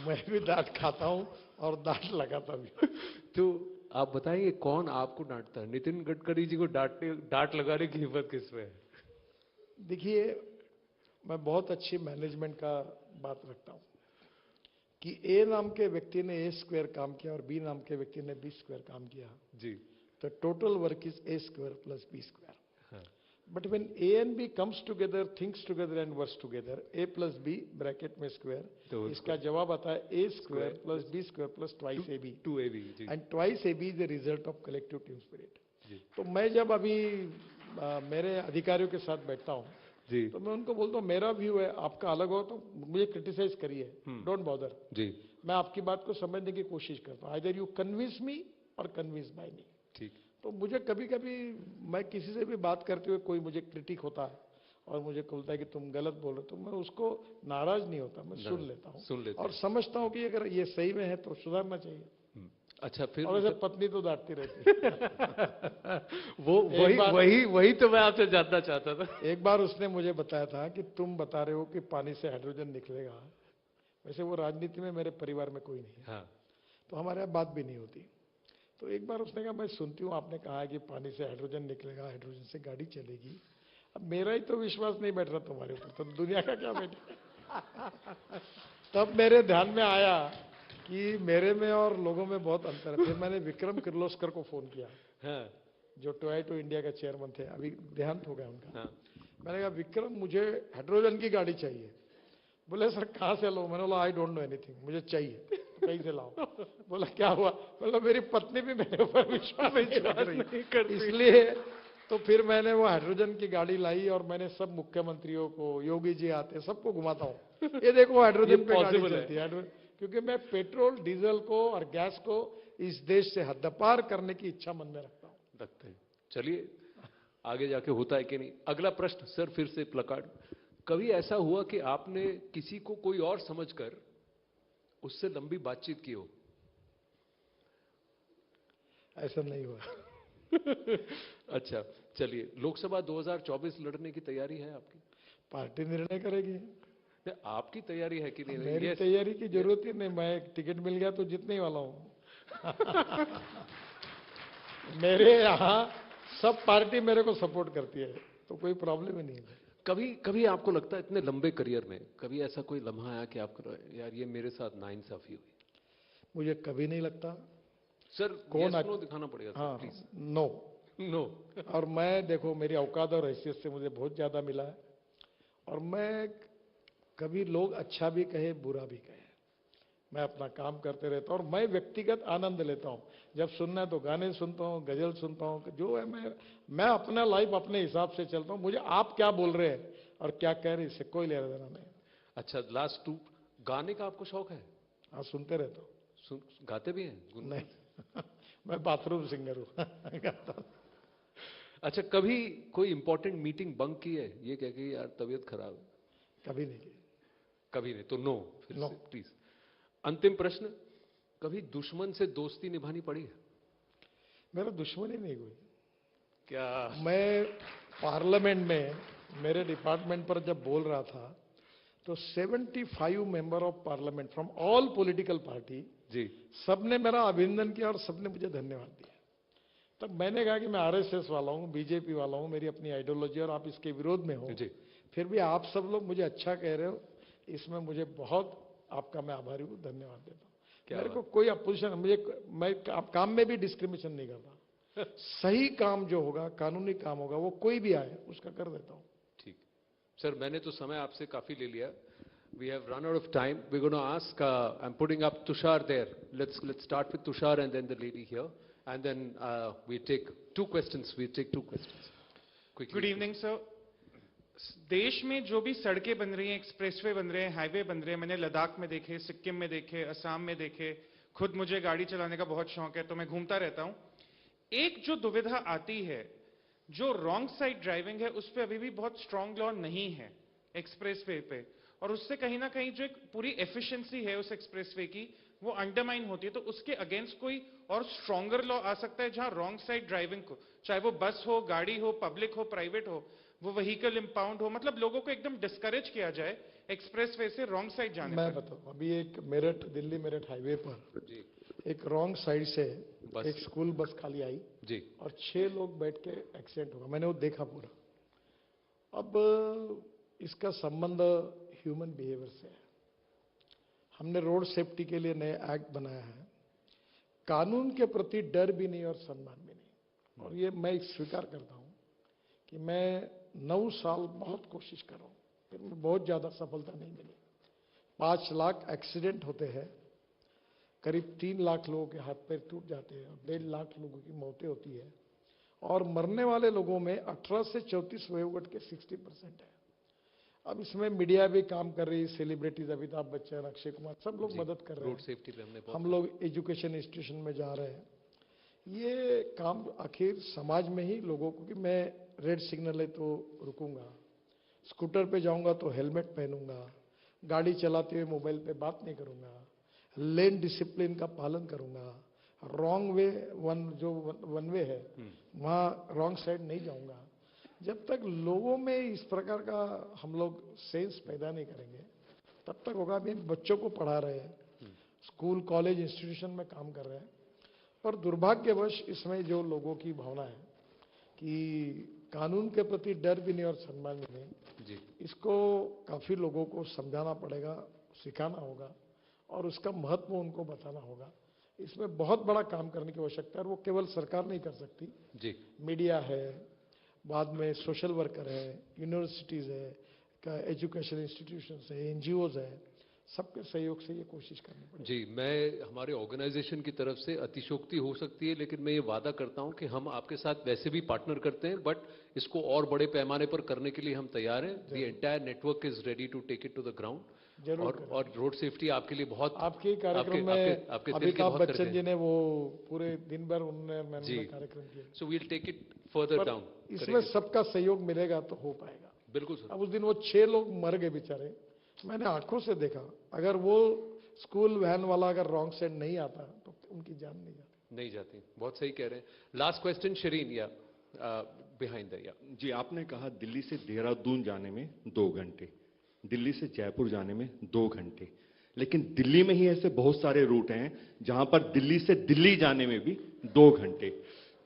मैं भी डांट खाता हूं और डांट लगाता भी।
तो आप बताइए, कौन आपको डांटता है? नितिन गडकरी जी को डांट लगाने की हिम्मत किसमें है?
देखिए, मैं बहुत अच्छी मैनेजमेंट का बात रखता हूं कि ए नाम के व्यक्ति ने ए स्क्वायर काम किया और बी नाम के व्यक्ति ने बी स्क्वायर काम किया
जी,
तो total work is a square plus b square. But when a and b comes together, thinks together and works together, a plus b bracket में स्क्वायर, तो इसका जवाब आता है a square plus b square plus twice a b,
2ab,
and twice a b is the result of collective team spirit. तो मैं जब अभी मेरे अधिकारियों के साथ बैठता हूँ तो मैं उनको बोलता हूँ, मेरा व्यू है, आपका अलग हो तो मुझे क्रिटिसाइज करिए, डोंट बॉदर जी, मैं आपकी बात को समझने की कोशिश करता हूँ। आइदर यू कन्विंस मी और कन्विंस बाय मी।
ठीक।
तो मुझे कभी कभी, मैं किसी से भी बात करते हुए कोई मुझे क्रिटिक होता है और मुझे बोलता है कि तुम गलत बोल रहे, तो मैं उसको नाराज नहीं होता, मैं सुन लेता हूँ और समझता हूँ कि अगर ये सही में है तो सुधारना चाहिए।
अच्छा, फिर
और वैसे पत्नी तो डांटती रहती है।
वही तो मैं आपसे जानना चाहता था।
एक बार उसने मुझे बताया था कि तुम बता रहे हो कि पानी से हाइड्रोजन निकलेगा, वैसे वो राजनीति में मेरे परिवार में कोई नहीं है। हाँ। तो हमारे यहाँ बात भी नहीं होती। तो एक बार उसने कहा, मैं सुनती हूँ आपने कहा कि पानी से हाइड्रोजन निकलेगा, हाइड्रोजन से गाड़ी चलेगी, अब मेरा ही तो विश्वास नहीं बैठ रहा तुम्हारे ऊपर, तो दुनिया का क्या बैठे। तब मेरे ध्यान में आया कि मेरे में और लोगों में बहुत अंतर है। फिर मैंने विक्रम किर्लोस्कर को फोन किया, जो टोयोटा इंडिया का चेयरमैन थे, अभी देहांत हो गया उनका। मैंने कहा, विक्रम मुझे हाइड्रोजन की गाड़ी चाहिए। बोले सर कहाँ से लो? मैंने बोला आई डोंट नो एनीथिंग, मुझे चाहिए। तो कहीं से लाओ? बोला क्या हुआ? बोला मेरी पत्नी भी मेरे ऊपर विश्वास नहीं करती, इसलिए तो फिर मैंने वो हाइड्रोजन की गाड़ी लाई और मैंने सब मुख्यमंत्रियों को, योगी जी आते, सबको घुमाता हूँ, ये देखो हाइड्रोजन पे गाड़ी चलती है। क्योंकि मैं पेट्रोल डीजल को और गैस को इस देश से हद्दपार करने की इच्छा मन में रखता हूँ।
रखते हैं। चलिए आगे जाके होता है कि नहीं। अगला प्रश्न सर, फिर से प्लकार्ड। कभी ऐसा हुआ कि आपने किसी को कोई और समझकर उससे लंबी बातचीत की हो?
ऐसा नहीं हुआ।
अच्छा, चलिए, लोकसभा 2024 लड़ने की तैयारी है आपकी?
पार्टी निर्णय करेगी।
आपकी तैयारी है कि नहीं?
मेरी तैयारी की जरूरत ही नहीं, मैं टिकट मिल गया तो जीतने ही वाला हूँ। मेरे यहाँ सब पार्टी मेरे को सपोर्ट करती है, तो कोई प्रॉब्लम ही नहीं है।
कभी कभी आपको लगता है इतने लंबे करियर में कभी ऐसा कोई लम्हा आया कि आपको यार ये मेरे साथ नाइंसाफी हुई?
मुझे कभी नहीं लगता।
सर
कौन
yes, no दिखाना पड़ेगा सर,
हाँ,
प्लीज।
नो।
नो।
और मैं देखो, मेरी औकात और हैसियत से मुझे बहुत ज्यादा मिला है, और मैं कभी लोग अच्छा भी कहे बुरा भी कहे, मैं अपना काम करते रहता हूँ, और मैं व्यक्तिगत आनंद लेता हूँ। जब सुनना है तो गाने सुनता हूँ, गजल सुनता हूँ, जो है मैं अपना लाइफ अपने हिसाब से चलता हूँ। मुझे आप क्या बोल रहे हैं और क्या कह रहे हैं इससे कोई लेना देना नहीं।
अच्छा, लास्ट 2 गाने का आपको शौक है?
हाँ, सुनते रहता हूँ।
गाते भी हैं?
नहीं मैं बाथरूम सिंगर हूँ गाता हूँ।
अच्छा, कभी कोई इंपॉर्टेंट मीटिंग बंक की है ये कह के यार तबीयत खराब है?
कभी नहीं की।
कभी नहीं, तो नो फिर
नो।
से प्लीज। अंतिम प्रश्न, कभी दुश्मन से दोस्ती निभानी पड़ी है?
मेरा दुश्मन ही नहीं कोई।
क्या?
मैं पार्लियामेंट में मेरे डिपार्टमेंट पर जब बोल रहा था तो 75 member of parliament from all political party
जी,
सबने मेरा अभिनंदन किया और सबने मुझे धन्यवाद दिया। तब मैंने कहा कि मैं आरएसएस वाला हूं, बीजेपी वाला हूं, मेरी अपनी आइडियोलॉजी और आप इसके विरोध में हो,
जी।
फिर भी आप सब लोग मुझे अच्छा कह रहे हो, इसमें मुझे बहुत आपका मैं आभारी हूं, धन्यवाद देता हूं। मेरे को कोई अपोजिशन, मैं काम में भी डिस्क्रिमिनेशन नहीं करता। सही काम जो होगा, कानूनी काम होगा, वो कोई भी आए उसका कर देता हूं।
ठीक। सर, मैंने तो समय आपसे काफी ले लिया। We have run out of time. We're going to ask, I'm putting up Tushar there. Let's start with Tushar and then the lady here. And then we take 2 questions. We take 2 questions. Quickly.
Good evening, sir. देश में जो भी सड़कें बन रही हैं, expressway बन रहे हैं, हाईवे बन रहे हैं, मैंने लद्दाख में देखे, सिक्किम में देखे, असम में देखे। खुद मुझे गाड़ी चलाने का बहुत शौक है, तो मैं घूमता रहता हूं। एक जो दुविधा आती है, जो रॉन्ग साइड ड्राइविंग है, उस पर अभी भी बहुत स्ट्रांग लॉ नहीं है एक्सप्रेसवे पे, और उससे कहीं ना कहीं जो एक पूरी एफिशिएंसी है उस एक्सप्रेसवे की, वो अंडरमाइन होती है। तो उसके अगेंस्ट कोई और स्ट्रॉन्गर लॉ आ सकता है जहां रॉन्ग साइड ड्राइविंग को, चाहे वो बस हो, गाड़ी हो, पब्लिक हो, प्राइवेट हो, वो व्हीकल इंपाउंड हो, मतलब लोगों को एकदम डिस्करेज किया जाए एक्सप्रेसवे से रॉन्ग साइड जाने
मैं
पर।
बताऊं, अभी एक मेरठ, दिल्ली मेरठ हाईवे पर
जी,
एक रॉन्ग साइड से
बस।
एक स्कूल बस खाली आई
जी,
और 6 लोग बैठ के एक्सीडेंट हुआ। मैंने वो देखा पूरा। अब इसका संबंध ह्यूमन बिहेवियर से है। हमने रोड सेफ्टी के लिए नए एक्ट बनाया है, कानून के प्रति डर भी नहीं और सम्मान भी नहीं। और ये मैं स्वीकार करता हूं कि मैं 9 साल बहुत कोशिश कर रहा हूं, फिर मैं बहुत ज्यादा सफलता नहीं मिली। 5 लाख एक्सीडेंट होते हैं, करीब 3 लाख लोगों के हाथ पैर टूट जाते हैं और 1.5 लाख लोगों की मौतें होती है, और मरने वाले लोगों में 18 से 34 वयोगट के 60% है। अब इसमें मीडिया भी काम कर रही है, सेलिब्रिटीज, अमिताभ बच्चन, अक्षय कुमार, सब लोग मदद कर रहे हैं।
रोड सेफ्टी पे हमने
हम लोग एजुकेशन इंस्टीट्यूशन में जा रहे हैं। ये काम आखिर समाज में ही लोगों को, कि मैं रेड सिग्नल है तो रुकूंगा, स्कूटर पे जाऊंगा तो हेलमेट पहनूंगा, गाड़ी चलाते हुए मोबाइल पे बात नहीं करूंगा, लेन डिसिप्लिन का पालन करूंगा, रॉन्ग वे वन वे है वहां रॉन्ग साइड नहीं जाऊंगा। जब तक लोगों में इस प्रकार का हम लोग सेंस पैदा नहीं करेंगे तब तक होगा। भी बच्चों को पढ़ा रहे हैं, स्कूल कॉलेज इंस्टीट्यूशन में काम कर रहे हैं, पर दुर्भाग्यवश इसमें जो लोगों की भावना है कि कानून के प्रति डर भी नहीं और सम्मान भी नहीं
जी,
इसको काफी लोगों को समझाना पड़ेगा, सिखाना होगा और उसका महत्व उनको बताना होगा। इसमें बहुत बड़ा काम करने की आवश्यकता है और वो केवल सरकार नहीं कर सकती।
जी,
मीडिया है, बाद में सोशल वर्कर है, यूनिवर्सिटीज है, एजुकेशन इंस्टीट्यूशंस है, एनजीओज है, सबके सहयोग से ये कोशिश करनी पड़ेगी।
जी। मैं हमारे ऑर्गेनाइजेशन की तरफ से अतिशोक्ति हो सकती है, लेकिन मैं ये वादा करता हूं कि हम आपके साथ वैसे भी पार्टनर करते हैं, बट इसको और बड़े पैमाने पर करने के लिए हम तैयार हैं। The entire network is ready to take it to the ground. और रोड सेफ्टी आपके लिए बहुत,
आपके कार्यक्रम में अमिताभ बच्चन जी ने वो पूरे दिन भर उन्होंने कार्यक्रम किया।
So we'll take it further down.
इसमें सबका सहयोग मिलेगा तो हो पाएगा।
बिल्कुल सर।
अब उस दिन वो 6 लोग मर गए बेचारे, मैंने आंखों से देखा। अगर वो स्कूल वैन वाला अगर रॉन्ग साइड नहीं आता तो उनकी जान नहीं
जाती। बहुत सही कह रहे हैं। लास्ट क्वेश्चन शरीन, या बिहाइंड द, या
जी, आपने कहा दिल्ली से देहरादून जाने में 2 घंटे, दिल्ली से जयपुर जाने में 2 घंटे, लेकिन दिल्ली में ही ऐसे बहुत सारे रूट हैं जहां पर दिल्ली से दिल्ली जाने में भी 2 घंटे।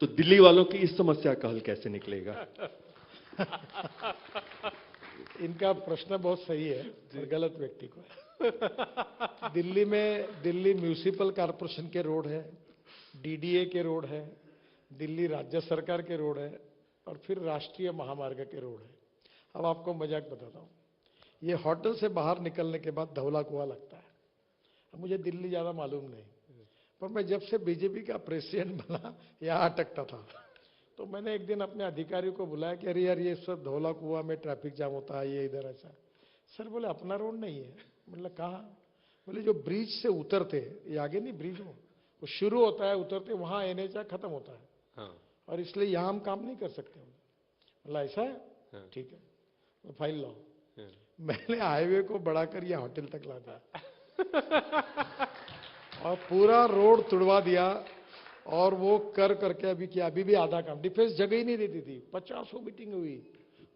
तो दिल्ली वालों की इस समस्या का हल कैसे निकलेगा?
इनका प्रश्न बहुत सही है और गलत व्यक्ति को है। दिल्ली म्यूनिसिपल कॉर्पोरेशन के रोड है, डीडीए के रोड है, दिल्ली राज्य सरकार के रोड है और फिर राष्ट्रीय महामार्ग के रोड है। अब आपको मजाक बताता हूँ, ये होटल से बाहर निकलने के बाद धौला कुआं लगता है। अब मुझे दिल्ली ज़्यादा मालूम नहीं, पर मैं जब से बीजेपी का प्रेसिडेंट बना यहाँ अटकता था, तो मैंने एक दिन अपने अधिकारियों को बुलाया कि अरे यार ये सब धौला कुआं में ट्रैफिक जाम होता है, ये इधर ऐसा। सर बोले अपना रोड नहीं है। मतलब कहाँ? बोले जो ब्रिज से उतरते, ये आगे नहीं ब्रिज वो शुरू होता है, उतरते वहाँ एनएच खत्म होता है।
हाँ।
और इसलिए यहाँ हम काम नहीं कर सकते। बोला ऐसा है?
हाँ।
ठीक है, तो फाइल लाओ।
हाँ।
मैंने हाईवे को बढ़ाकर ये होटल तक ला दिया और पूरा रोड तुड़वा दिया। और वो करके अभी किया, अभी भी आधा काम। डिफेंस जगह ही नहीं देती थी। 50 मीटिंग हुई,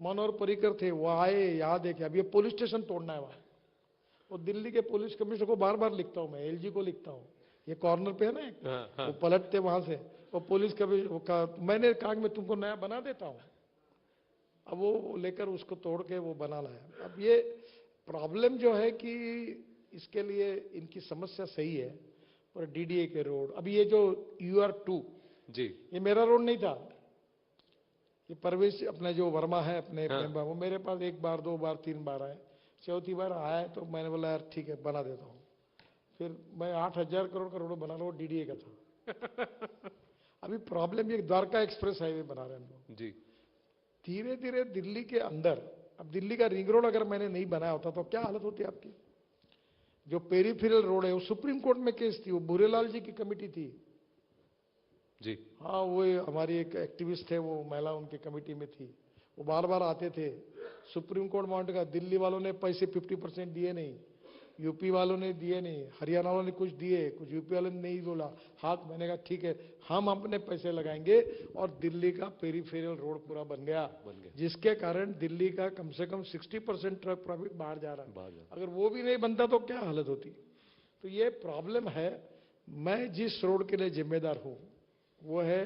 मनोहर पर्रिकर थे, वो आए, यहाँ देखे। अभी पुलिस स्टेशन तोड़ना है वहाँ। वो दिल्ली के पुलिस कमिश्नर को बार बार लिखता हूँ मैं, एलजी को लिखता हूँ। ये कॉर्नर पे है ना एक, वो पलटते वहां से, वो पुलिस कमिश्नर मैंने कहा मैं तुमको नया बना देता हूँ। अब वो लेकर उसको तोड़ के वो बना लाया। अब ये प्रॉब्लम जो है कि इसके लिए इनकी समस्या सही है। और डीडीए के रोड, अभी ये जो UR2
जी,
ये मेरा रोड नहीं था। ये परवेश अपने जो वर्मा है अपने मेंबर, वो मेरे पास 1 बार 2 बार 3 बार आए। चौथी बार आया तो मैंने बोला यार ठीक है बना देता हूँ। फिर मैं 8000 करोड़ का रोड बना रहा हूँ, डीडीए का था। अभी प्रॉब्लम ये द्वारका एक्सप्रेस हाईवे बना रहे हैं हम लोग
जी।
धीरे धीरे दिल्ली के अंदर। अब दिल्ली का रिंग रोड अगर मैंने नहीं बनाया होता तो क्या हालत होती आपकी? जो पेरीफेरल रोड है वो सुप्रीम कोर्ट में केस थी, वो भूरेलाल जी की कमेटी थी
जी।
हाँ, वो हमारी एक एक्टिविस्ट थे, वो महिला उनकी कमेटी में थी। वो बार बार आते थे। सुप्रीम कोर्ट माउंट का दिल्ली वालों ने पैसे 50% दिए नहीं, यूपी वालों ने दिए नहीं, हरियाणा वालों ने कुछ दिए, कुछ यूपी वालों ने नहीं बोला हाथ। मैंने कहा ठीक है हम अपने पैसे लगाएंगे और दिल्ली का पेरीफेरल रोड पूरा बन गया, जिसके कारण दिल्ली का कम से कम 60% ट्रक ट्रैफिक बाहर जा रहा है। अगर वो भी नहीं बनता तो क्या हालत होती? तो ये प्रॉब्लम है। मैं जिस रोड के लिए जिम्मेदार हूँ वो है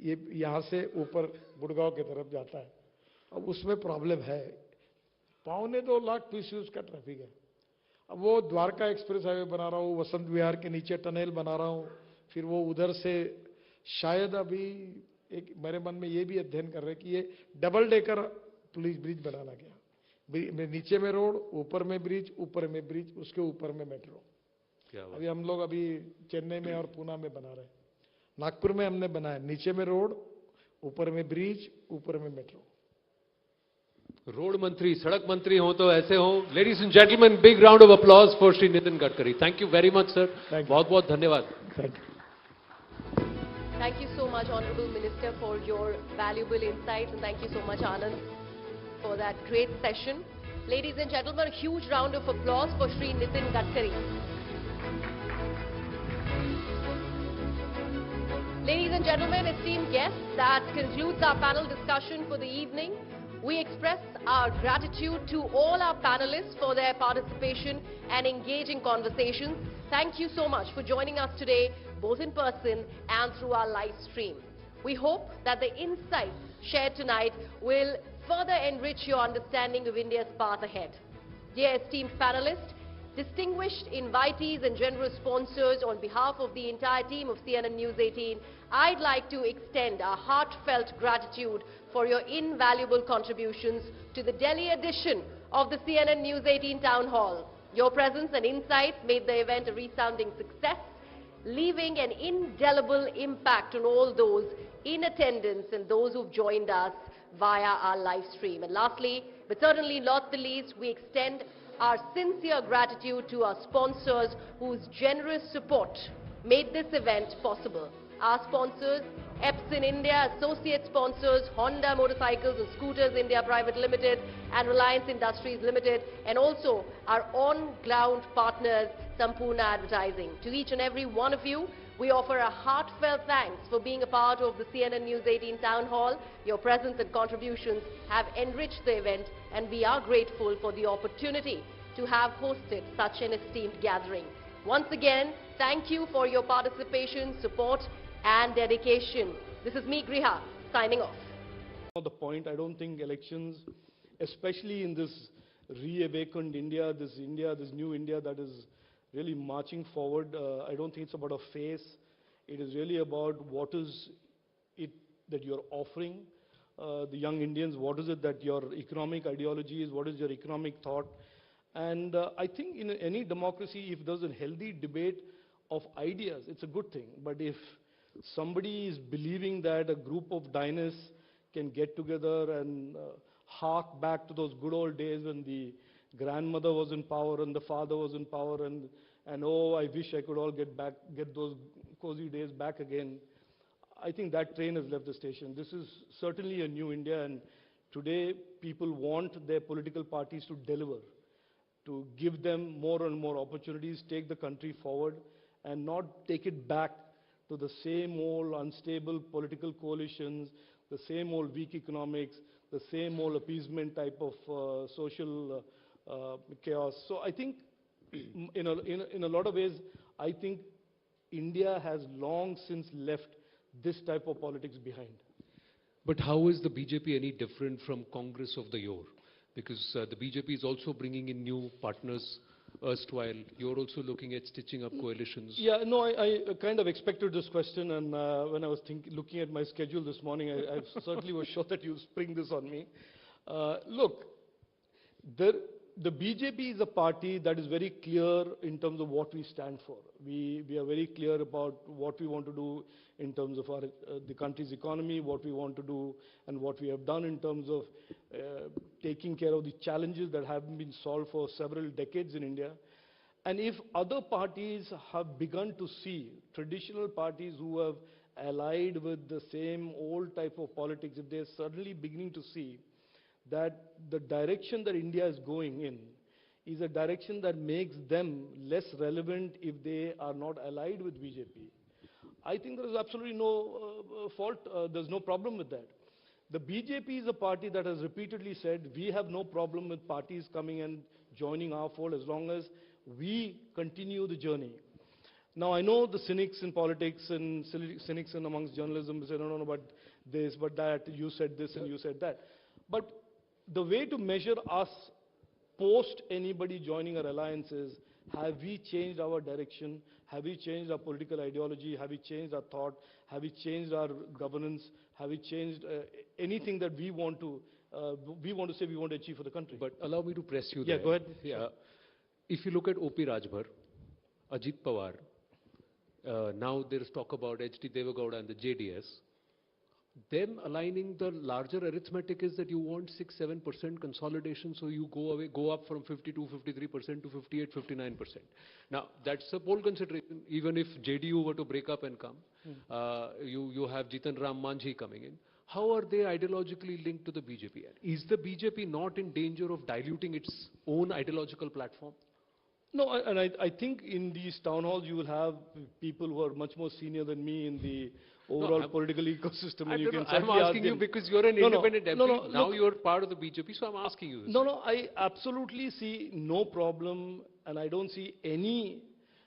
ये यहाँ से ऊपर गुड़गांव की तरफ जाता है। अब उसमें प्रॉब्लम है, 2.25 लाख पीसीयूज का ट्रैफिक है। अब वो द्वारका एक्सप्रेस हाईवे बना रहा हूँ, वसंत विहार के नीचे टनल बना रहा हूँ, फिर वो उधर से शायद अभी एक मेरे मन में ये भी अध्ययन कर रहे हैं कि ये डबल डेकर पुलिस ब्रिज बनाना गया। नीचे में रोड, ऊपर में ब्रिज, ऊपर में ब्रिज, उसके ऊपर में मेट्रो। अभी हम लोग अभी चेन्नई में और पूना में बना रहे हैं। नागपुर में हमने बनाया, नीचे में रोड, ऊपर में ब्रिज, ऊपर में मेट्रो।
रोड मंत्री, सड़क मंत्री हो तो ऐसे हो। Ladies and gentleman, big round of applause for Shri Nitin Gadkari. Thank you very much sir, बहुत बहुत धन्यवाद।
Thank you so much, Honorable Minister, for your valuable insights, and thank you so much, Anand, for that great session. Ladies and gentlemen, a huge round of applause for Shri Nitin Gadkari. Ladies and gentlemen, esteemed guests, that concludes our panel discussion for the evening. We express our gratitude to all our panelists for their participation and engaging conversations. Thank you so much for joining us today, both in person and through our live stream. We hope that the insights shared tonight will further enrich your understanding of India's path ahead. Dear esteemed panelists, distinguished invitees and generous sponsors, on behalf of the entire team of CNN News 18, I'd like to extend our heartfelt gratitude for your invaluable contributions to the Delhi edition of the CNN News 18 Town Hall. Your presence and insights made the event a resounding success, leaving an indelible impact on all those in attendance and those who've joined us via our live stream. And lastly, but certainly not the least, we extend our sincere gratitude to our sponsors whose generous support made this event possible. Our sponsors, Epson India, associate sponsors, Honda Motorcycles and Scooters India Private Limited and Reliance Industries Limited, and also our on-ground partners, Sampoorna Advertising. To each and every one of you, we offer a heartfelt thanks for being a part of the CNN News 18 Town Hall. Your presence and contributions have enriched the event, and we are grateful for the opportunity to have hosted such an esteemed gathering. Once again, thank you for your participation, support, and dedication. This is me, Griha, signing off.
The point, I don't think elections
especially in this reawakened India, this new India that is really marching forward. I don't think it's about a face. It is really about what is it that you're offering the young Indians, what is it that your economic ideology is, what is your economic thought. And I think in any democracy, if there's a healthy debate of ideas, it's a good thing. But if somebody is believing that a group of dynasts can get together and hark back to those good old days when the grandmother was in power and the father was in power, and oh, I wish I could all get those cozy days back again. I think that train has left the station. This is certainly a new India, and today people want their political parties to deliver, to give them more and more opportunities, take the country forward, and not take it back to the same old unstable political coalitions, the same old weak economics, the same old appeasement type of social chaos. So I think, in a lot of ways, I think India has long since left this type of politics behind.
But how is the BJP any different from Congress of the yore? Because the BJP is also bringing in new partners erstwhile. You're also looking at stitching up coalitions.
Yeah, no, I kind of expected this question, and when I was looking at my schedule this morning, I certainly was sure that you'd spring this on me. Look, the BJP is a party that is very clear in terms of what we stand for. We are very clear about what we want to do in terms of the country's economy, what we want to do, and what we have done in terms of taking care of the challenges that haven't been solved for several decades in India. And if other parties have begun to see, traditional parties who have allied with the same old type of politics, if they're suddenly beginning to see that the direction that India is going in is a direction that makes them less relevant if they are not allied with BJP, I think there is absolutely no fault, there's no problem with that. The BJP is a party that has repeatedly said, we have no problem with parties coming and joining our fold as long as we continue the journey. Now, I know the cynics in politics and cynics in amongst journalism say, no, but this, but that, you said this and you said that. But the way to measure us post anybody joining our alliance is, have we changed our direction? Have we changed our political ideology? Have we changed our thought? Have we changed our governance? Have we changed anything that we want to say we want to achieve for the country?
But allow me to press you there.
Yeah, go ahead.
Yeah. If you look at O.P. Rajbhar, Ajit Pawar, now there is talk about H.D. Devegowda and the JDS. Them aligning, the larger arithmetic is that you want 6-7% consolidation, so you go up from 52-53% to 58-59%. Now, that's a poll consideration. Even if JDU were to break up and come, you have Jitan Ram Manjhi coming in. How are they ideologically linked to the BJP? Is the BJP not in danger of diluting its own ideological platform?
No, and I think in these town halls you will have people who are much more senior than me in the overall political ecosystem. And you can
I'm asking you because you're an independent MP. Now you're part of the BJP, so I'm asking you this.
No, I absolutely see no problem, and I don't see any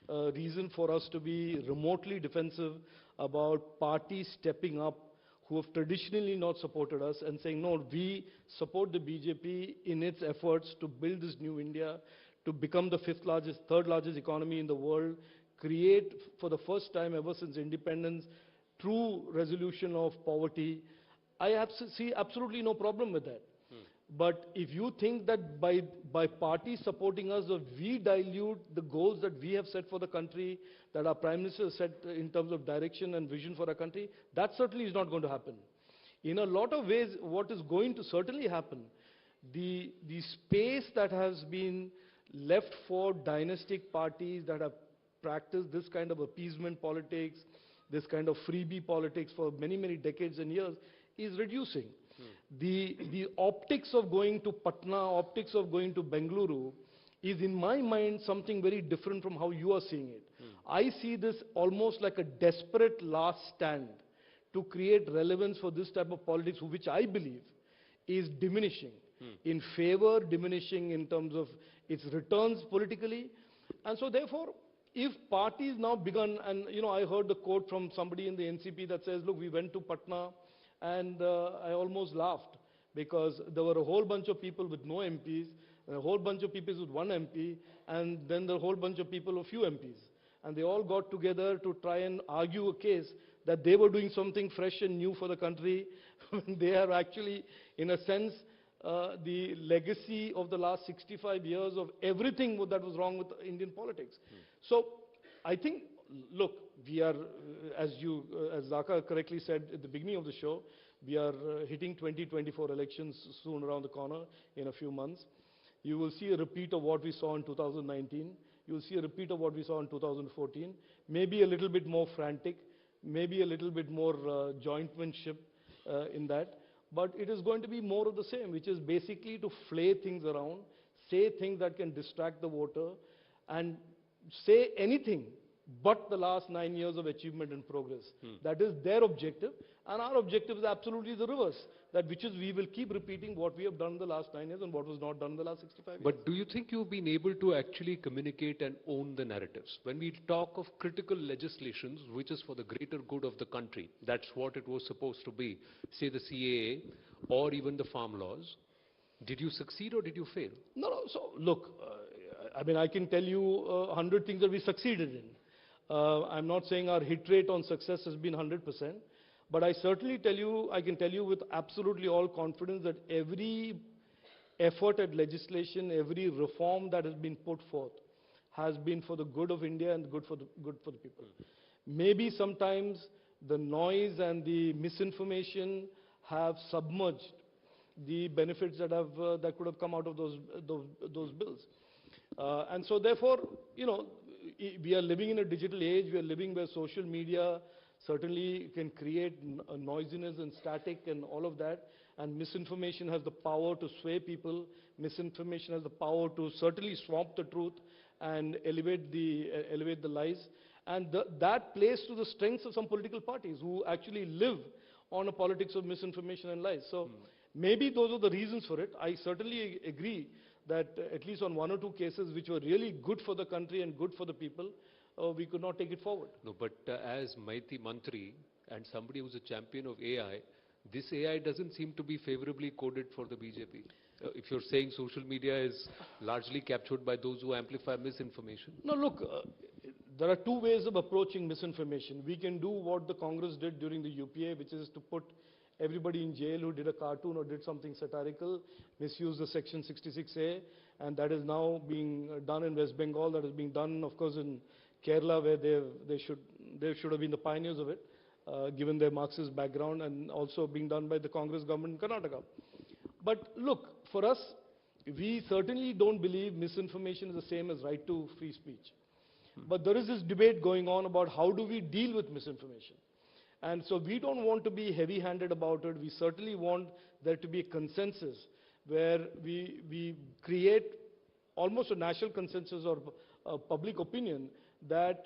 reason for us to be remotely defensive about parties stepping up who have traditionally not supported us and saying, no, we support the BJP in its efforts to build this new India, to become the third largest economy in the world, create for the first time ever since independence, true resolution of poverty. I see absolutely no problem with that. But if you think that by parties supporting us, we dilute the goals that we have set for the country, that our Prime Minister has set in terms of direction and vision for our country, that certainly is not going to happen. In a lot of ways, what is going to certainly happen, the space that has been left for dynastic parties that have practiced this kind of appeasement politics, this kind of freebie politics for many, many decades and years, is reducing. The optics of going to Patna, optics of going to Bengaluru, is in my mind something very different from how you are seeing it. I see this almost like a desperate last stand to create relevance for this type of politics, which I believe is diminishing in favor, diminishing in terms of its returns politically. And so therefore, if parties now begun, and I heard the quote from somebody in the NCP that says, look, we went to Patna and I almost laughed because there were a whole bunch of people with no MPs, and a whole bunch of people with one MP, and then the whole bunch of people with few MPs. And they all got together to try and argue a case that they were doing something fresh and new for the country, when they are actually, in a sense, the legacy of the last 65 years of everything that was wrong with Indian politics. So I think, look, we are, as Zaka correctly said at the beginning of the show, we are hitting 2024 elections soon around the corner in a few months. You will see a repeat of what we saw in 2019. You will see a repeat of what we saw in 2014. Maybe a little bit more frantic, maybe a little bit more jointmanship in that. But it is going to be more of the same, which is basically to flay things around, say things that can distract the voter, and say anything but the last 9 years of achievement and progress. That is their objective, and our objective is absolutely the reverse, that which is we will keep repeating what we have done in the last 9 years and what was not done in the last 65 years.
But do you think you've been able to actually communicate and own the narratives? When we talk of critical legislations, which is for the greater good of the country, that's what it was supposed to be, say the CAA or even the farm laws, did you succeed or did you fail?
No, so look, I mean, I can tell you 100 things that we succeeded in. I'm not saying our hit rate on success has been 100%, but I certainly I can tell you with absolutely all confidence that every effort at legislation, every reform that has been put forth has been for the good of India and good for the people. Maybe sometimes the noise and the misinformation have submerged the benefits that could have come out of those bills. And so therefore, you know, we are living in a digital age, we are living where social media certainly can create noisiness and static and all of that, and misinformation has the power to sway people, misinformation has the power to certainly swamp the truth and elevate the lies, and that plays to the strengths of some political parties who actually live on a politics of misinformation and lies. So maybe those are the reasons for it. I certainly agree that at least on one or two cases which were really good for the country and good for the people, we could not take it forward.
No, but as Maiti Mantri and somebody who's a champion of AI, this AI doesn't seem to be favorably coded for the BJP. If you're saying social media is largely captured by those who amplify misinformation.
No, look, there are two ways of approaching misinformation. We can do what the Congress did during the UPA, which is to put everybody in jail who did a cartoon or did something satirical, misuse the Section 66A, and that is now being done in West Bengal. That is being done, of course, in Kerala, where they should have been the pioneers of it, given their Marxist background, and also being done by the Congress government in Karnataka. But look, for us, we certainly don't believe misinformation is the same as right to free speech. But there is this debate going on about how do we deal with misinformation. And so we don't want to be heavy-handed about it. We certainly want there to be a consensus where we create almost a national consensus or public opinion that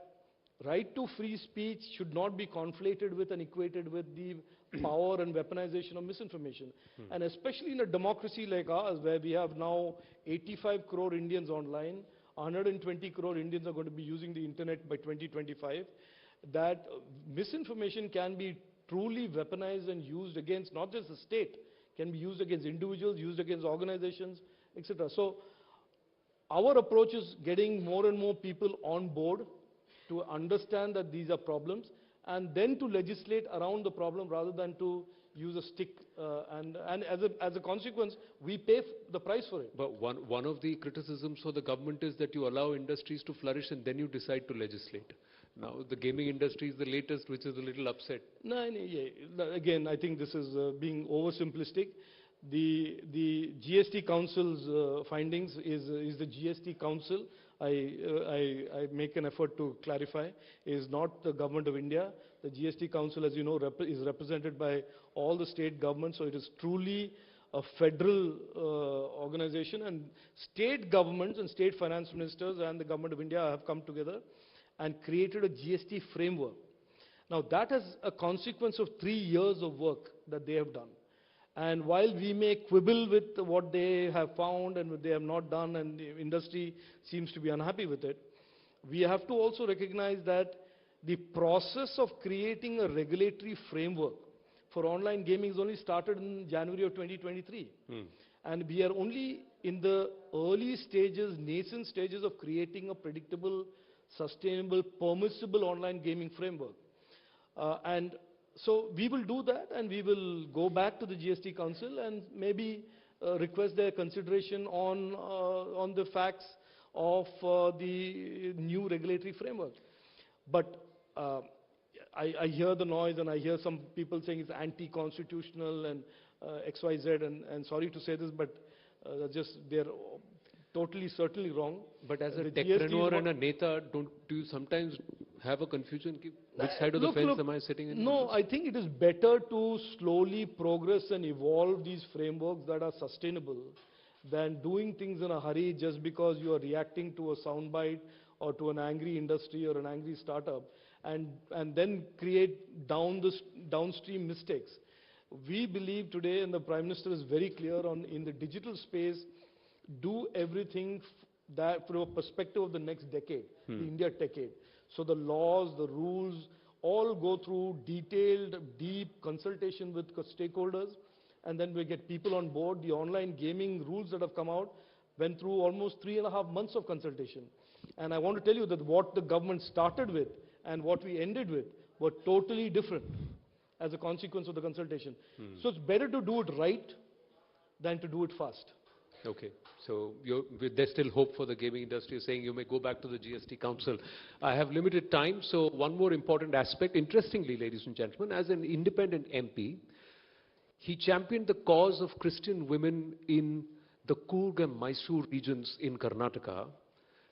right to free speech should not be conflated with and equated with the power and weaponization of misinformation. And especially in a democracy like ours, where we have now 85 crore Indians online, 120 crore Indians are going to be using the internet by 2025, that misinformation can be truly weaponized and used against not just the state, can be used against individuals, used against organizations, etc. So our approach is getting more and more people on board to understand that these are problems, and then to legislate around the problem rather than to use a stick. And as a consequence, we pay the price for it.
But one of the criticisms for the government is that you allow industries to flourish and then you decide to legislate. Now, the gaming industry is the latest, which is a little upset.
No, again, I think this is being oversimplistic. The GST Council's findings is the GST Council. I make an effort to clarify, is not the government of India. The GST Council, as you know, is represented by all the state governments, so it is truly a federal organization, and state governments and state finance ministers and the government of India have come together and created a GST framework. Now, that is a consequence of 3 years of work that they have done. And while we may quibble with what they have found and what they have not done, and the industry seems to be unhappy with it, we have to also recognize that the process of creating a regulatory framework for online gaming has only started in January of 2023. And we are only in the early stages, nascent stages of creating a predictable, sustainable, permissible online gaming framework. And so we will do that, and we will go back to the GST Council and maybe request their consideration on the facts of the new regulatory framework. But I hear the noise, and I hear some people saying it's anti-constitutional and XYZ, and sorry to say this, but they're totally, certainly wrong.
But as a techpreneur and a neta, do you sometimes have a confusion? Which side of the fence am I sitting in?
No, I think it is better to slowly progress and evolve these frameworks that are sustainable than doing things in a hurry just because you are reacting to a soundbite or to an angry industry or an angry startup, and then create downstream mistakes. We believe today, and the Prime Minister is very clear in the digital space, do everything that from a perspective of the next decade, the India decade. So the laws, the rules, all go through detailed, deep consultation with stakeholders, and then we get people on board. The online gaming rules that have come out went through almost 3.5 months of consultation. And I want to tell you that what the government started with and what we ended with were totally different as a consequence of the consultation. So it's better to do it right than to do it fast.
Okay, so there's still hope for the gaming industry, saying you may go back to the GST Council. I have limited time, so one more important aspect. Interestingly, ladies and gentlemen, as an independent MP, he championed the cause of Christian women in the Coorg and Mysore regions in Karnataka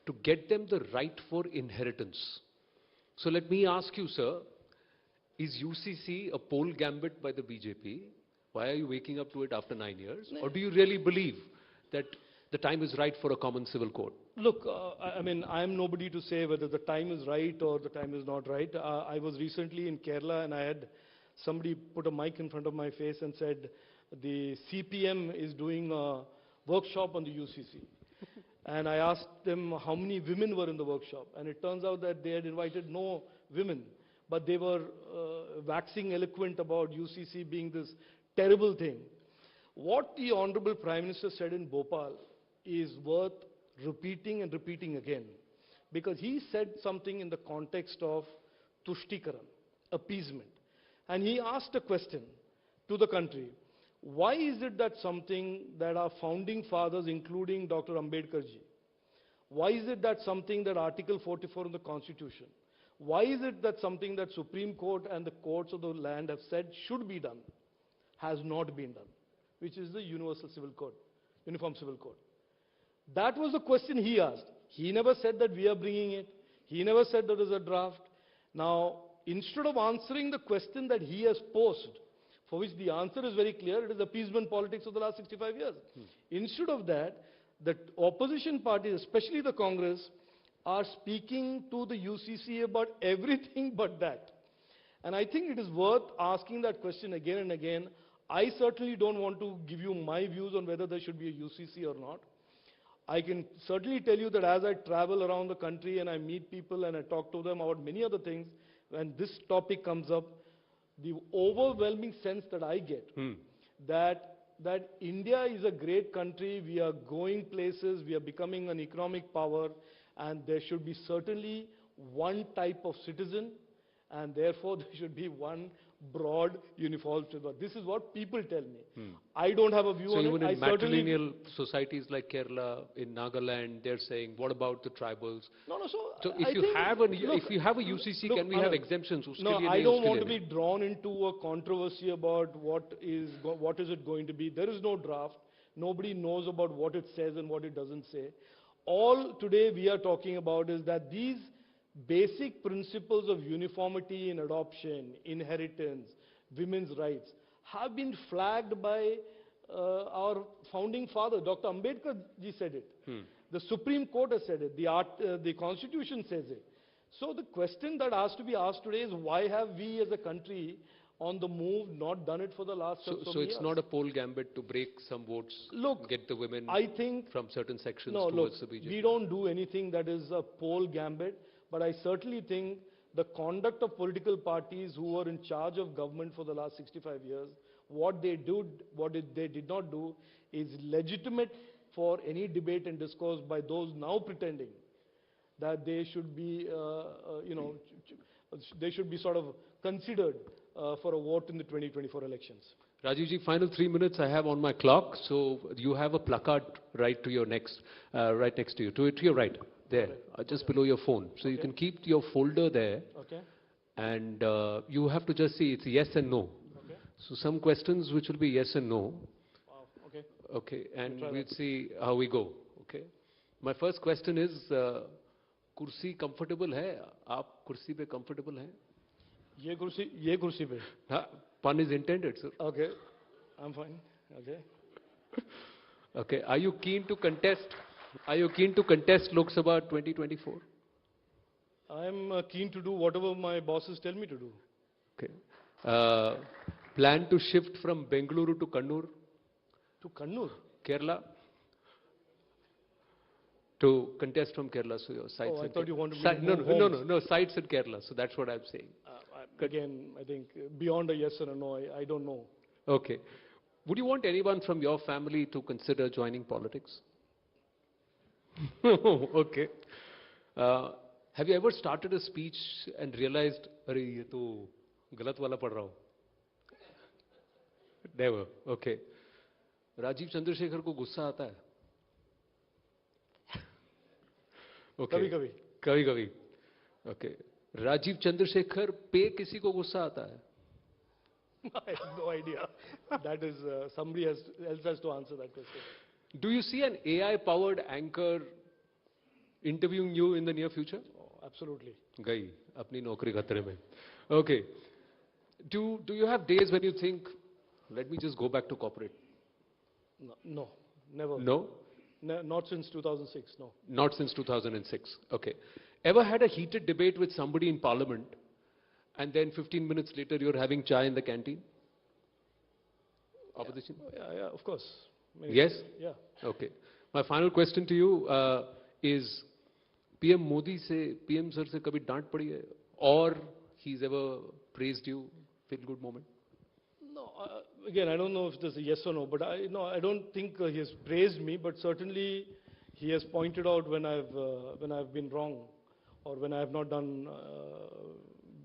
to get them the right for inheritance. So let me ask you, sir, is UCC a poll gambit by the BJP? Why are you waking up to it after 9 years? Or do you really believe that the time is right for a common civil code?
Look, I mean, I'm nobody to say whether the time is right or the time is not right. I was recently in Kerala, and I had somebody put a mic in front of my face and said, the CPM is doing a workshop on the UCC. And I asked them how many women were in the workshop. And it turns out that they had invited no women, but they were waxing eloquent about UCC being this terrible thing. What the Honorable Prime Minister said in Bhopal is worth repeating and repeating again, because he said something in the context of Tushtikaran, appeasement. And he asked a question to the country. Why is it that something that our founding fathers, including Dr. Ambedkar ji, why is it that something that Article 44 in the Constitution, why is it that something that Supreme Court and the courts of the land have said should be done, has not been done, which is the Universal Civil Code, Uniform Civil Code? That was the question he asked. He never said that we are bringing it. He never said there is a draft. Now, instead of answering the question that he has posed, for which the answer is very clear, it is appeasement politics of the last 65 years. Instead of that, the opposition parties, especially the Congress, are speaking to the UCC about everything but that. And I think it is worth asking that question again and again. I certainly don't want to give you my views on whether there should be a UCC or not. I can certainly tell you that as I travel around the country and I meet people and I talk to them about many other things, when this topic comes up, the overwhelming sense that I get that India is a great country, we are going places, we are becoming an economic power, and there should be certainly one type of citizen, and therefore there should be one broad uniform framework. This is what people tell me. I don't have a view
so
on it.
So even in matrilineal societies like Kerala, in Nagaland, they're saying, what about the tribals?
No.
So if you have a UCC, can we have exemptions?
No, I don't want to be drawn into a controversy about what is it going to be. There is no draft. Nobody knows about what it says and what it doesn't say. All today we are talking about is that these basic principles of uniformity in adoption, inheritance, women's rights have been flagged by our founding father, Dr. Ambedkar ji said it. The Supreme Court has said it. The Constitution says it. So the question that has to be asked today is, why have we as a country on the move not done it for the last so
it's
years?
Not a poll gambit to break some votes, get the women from certain sections towards the BJP?
We don't do anything that is a poll gambit. But I certainly think the conduct of political parties who were in charge of government for the last 65 years, what they did not do is legitimate for any debate and discourse by those now pretending that they should be, they should be sort of considered for a vote in the 2024 elections.
Rajiv ji, final 3 minutes I have on my clock. So you have a placard right to your right next to you, to your right, there, just below your phone. So you can keep your folder there.
Okay.
And you have to just see it's yes and no.
Okay.
So some questions which will be yes and no.
Okay.
Okay, and we'll see how we go. Okay. My first question is, kursi comfortable hai? Aap kursi pe comfortable hai?
Ye kursi pe.
Ha, pun is intended, sir.
Okay, I'm fine. Okay.
Okay, are you keen to contest? Are you keen to contest Lok Sabha 2024?
I'm keen to do whatever my bosses tell me to do.
Okay. Plan to shift from Bengaluru to Kannur?
To Kannur?
Kerala? To contest from Kerala, so your sites.
Oh, I thought you wanted me to
no, sites in Kerala. So that's what I'm saying.
Again, I think beyond a yes or a no, I don't know.
Okay. Would you want anyone from your family to consider joining politics? Okay. Have you ever started a speech and realized, "Arey, ye to galat wala pad raha hu"? Never. Okay. Rajiv Chandrasekhar ko gussa aata hai? Okay.
Kabhi.
Kabhi. Okay. Rajiv Chandrasekhar pe kisi ko gussa aata hai?
I have no idea. That is, somebody else has to answer that question.
Do you see an AI-powered anchor interviewing you in the near future?
Oh, absolutely.
Gayi, apni naukri khatre mein. Okay. Do you have days when you think, let me just go back to corporate?
No, never.
No?
Not since 2006, no.
Not since 2006. Okay. Ever had a heated debate with somebody in parliament and then 15 minutes later you're having chai in the canteen? Opposition?
Yeah, of course.
Yes?
Yeah.
Okay. My final question to you is, PM Modi se, PM sir se kabhi dant padi hai? Or he's ever praised you? Feel good moment?
No, again, I don't know if there's a yes or no, but I don't think he has praised me, but certainly he has pointed out when I've been wrong, or when I have not done,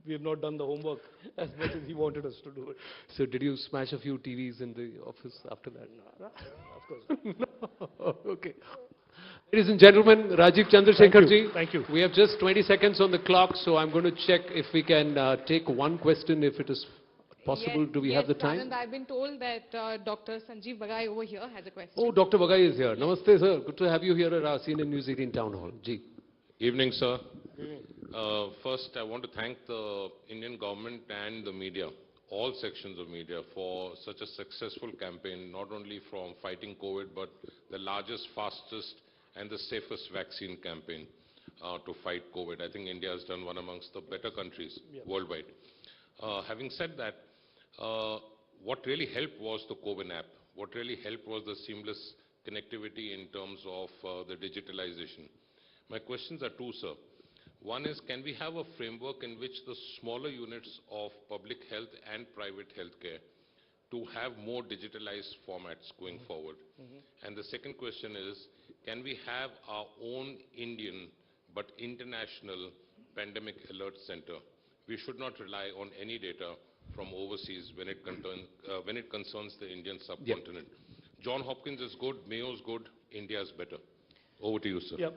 we have not done the homework as much as he wanted us to do it.
So did you smash a few TVs in the office after that?
No, of course.
No. Okay. Ladies and gentlemen, Rajiv Chandrasekhar ji.
Thank you.
We have just 20 seconds on the clock, so I'm going to check if we can take one question if it is possible.
Yes,
Do we have the time?
Anand, I've been told that Dr. Sanjeev Bagai over here has a question.
Oh, Dr. Bagai is here. Namaste, sir. Good to have you here at our CNN News18 Townhall. Ji.
Evening, sir. First, I want to thank the Indian government and the media, all sections of media, for such a successful campaign, not only from fighting COVID, but the largest, fastest, and the safest vaccine campaign to fight COVID. I think India has done one amongst the better countries worldwide. Having said that, what really helped was the COVID app. What really helped was the seamless connectivity in terms of the digitalization. My questions are two, sir. One is, can we have a framework in which the smaller units of public health and private healthcare to have more digitalized formats going forward? And the second question is, can we have our own Indian but international pandemic alert center? We should not rely on any data from overseas when it concerns the Indian subcontinent. John Hopkins is good, Mayo is good, India is better. Over to you, sir.
Yeah.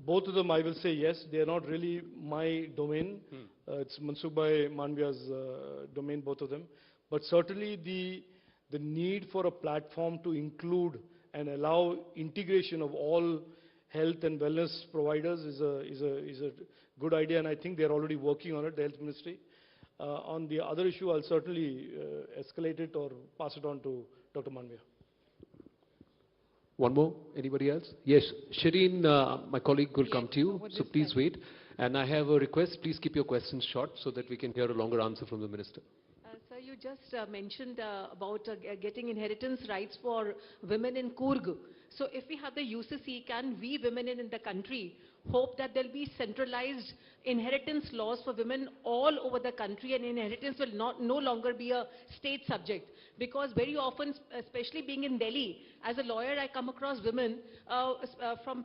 Both of them, I will say yes. They are not really my domain. It's Mansukh Bhai Manvia's domain, both of them. But certainly the need for a platform to include and allow integration of all health and wellness providers is a good idea, and I think they are already working on it, the Health Ministry. On the other issue, I'll certainly escalate it or pass it on to Dr. Manvia.
One more? Anybody else? Yes. Shireen, my colleague will come to you, so please wait. And I have a request. Please keep your questions short so that we can hear a longer answer from the Minister.
Sir, you just mentioned about getting inheritance rights for women in Coorg.
So if we have the UCC, can we women in the country hope that there'll be centralized inheritance laws for women all over the country, and inheritance will no longer be a state subject? Because very often, especially being in Delhi, as a lawyer, I come across women from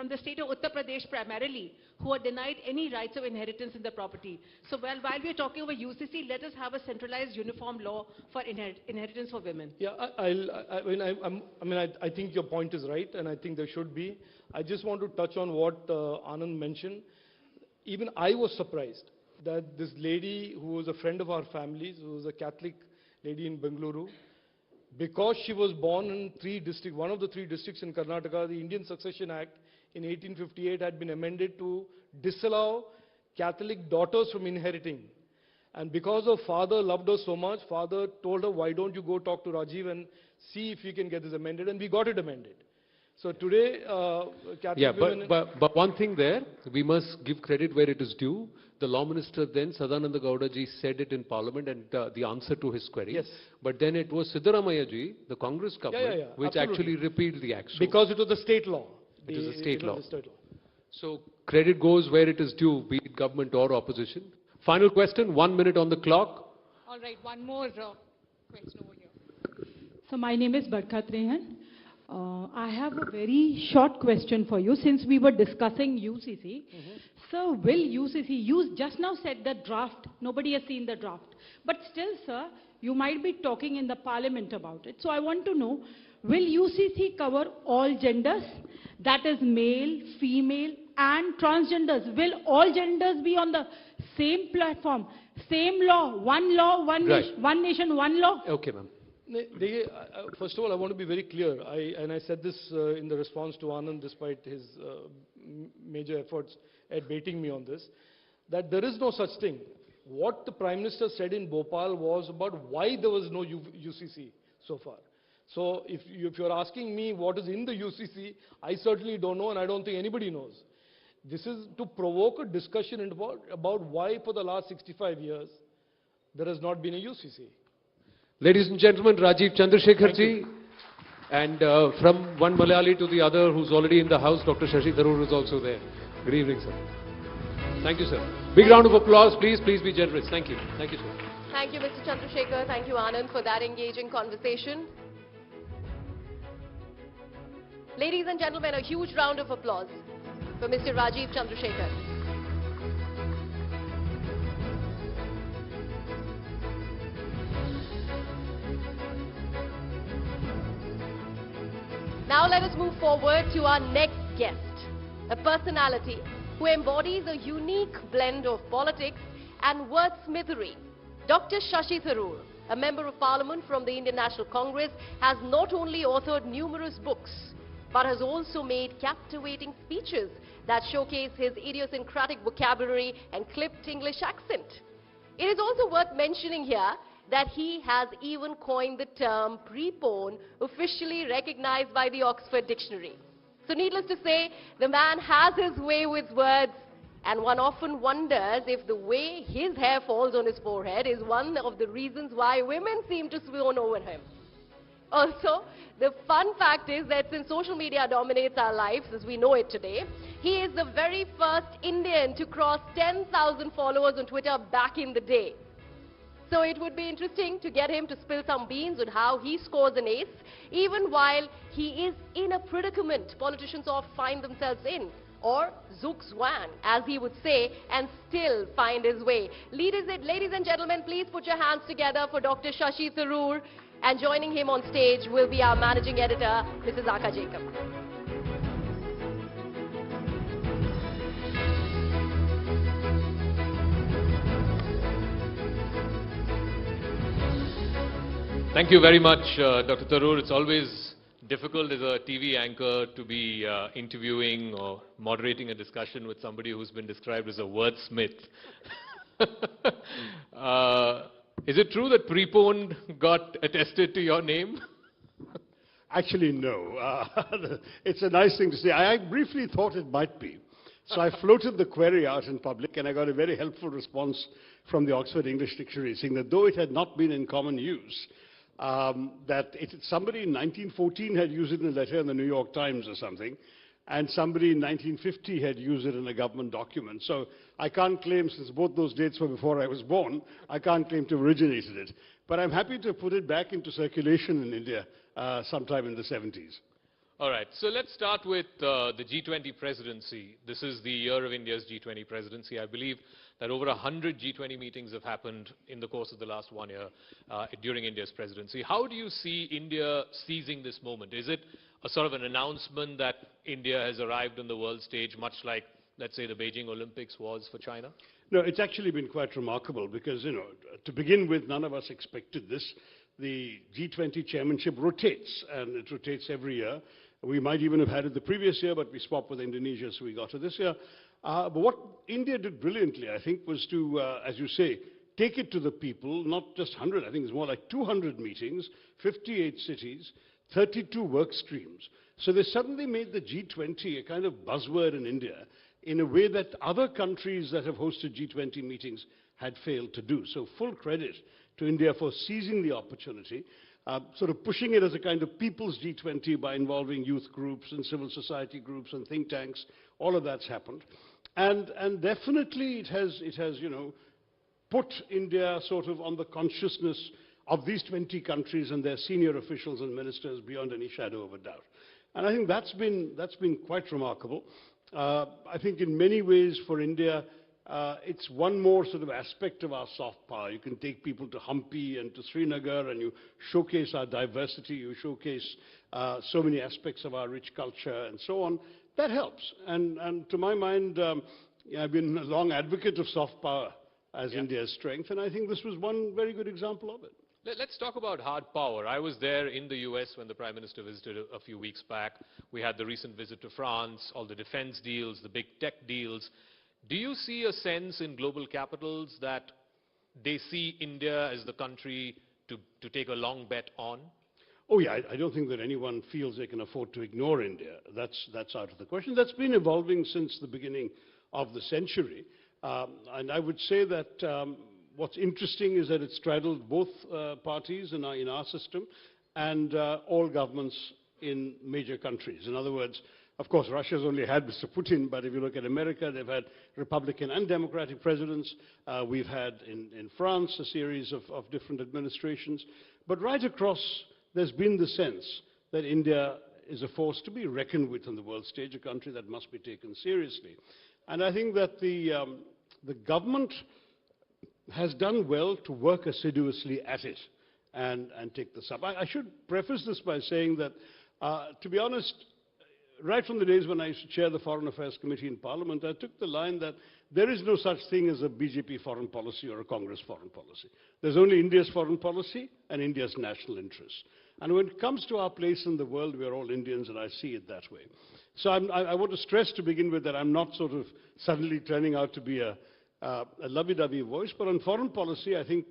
the state of Uttar Pradesh primarily, who are denied any rights of inheritance in the property. So while we're talking about UCC, let us have a centralized uniform law for inheritance for women.
Yeah, I think your point is right, and I think there should be. I just want to touch on what Anand mentioned. Even I was surprised that this lady, who was a friend of our family's, who was a Catholic lady in Bengaluru, because she was born in one of the three districts in Karnataka, the Indian Succession Act in 1858 had been amended to disallow Catholic daughters from inheriting. And because her father loved her so much, father told her, why don't you go talk to Rajiv and see if you can get this amended, and we got it amended. So today, Catholic women...
But one thing there, we must give credit where it is due. The Law Minister then, Sadananda Gowda ji, said it in Parliament and the answer to his query.
Yes.
But then it was Siddaramaiah ji, the Congress government, which actually repealed the act.
Because it was the state law.
It is a state law.
The state law.
So credit goes where it is due, be it government or opposition. Final question, 1 minute on the clock.
All right, one more question over here. So my name is Barkat Rehan. I have a very short question for you. Since we were discussing UCC, sir, will UCC, you just now said the draft, nobody has seen the draft. But still, sir, you might be talking in the parliament about it. So I want to know, will UCC cover all genders? That is male, female and transgenders. Will all genders be on the same platform? Same law, one nation, one law?
Okay, ma'am.
First of all, I want to be very clear, and I said this in the response to Anand, despite his major efforts at baiting me on this, that there is no such thing. What the Prime Minister said in Bhopal was about why there was no UCC so far. So if you're asking me what is in the UCC, I certainly don't know, and I don't think anybody knows. This is to provoke a discussion about why for the last 65 years there has not been a UCC.
Ladies and gentlemen, Rajiv Chandrasekhar ji, and from one Malayali to the other who's already in the house, Dr. Shashi Tharoor is also there. Good evening, sir. Thank you, sir. Big round of applause, please. Please be generous. Thank you. Thank you, sir.
Thank you, Mr. Chandrasekhar. Thank you, Anand, for that engaging conversation. Ladies and gentlemen, a huge round of applause for Mr. Rajiv Chandrasekhar. Now let us move forward to our next guest, a personality who embodies a unique blend of politics and wordsmithery. Dr. Shashi Tharoor, a member of parliament from the Indian National Congress, has not only authored numerous books, but has also made captivating speeches that showcase his idiosyncratic vocabulary and clipped English accent. It is also worth mentioning here that he has even coined the term pre-porn, officially recognized by the Oxford Dictionary. So needless to say, the man has his way with words, and one often wonders if the way his hair falls on his forehead is one of the reasons why women seem to swoon over him. Also, the fun fact is that since social media dominates our lives as we know it today, he is the very first Indian to cross 10,000 followers on Twitter back in the day. So it would be interesting to get him to spill some beans on how he scores an ace, even while he is in a predicament politicians often find themselves in, or zook zwan, as he would say, and still find his way. Ladies and gentlemen, please put your hands together for Dr. Shashi Tharoor, and joining him on stage will be our managing editor, Mrs. Aka Jacob.
Thank you very much, Dr. Tharoor. It's always difficult as a TV anchor to be interviewing or moderating a discussion with somebody who's been described as a wordsmith. Is it true that pre-porn got attested to your name?
Actually, no. It's a nice thing to say. I briefly thought it might be. So I floated the query out in public, and I got a very helpful response from the Oxford English Dictionary, saying that though it had not been in common use, that somebody in 1914 had used it in a letter in the New York Times or something, and somebody in 1950 had used it in a government document. So I can't claim, since both those dates were before I was born, I can't claim to have originated it. But I'm happy to put it back into circulation in India sometime in the 70s.
All right, so let's start with the G20 presidency. This is the year of India's G20 presidency. I believe that over 100 G20 meetings have happened in the course of the last 1 year during India's presidency. How do you see India seizing this moment? Is it a sort of an announcement that India has arrived on the world stage, much like, let's say, the Beijing Olympics was for China?
No, it's actually been quite remarkable because, to begin with, none of us expected this. The G20 chairmanship rotates, and it rotates every year. We might even have had it the previous year, but we swapped with Indonesia, so we got it this year. But what India did brilliantly, I think, was to, as you say, take it to the people, not just 100, I think it's more like 200 meetings, 58 cities, 32 work streams. So they suddenly made the G20 a kind of buzzword in India in a way that other countries that have hosted G20 meetings had failed to do. So full credit to India for seizing the opportunity, sort of pushing it as a kind of people's G20 by involving youth groups and civil society groups and think tanks. All of that's happened. And definitely it has, put India sort of on the consciousness of these 20 countries and their senior officials and ministers beyond any shadow of a doubt. And I think that's been quite remarkable. I think in many ways for India, it's one more sort of aspect of our soft power. You can take people to Hampi and to Srinagar and you showcase our diversity, you showcase so many aspects of our rich culture and so on. That helps. And to my mind, I've been a long advocate of soft power as India's strength, and I think this was one very good example of it.
Let's talk about hard power. I was there in the US when the Prime Minister visited a few weeks back. We had the recent visit to France, all the defense deals, the big tech deals. Do you see a sense in global capitals that they see India as the country to take a long bet on?
Oh yeah, I don't think that anyone feels they can afford to ignore India. That's out of the question. That's been evolving since the beginning of the century. And I would say that what's interesting is that it straddled both parties in our system and all governments in major countries. In other words, of course, Russia's only had Mr. Putin, but if you look at America, they've had Republican and Democratic presidents. We've had in France a series of different administrations. But right across, there's been the sense that India is a force to be reckoned with on the world stage, a country that must be taken seriously. And I think that the government has done well to work assiduously at it and take this up. I should preface this by saying that, to be honest, right from the days when I used to chair the Foreign Affairs Committee in Parliament, I took the line that there is no such thing as a BJP foreign policy or a Congress foreign policy. There's only India's foreign policy and India's national interests. And when it comes to our place in the world, we are all Indians, and I see it that way. So I want to stress to begin with that I'm not sort of suddenly turning out to be a lovey-dovey voice, but on foreign policy, I think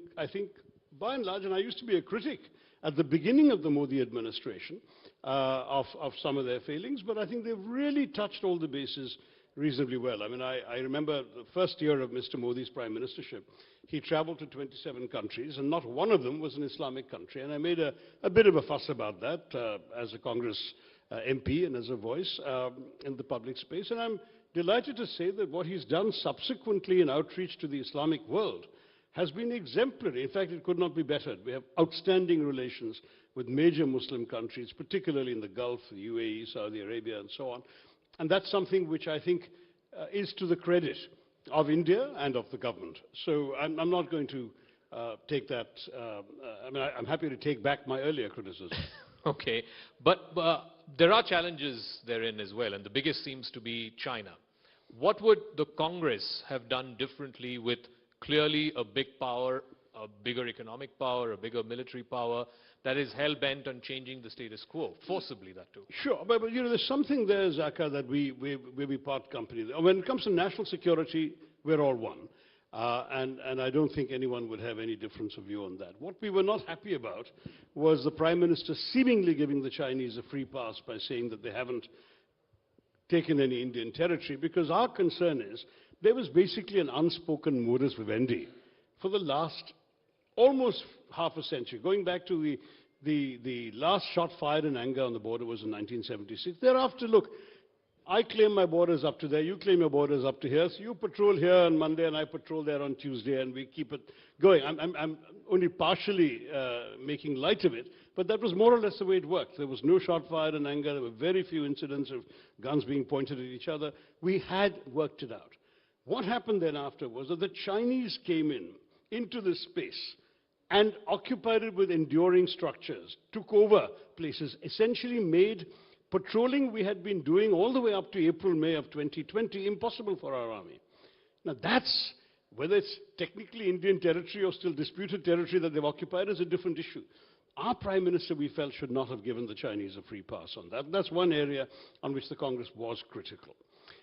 by and large, and I used to be a critic at the beginning of the Modi administration of some of their failings, but I think they've really touched all the bases reasonably well. I mean, I remember the first year of Mr. Modi's prime ministership, he traveled to 27 countries, and not one of them was an Islamic country, and I made a bit of a fuss about that as a Congress MP and as a voice in the public space, and I'm delighted to say that what he's done subsequently in outreach to the Islamic world has been exemplary. In fact, it could not be bettered. We have outstanding relations with major Muslim countries, particularly in the Gulf, the UAE, Saudi Arabia, and so on. And that's something which I think is to the credit of India and of the government. So I'm not going to take that. I'm happy to take back my earlier criticism.
Okay, but there are challenges therein as well, and the biggest seems to be China. What would the Congress have done differently with clearly a big power, a bigger economic power, a bigger military power that is hell-bent on changing the status quo, forcibly that too?
Sure, but there's something there, Zaka, that we part company. When it comes to national security, we're all one. And I don't think anyone would have any difference of view on that. What we were not happy about was the Prime Minister seemingly giving the Chinese a free pass by saying that they haven't taken any Indian territory, because our concern is there was basically an unspoken modus vivendi for the last almost half a century. Going back to the last shot fired in anger on the border was in 1976. Thereafter, look, I claim my border is up to there, you claim your border is up to here, so you patrol here on Monday and I patrol there on Tuesday, and we keep it going. I'm only partially making light of it, but that was more or less the way it worked. There was no shot fired in anger, there were very few incidents of guns being pointed at each other. We had worked it out. What happened then after was that the Chinese came into this space and occupied it with enduring structures, took over places, essentially made patrolling we had been doing all the way up to April, May of 2020 impossible for our army. Now that's, whether it's technically Indian territory or still disputed territory that they've occupied, is a different issue. Our Prime Minister, we felt, should not have given the Chinese a free pass on that. That's one area on which the Congress was critical.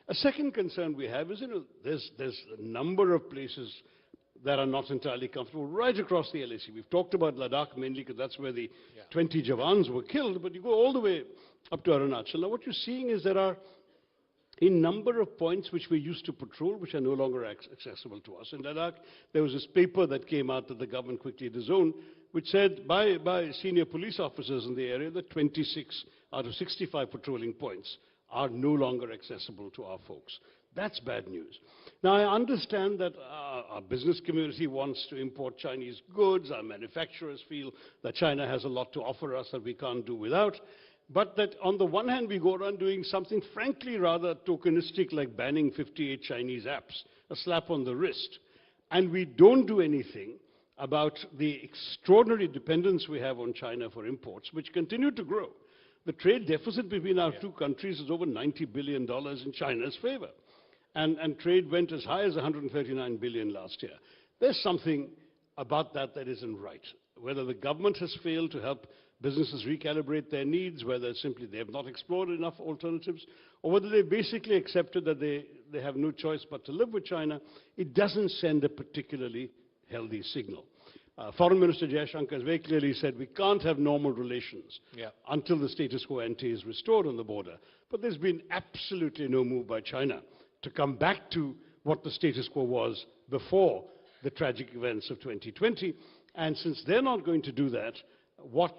A second concern we have is, there's a number of places that are not entirely comfortable right across the LAC. We've talked about Ladakh mainly because that's where the 20 Jawans were killed, but you go all the way up to Arunachal. Now what you're seeing is there are a number of points which we used to patrol which are no longer accessible to us. In Ladakh, there was this paper that came out that the government quickly disowned, which said by senior police officers in the area that 26 out of 65 patrolling points are no longer accessible to our folks. That's bad news. Now, I understand that our business community wants to import Chinese goods. Our manufacturers feel that China has a lot to offer us that we can't do without. But that on the one hand, we go around doing something frankly rather tokenistic like banning 58 Chinese apps, a slap on the wrist. And we don't do anything about the extraordinary dependence we have on China for imports, which continue to grow. The trade deficit between our two countries is over $90 billion in China's favor. And trade went as high as $139 billion last year. There's something about that that isn't right. Whether the government has failed to help businesses recalibrate their needs, whether simply they have not explored enough alternatives, or whether they basically accepted that they have no choice but to live with China, it doesn't send a particularly healthy signal. Foreign Minister Jaishankar has very clearly said we can't have normal relations until the status quo ante is restored on the border. But there's been absolutely no move by China to come back to what the status quo was before the tragic events of 2020. And since they're not going to do that, what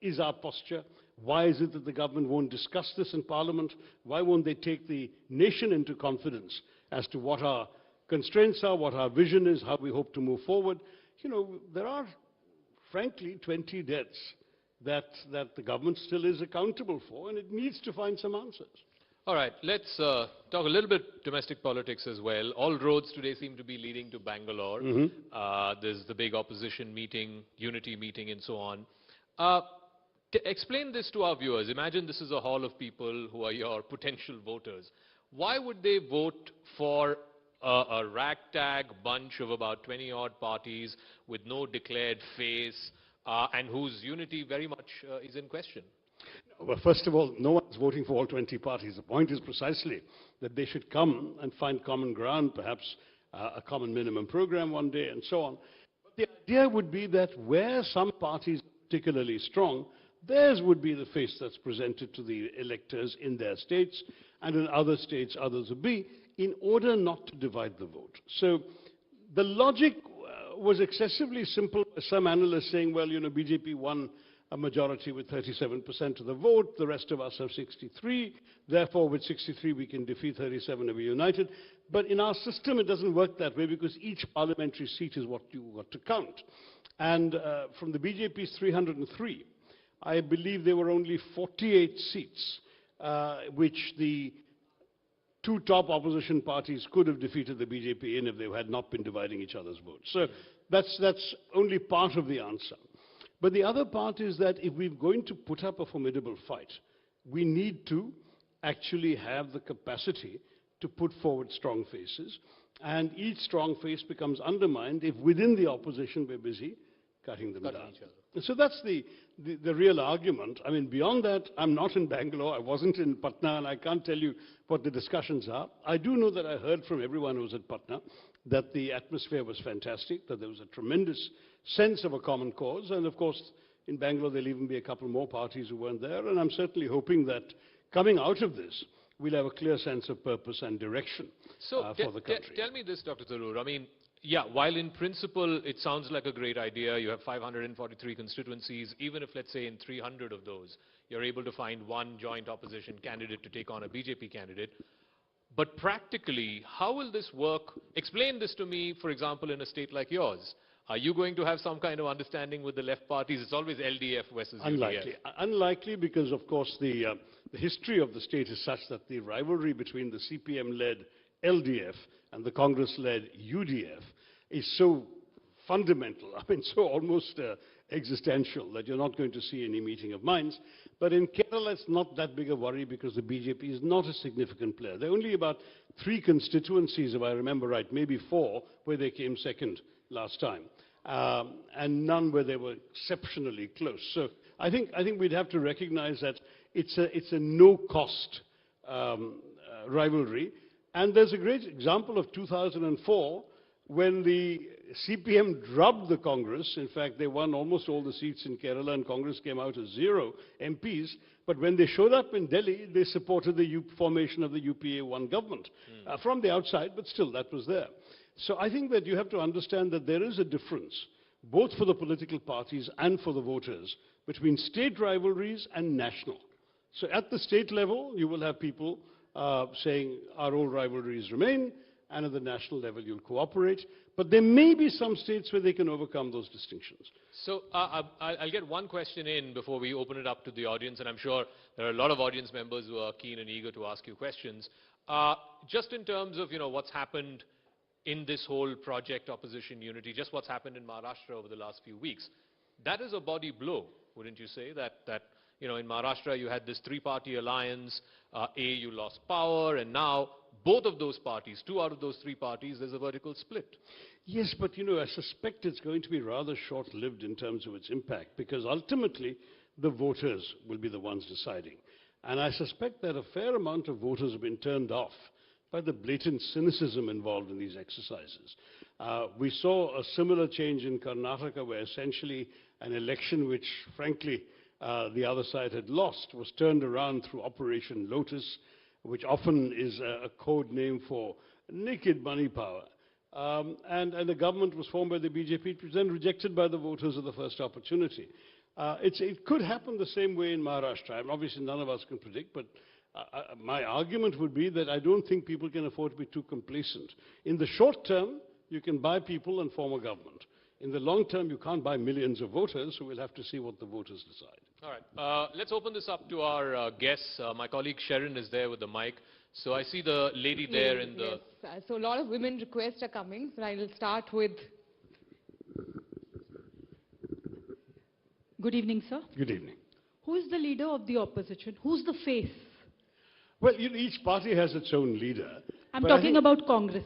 is our posture? Why is it that the government won't discuss this in Parliament? Why won't they take the nation into confidence as to what our constraints are, what our vision is, how we hope to move forward? There are, frankly, 20 deaths that the government still is accountable for, and it needs to find some answers.
All right, let's talk a little bit domestic politics as well. All roads today seem to be leading to Bangalore. There's the big opposition meeting, unity meeting, and so on. Explain this to our viewers. Imagine this is a hall of people who are your potential voters. Why would they vote for a ragtag bunch of about 20-odd parties with no declared face and whose unity very much is in question?
Well, first of all, no one's voting for all 20 parties. The point is precisely that they should come and find common ground, perhaps a common minimum program one day, and so on. But the idea would be that where some parties are particularly strong, theirs would be the face that's presented to the electors in their states, and in other states others would be, in order not to divide the vote. So the logic was excessively simple. Some analysts saying, well, BJP won a majority with 37% of the vote, the rest of us have 63, therefore with 63 we can defeat 37 and be united. But in our system it doesn't work that way because each parliamentary seat is what you got to count. And from the BJP's 303, I believe there were only 48 seats which the two top opposition parties could have defeated the BJP in if they had not been dividing each other's votes. So that's only part of the answer. But the other part is that if we're going to put up a formidable fight, we need to actually have the capacity to put forward strong faces. And each strong face becomes undermined if within the opposition we're busy cutting them down. So that's the real argument. I mean, beyond that, I'm not in Bangalore, I wasn't in Patna, and I can't tell you what the discussions are. I do know that I heard from everyone who was at Patna that the atmosphere was fantastic, that there was a tremendous sense of a common cause, and of course, in Bangalore there'll even be a couple more parties who weren't there, and I'm certainly hoping that coming out of this, we'll have a clear sense of purpose and direction for the country.
Tell me this, Dr. Tharoor. I mean, Yeah, while in principle it sounds like a great idea, you have 543 constituencies, even if let's say in 300 of those you're able to find one joint opposition candidate to take on a BJP candidate. But practically, how will this work? Explain this to me, for example, in a state like yours. Are you going to have some kind of understanding with the left parties? It's always LDF versus
Unlikely.
UDF.
Unlikely because, of course, the history of the state is such that the rivalry between the CPM-led LDF and the Congress-led UDF is so fundamental, I mean, so almost existential, that you're not going to see any meeting of minds. But in Kerala, it's not that big a worry because the BJP is not a significant player. There are only about 3 constituencies, if I remember right, maybe 4, where they came second last time, and none where they were exceptionally close. So I think we'd have to recognize that it's a no-cost rivalry. And there's a great example of 2004, when the CPM drubbed the Congress. In fact, they won almost all the seats in Kerala and Congress came out as 0 MPs. But when they showed up in Delhi, they supported the formation of the UPA-1 government from the outside, but still that was there. So I think that you have to understand that there is a difference, both for the political parties and for the voters, between state rivalries and national. So at the state level, you will have people saying our old rivalries remain, and at the national level you'll cooperate. But there may be some states where they can overcome those distinctions.
So I'll get one question in before we open it up to the audience, and I'm sure there are a lot of audience members who are keen and eager to ask you questions. Just in terms of, what's happened in this whole project opposition unity, just what's happened in Maharashtra over the last few weeks, that is a body blow, wouldn't you say? That in Maharashtra you had this 3-party alliance, you lost power, and now both of those parties, 2 out of those 3 parties, there's a vertical split.
Yes, but I suspect it's going to be rather short-lived in terms of its impact, because ultimately the voters will be the ones deciding. And I suspect that a fair amount of voters have been turned off by the blatant cynicism involved in these exercises. We saw a similar change in Karnataka, where essentially an election which, frankly, the other side had lost was turned around through Operation Lotus, which often is a code name for naked money power. And the government was formed by the BJP. It was then rejected by the voters at the first opportunity. It could happen the same way in Maharashtra. And obviously, none of us can predict, but my argument would be that I don't think people can afford to be too complacent. In the short term, you can buy people and form a government. In the long term, you can't buy millions of voters, so we'll have to see what the voters decide.
All right. Let's open this up to our guests. My colleague Sharon is there with the mic. So I see the lady there in the...
Yes. So a lot of women requests are coming. So I will start with...
Good evening, sir.
Good evening.
Who is the leader of the opposition? Who's the face?
Well, each party has its own leader.
I'm talking about Congress.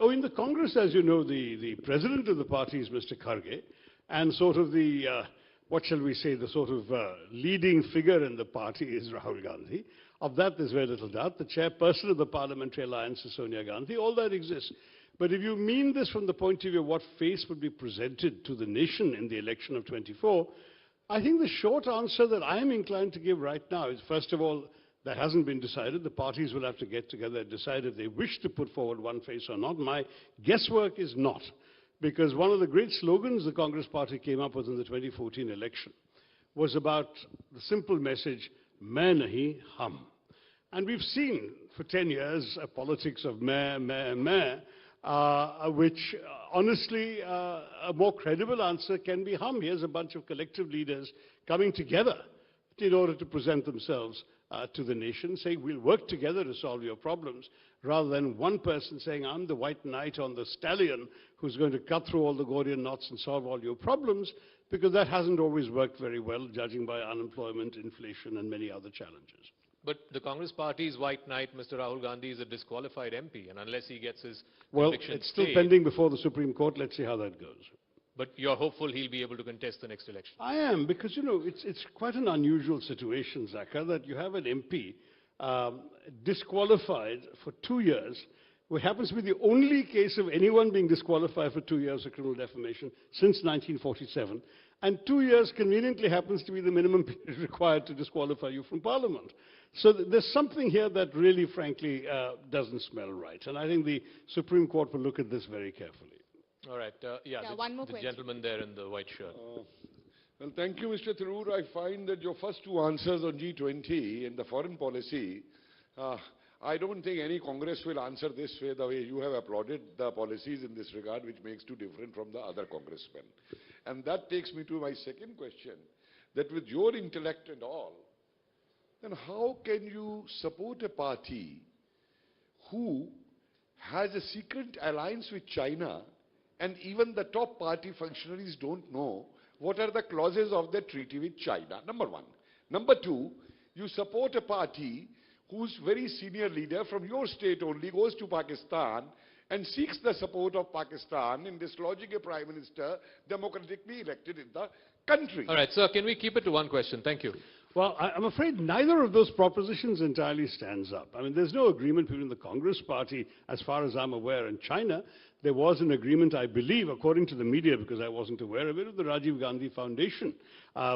Oh, in the Congress, as you know, the president of the party is Mr. Kharge, and sort of the, what shall we say, the sort of leading figure in the party is Rahul Gandhi. Of that, there's very little doubt. The chairperson of the Parliamentary Alliance is Sonia Gandhi. All that exists. But if you mean this from the point of view of what face would be presented to the nation in the election of 24, I think the short answer that I am inclined to give right now is, first of all, that hasn't been decided. The parties will have to get together and decide if they wish to put forward one face or not. My guesswork is not, because one of the great slogans the Congress party came up with in the 2014 election was about the simple message, "Main nahi, hum." And we've seen for 10 years a politics of main, which honestly a more credible answer can be hum. Here's a bunch of collective leaders coming together in order to present themselves to the nation, saying we'll work together to solve your problems, rather than one person saying I'm the white knight on the stallion who's going to cut through all the Gordian knots and solve all your problems, because that hasn't always worked very well, judging by unemployment, inflation, and many other challenges.
But the Congress party's white knight, Mr. Rahul Gandhi, is a disqualified MP, and unless he gets his conviction
it's still
stayed,
pending before the Supreme Court. Let's see how that goes.
But you're hopeful he'll be able to contest the next election?
I am, because, it's quite an unusual situation, Zaka, that you have an MP disqualified for 2 years, which happens to be the only case of anyone being disqualified for 2 years of criminal defamation since 1947. And 2 years conveniently happens to be the minimum period required to disqualify you from Parliament. So there's something here that really, frankly, doesn't smell right. And I think the Supreme Court will look at this very carefully.
All right.
Yeah, one more
the
question.
gentleman there in the white shirt.
Well, thank you, Mr. Tharoor. I find that your first two answers on G20 and the foreign policy, I don't think any Congress will answer this way, the way you have applauded the policies in this regard, which makes you different from the other congressmen. And that takes me to my second question, that with your intellect and all, then how can you support a party who has a secret alliance with China, and even the top party functionaries don't know what are the clauses of the treaty with China? Number one. Number two, you support a party whose very senior leader from your state only goes to Pakistan and seeks the support of Pakistan in dislodging a prime minister democratically elected in the country.
All right, sir, can we keep it to one question? Thank you.
Well, I'm afraid neither of those propositions entirely stands up. I mean, there's no agreement between the Congress Party, as far as I'm aware, and China. There was an agreement, I believe, according to the media, because I wasn't aware of it, of the Rajiv Gandhi Foundation,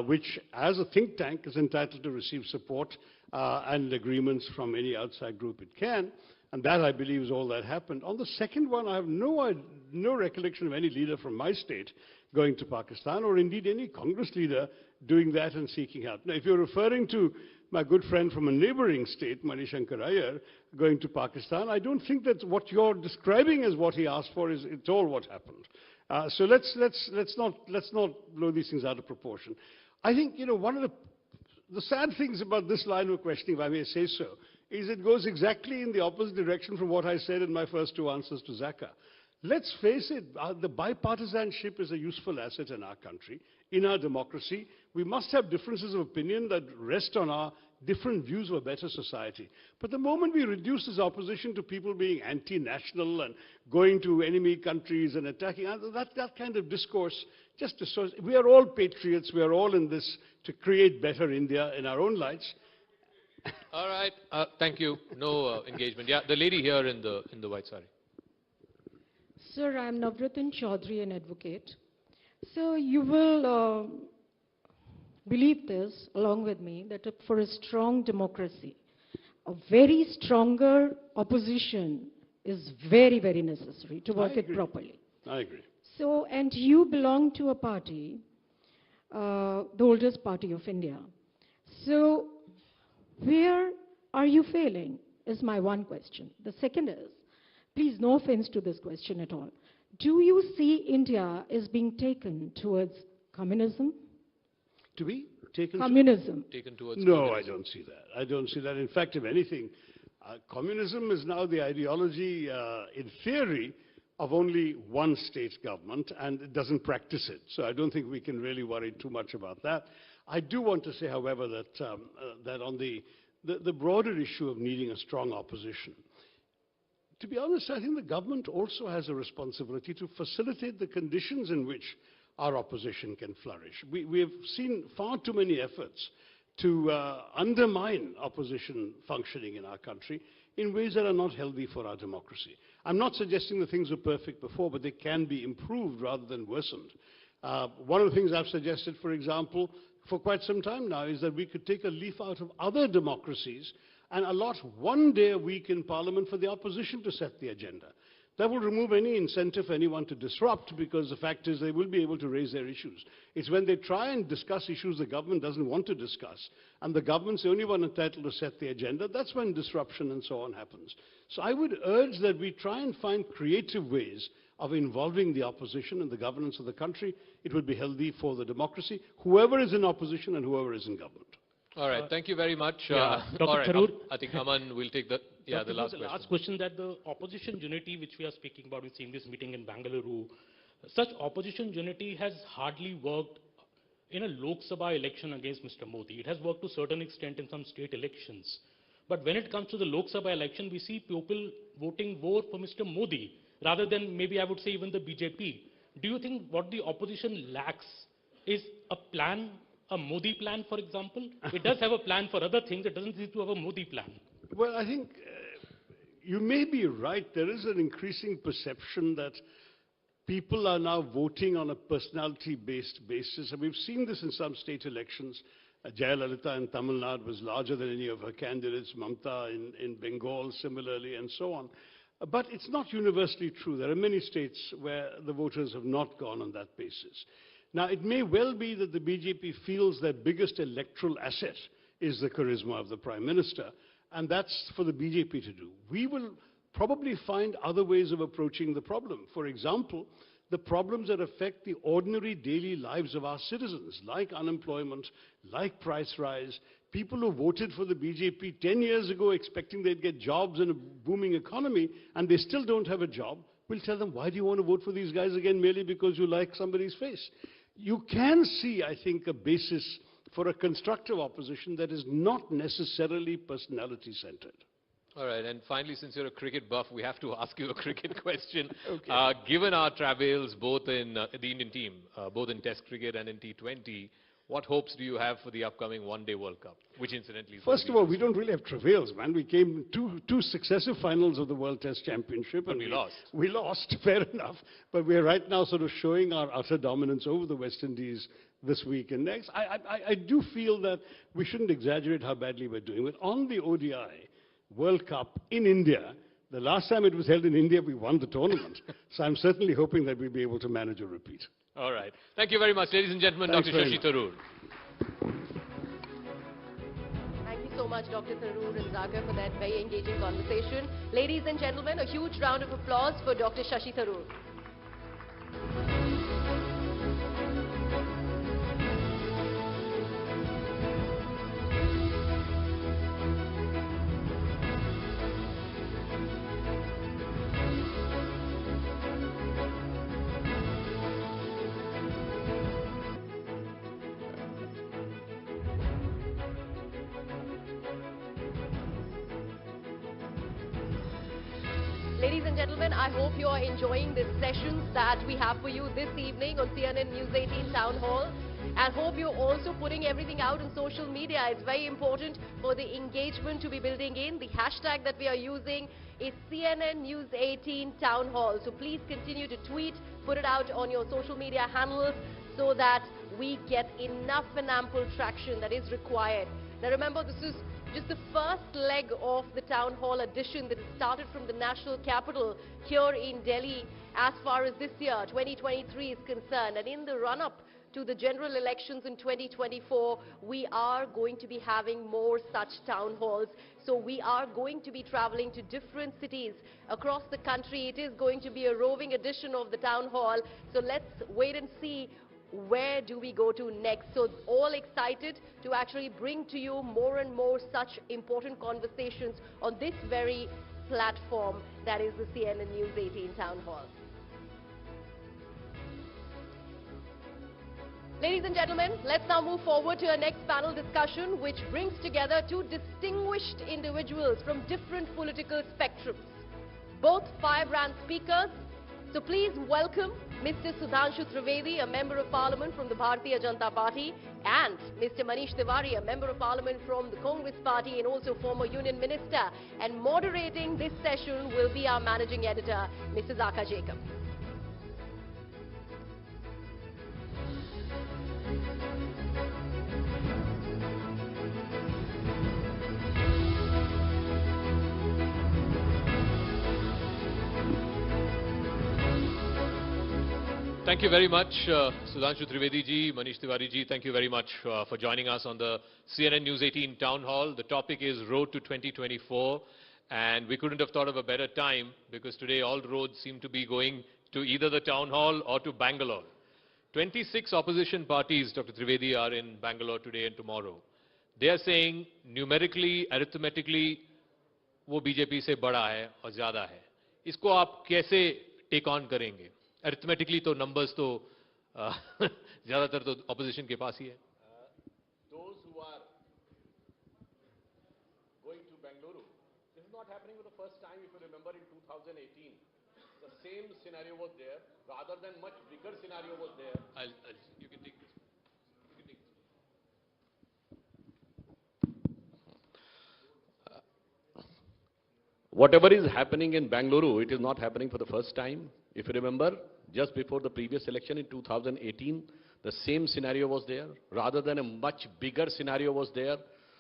which, as a think tank, is entitled to receive support and agreements from any outside group it can. And that, I believe, is all that happened. On the second one, I have no recollection of any leader from my state going to Pakistan, or indeed any Congress leader doing that and seeking help. Now, if you're referring to my good friend from a neighboring state, Manishankar Iyer, going to Pakistan, I don't think that what you're describing as what he asked for is at all what happened. So let's not blow these things out of proportion. I think, you know, one of the sad things about this line of questioning, if I may say so, is it goes exactly in the opposite direction from what I said in my first two answers to Zaka. Let's face it, the bipartisanship is a useful asset in our country, in our democracy. We must have differences of opinion that rest on our different views of a better society. But the moment we reduce this opposition to people being anti-national and going to enemy countries and attacking, that kind of discourse just destroys. We are all patriots. We are all in this to create better India in our own lives.
All right. Thank you. No engagement. Yeah, the lady here in the white sari.
Sir, I am Navratan Chaudhary, an advocate. So you will believe this, along with me, that for a strong democracy, a very stronger opposition is very, very necessary to work it properly.
I agree.
So, and you belong to a party, the oldest party of India. So, where are you failing is my one question. The second is, please, no offense to this question at all. Do you see India as being taken towards communism?
To be taken
communism.
Taken towards
no,
communism.
I don't see that. I don't see that. In fact, if anything, communism is now the ideology, in theory, of only one state government, and it doesn't practice it. So I don't think we can really worry too much about that. I do want to say, however, that, that on the broader issue of needing a strong opposition, to be honest, I think the government also has a responsibility to facilitate the conditions in which our opposition can flourish. We have seen far too many efforts to undermine opposition functioning in our country in ways that are not healthy for our democracy. I'm not suggesting that things were perfect before, but they can be improved rather than worsened. One of the things I've suggested, for example, for quite some time now, is that we could take a leaf out of other democracies and allot one day a week in Parliament for the opposition to set the agenda. That will remove any incentive for anyone to disrupt, because the fact is they will be able to raise their issues. It's when they try and discuss issues the government doesn't want to discuss, and the government's the only one entitled to set the agenda, that's when disruption and so on happens. So I would urge that we try and find creative ways of involving the opposition in the governance of the country. It would be healthy for the democracy, whoever is in opposition and whoever is in government.
All right, thank you very much.
Dr.
All right,
Tharoor,
I think Aman will take the last question.
Last question, that the opposition unity which we are speaking about, we've seen this meeting in Bangalore, such opposition unity has hardly worked in a Lok Sabha election against Mr. Modi. It has worked to a certain extent in some state elections. But when it comes to the Lok Sabha election, we see people voting more for Mr. Modi rather than maybe I would say even the BJP. Do you think what the opposition lacks is a plan, a Modi plan, for example? It does have a plan for other things. It doesn't seem to have a Modi plan.
Well, I think you may be right. There is an increasing perception that people are now voting on a personality-based basis. And we've seen this in some state elections. Jayalalitha in Tamil Nadu was larger than any of her candidates, Mamta in Bengal similarly, and so on. But it's not universally true. There are many states where the voters have not gone on that basis. Now, it may well be that the BJP feels their biggest electoral asset is the charisma of the Prime Minister, and that's for the BJP to do. We will probably find other ways of approaching the problem. For example, the problems that affect the ordinary daily lives of our citizens, like unemployment, like price rise. People who voted for the BJP 10 years ago expecting they'd get jobs in a booming economy, and they still don't have a job, we'll tell them, why do you want to vote for these guys again merely because you like somebody's face? You can see, I think, a basis for a constructive opposition that is not necessarily personality-centered.
All right, and finally, since you're a cricket buff, we have to ask you a cricket question.
Okay.
Given our travails both in the Indian team, both in Test cricket and in T20, what hopes do you have for the upcoming One-Day World Cup, which incidentally is
First of all, we don't really have travails, man. We came two successive finals of the World Test Championship.
But we lost.
We lost, fair enough. But we're right now sort of showing our utter dominance over the West Indies this week and next. I do feel that we shouldn't exaggerate how badly we're doing. But on the ODI World Cup in India, the last time it was held in India, we won the tournament. So I'm certainly hoping that we'll be able to manage a repeat.
All right. Thank you very much, ladies and gentlemen.
Thanks
Dr.
very
Shashi
much.
Tharoor.
Thank you so much, Dr. Tharoor and Zakir, for that very engaging conversation. Ladies and gentlemen, a huge round of applause for Dr. Shashi Tharoor. Ladies and gentlemen, I hope you are enjoying the sessions that we have for you this evening on CNN News 18 Town Hall. And hope you're also putting everything out on social media. It's very important for the engagement to be building in. The hashtag that we are using is CNN News 18 Town Hall. So please continue to tweet, put it out on your social media handles so that we get enough and ample traction that is required. Now remember, this is just the first leg of the Town Hall edition that has started from the national capital here in Delhi as far as this year, 2023, is concerned. And in the run-up to the general elections in 2024, we are going to be having more such town halls. So we are going to be traveling to different cities across the country. It is going to be a roving edition of the Town Hall. So let's wait and see where do we go to next. So all excited to actually bring to you more and more such important conversations on this very platform that is the CNN News 18 Town Hall. Ladies and gentlemen, let's now move forward to our next panel discussion, which brings together two distinguished individuals from different political spectrums, both firebrand speakers. So please welcome Mr. Sudhanshu Trivedi, a Member of Parliament from the Bharatiya Janata Party, and Mr. Manish Tiwari, a Member of Parliament from the Congress Party and also former Union Minister. And moderating this session will be our Managing Editor, Mrs. Aka Jacob.
Thank you very much, Sudhanshu Trivedi ji, Manish Tiwari ji. Thank you very much for joining us on the CNN News 18 Town Hall. The topic is Road to 2024, and we couldn't have thought of a better time because today all roads seem to be going to either the Town Hall or to Bangalore. 26 opposition parties, Dr. Trivedi, are in Bangalore today and tomorrow. They are saying numerically, arithmetically, वो BJP से बड़ा है और ज़्यादा है. इसको आप कैसे टेक ऑन करेंगे? Arithmetically, तो numbers तो ज़्यादातर तो opposition के पास ही है.
Those who are going to Bengaluru, this is not happening for the first time. If you remember, in 2018, the same scenario was there. Rather than much bigger scenario was there.
You can take this.
Whatever is happening in Bengaluru, it is not happening for the first time. If you remember, just before the previous election in 2018, the same scenario was there. Rather than a much bigger scenario was there.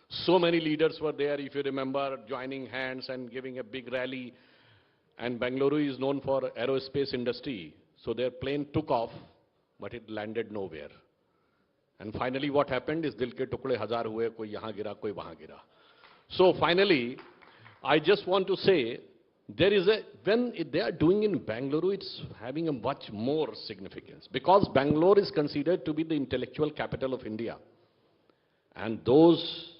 So many leaders were there, if you remember, joining hands and giving a big rally.
and Bangalore is known for aerospace industry. So their plane took off, but it landed nowhere. And finally what happened is dil ke tukde hazar hue, koi yahan gira, koi wahan gira. So finally, I just want to say, when they are doing in Bangalore, it's having a much more significance. Because Bangalore is considered to be the intellectual capital of India. And those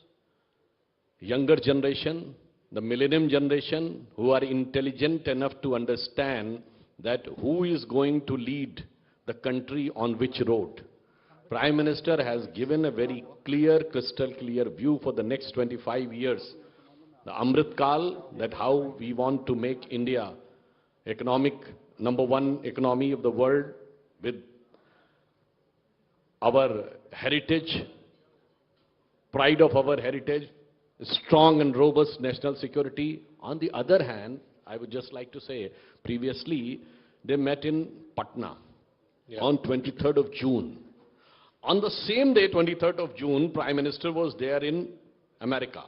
younger generation, the millennium generation, who are intelligent enough to understand that who is going to lead the country on which road. Prime Minister has given a very clear, crystal clear view for the next 25 years. The Amrit Kal, that how we want to make India #1 economy of the world with our heritage, pride of our heritage, strong and robust national security. On the other hand, I would just like to say, previously, they met in Patna on 23rd of June. On the same day, 23rd of June, Prime Minister was there in America.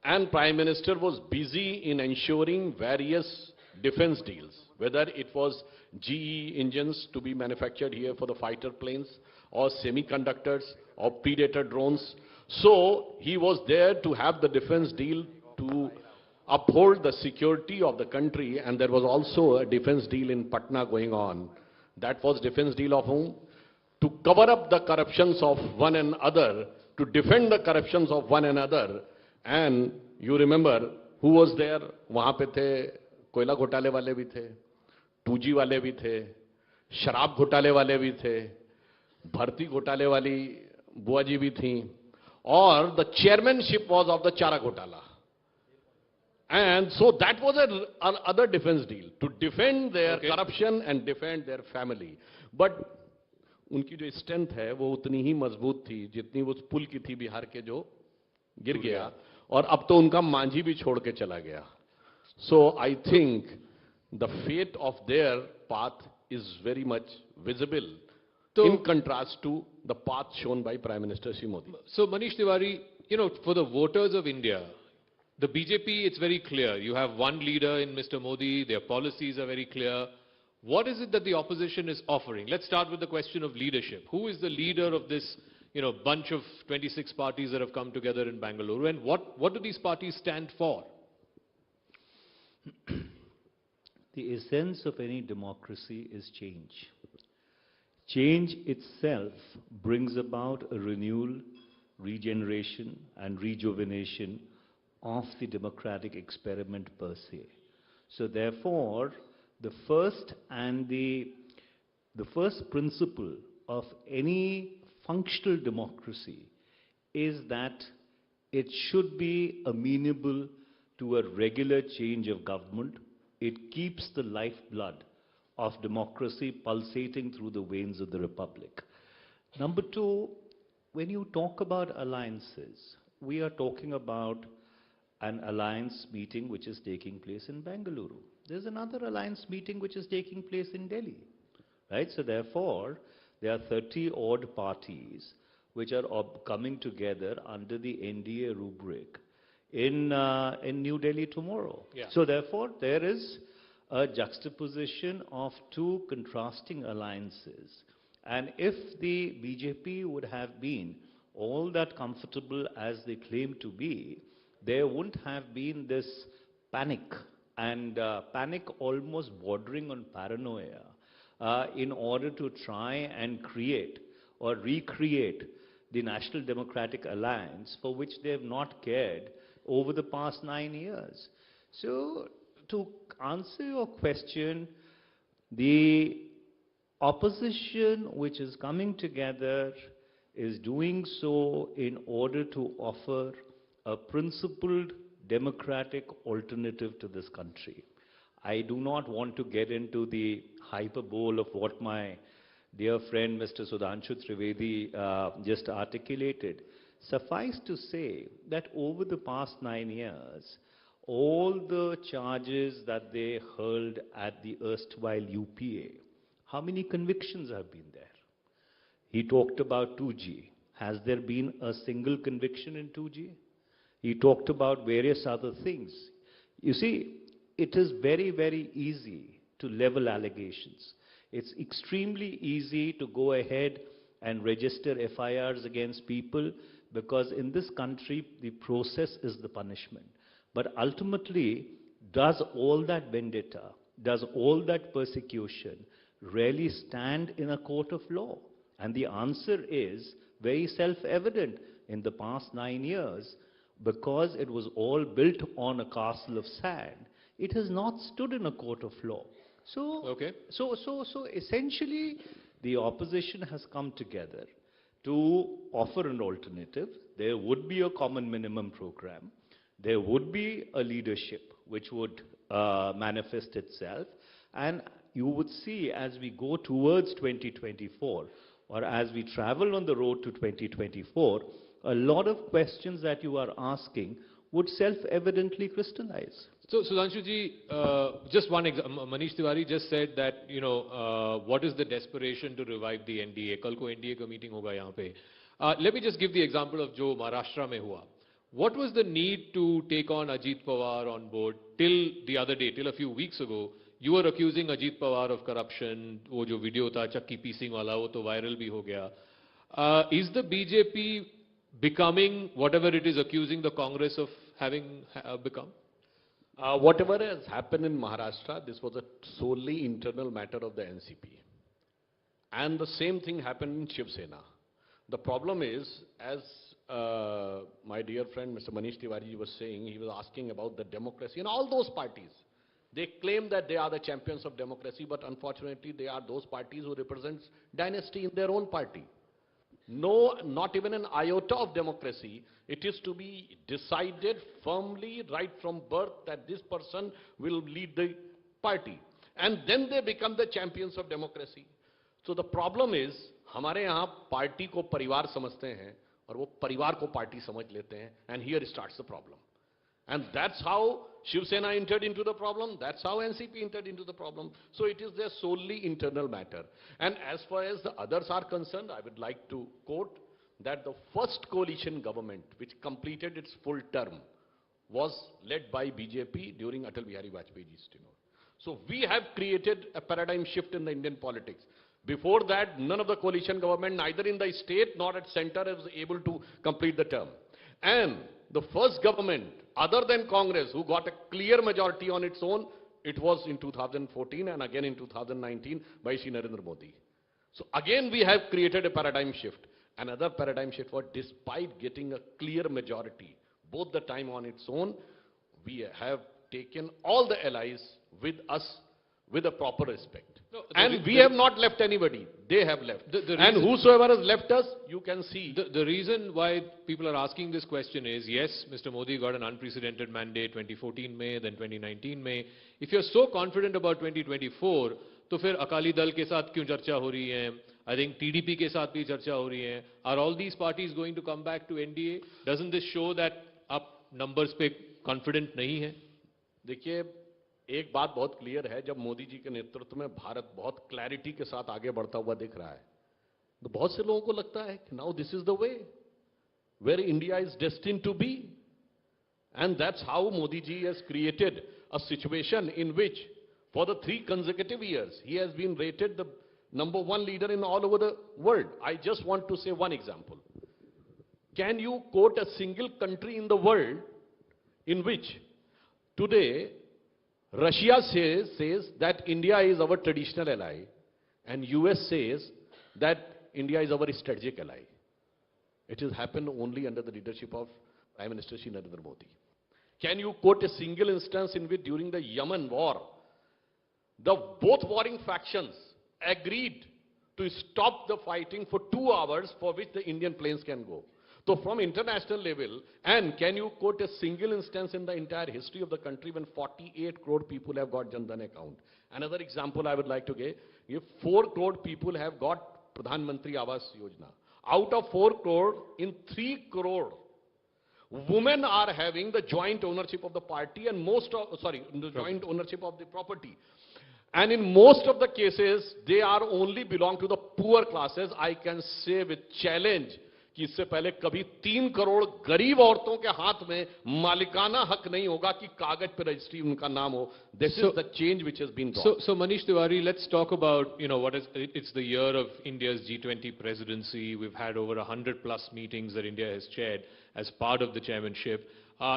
And Prime Minister was busy in ensuring various defense deals, whether it was GE engines to be manufactured here for the fighter planes, or semiconductors, or Predator drones. So he was there to have the defense deal to uphold the security of the country, and there was also a defense deal in Patna going on. That was defense deal of whom? To cover up the corruptions of one another, to defend the corruptions of one another. And you remember who was there? वहाँ पे थे कोयला घोटाले वाले भी थे, 2G वाले भी थे, शराब घोटाले वाले भी थे, भर्ती घोटाले वाली बुआ जी भी थी, और the chairmanship was of the Chara घोटाला. And so that was another defense deal, to defend their corruption and defend their family. But उनकी जो स्ट्रेंथ है वो उतनी ही मजबूत थी जितनी वो पुल की थी बिहार के जो गिर गया, और अब तो उनका मांझी भी छोड़ के चला गया. So I think the fate of their path is very much visible in contrast to the path shown by Prime Minister Shri Modi.
So Manish Tiwari, for the voters of India, the BJP, it's very clear. You have one leader in Mr. Modi, their policies are very clear. What is it that the opposition is offering? Let's start with the question of leadership. Who is the leader of this, bunch of 26 parties that have come together in Bangalore, and what do these parties stand for?
The essence of any democracy is change. Change itself brings about a renewal, regeneration, and rejuvenation of the democratic experiment per se. So therefore, the first principle of any functional democracy is that it should be amenable to a regular change of government. It keeps the lifeblood of democracy pulsating through the veins of the republic. Number two, when you talk about alliances, we are talking about an alliance meeting which is taking place in Bengaluru. There's another alliance meeting which is taking place in Delhi, right? So therefore, there are 30-odd parties which are coming together under the NDA rubric in New Delhi tomorrow.
Yeah.
So therefore, there is a juxtaposition of two contrasting alliances. And if the BJP would have been all that comfortable as they claim to be, there wouldn't have been this panic, and panic almost bordering on paranoia, in order to try and create or recreate the National Democratic Alliance, for which they have not cared over the past 9 years. So, to answer your question, the opposition which is coming together is doing so in order to offer a principled democratic alternative to this country. I do not want to get into the hyperbole of what my dear friend Mr. Sudhanshu Trivedi just articulated. Suffice to say that over the past 9 years, all the charges that they hurled at the erstwhile UPA, how many convictions have been there? He talked about 2G. Has there been a single conviction in 2G? He talked about various other things. You see, it is very, very easy to level allegations. It's extremely easy to go ahead and register FIRs against people because in this country, the process is the punishment. But ultimately, does all that vendetta, does all that persecution really stand in a court of law? And the answer is very self-evident. In the past 9 years, because it was all built on a castle of sand, it has not stood in a court of law. So essentially, the opposition has come together to offer an alternative. There would be a common minimum program. There would be a leadership which would manifest itself. And you would see as we go towards 2024, or as we travel on the road to 2024, a lot of questions that you are asking would self-evidently crystallize.
So, Sudhanshu ji, just one example. Manish Tiwari just said that, what is the desperation to revive the NDA? Kal ko NDA ka meeting hoga yahan pe. Let me just give the example of jo Maharashtra mein hua. What was the need to take on Ajit Pawar on board till the other day, till a few weeks ago? You were accusing Ajit Pawar of corruption. Wo jo video tha chakki piecing wala, wo to viral bhi ho gaya. Is the BJP becoming whatever it is accusing the Congress of having become?
Whatever has happened in Maharashtra, this was a solely internal matter of the NCP. And the same thing happened in Shiv Sena. The problem is, as my dear friend Mr. Manish Tiwari was saying, he was asking about the democracy and all those parties. They claim that they are the champions of democracy, but unfortunately they are those parties who represent dynasty in their own party. No, not even an iota of democracy. It is to be decided firmly right from birth that this person will lead the party. And then they become the champions of democracy. So the problem is, हमारे यहाँ party को परिवार समझते हैं और वो परिवार को पार्टी समझ लेते हैं, and here starts the problem. And that's how Shiv Sena entered into the problem. That's how NCP entered into the problem. So it is their solely internal matter. And as far as the others are concerned, I would like to quote that the first coalition government which completed its full term was led by BJP during Atal Bihari Vajpayee's tenure. So we have created a paradigm shift in the Indian politics. Before that, none of the coalition government, neither in the state nor at center, was able to complete the term. And the first government, other than Congress, who got a clear majority on its own, it was in 2014 and again in 2019 by Shri Narendra Modi. So again we have created a paradigm shift. Another paradigm shift was, despite getting a clear majority, both the time on its own, we have taken all the allies with us with a proper respect. No, and we have not left anybody. They have left. And whosoever has left us, you can see.
The reason why people are asking this question is, yes, Mr. Modi got an unprecedented mandate 2014 May, then 2019 May. If you're so confident about 2024, तो फिर अकाली दल के साथ क्यों चर्चा हो रही है? I think TDP के साथ भी चर्चा हो रही है. Are all these parties going to come back to NDA? Doesn't this show that आप numbers पे confident नहीं है?
देखिए, एक बात बहुत क्लियर है, जब मोदी जी के नेतृत्व में भारत बहुत क्लैरिटी के साथ आगे बढ़ता हुआ दिख रहा है, तो बहुत से लोगों को लगता है कि now this is the way where India is destined to be. And that's how Modi ji has created a situation in which for the 3 consecutive years he has been rated the #1 leader in all over the world. I just want to say one example. Can you quote a single country in the world in which today Russia says that India is our traditional ally and US says that India is our strategic ally? It has happened only under the leadership of Prime Minister Shri Narendra Modi. Can you quote a single instance in which during the Yemen war, the both warring factions agreed to stop the fighting for 2 hours for which the Indian planes can go? So from international level, and can you quote a single instance in the entire history of the country when 48 crore people have got Jan Dhan account? Another example I would like to give 4 crore people have got Pradhan Mantri Awas Yojana. Out of 4 crore, in 3 crore, women are having the joint ownership of the party and the joint ownership of the property. And in most of the cases, they are only belong to the poor classes. I can say with challenge, कि इससे पहले कभी 3 करोड़ गरीब औरतों के हाथ में मालिकाना हक नहीं होगा कि कागज पर रजिस्ट्री उनका नाम हो. This is the change which has been brought.
So Manish Tiwari, let's talk about, it's the year of India's G20 presidency. We've had over 100 plus meetings that India has chaired as part of the chairmanship.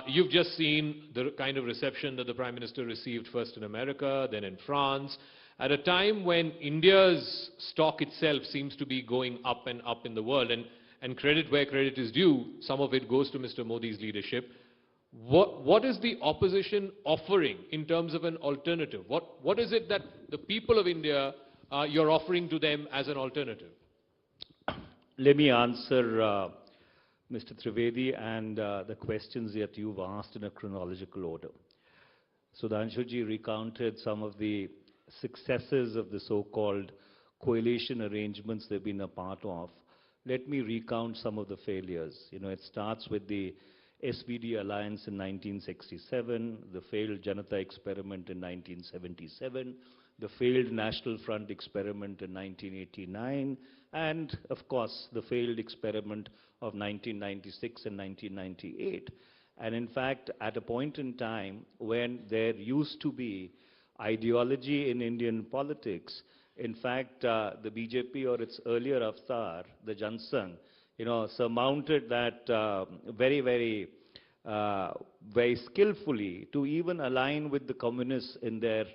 You've just seen the kind of reception that the Prime Minister received first in America, then in France, at a time when India's stock itself seems to be going up and up in the world, and credit where credit is due, some of it goes to Mr. Modi's leadership. What is the opposition offering in terms of an alternative? What is it that the people of India, you're offering to them as an alternative?
Let me answer Mr. Trivedi and the questions that you've asked in a chronological order. Sudhanshuji recounted some of the successes of the so-called coalition arrangements they've been a part of. Let me recount some of the failures. It starts with the SVD alliance in 1967, the failed Janata experiment in 1977, the failed National Front experiment in 1989, and of course the failed experiment of 1996 and 1998. And in fact, at a point in time when there used to be ideology in Indian politics, in fact, the BJP or its earlier avatar, the Jansangh, surmounted that very, very, very skillfully to even align with the communists in their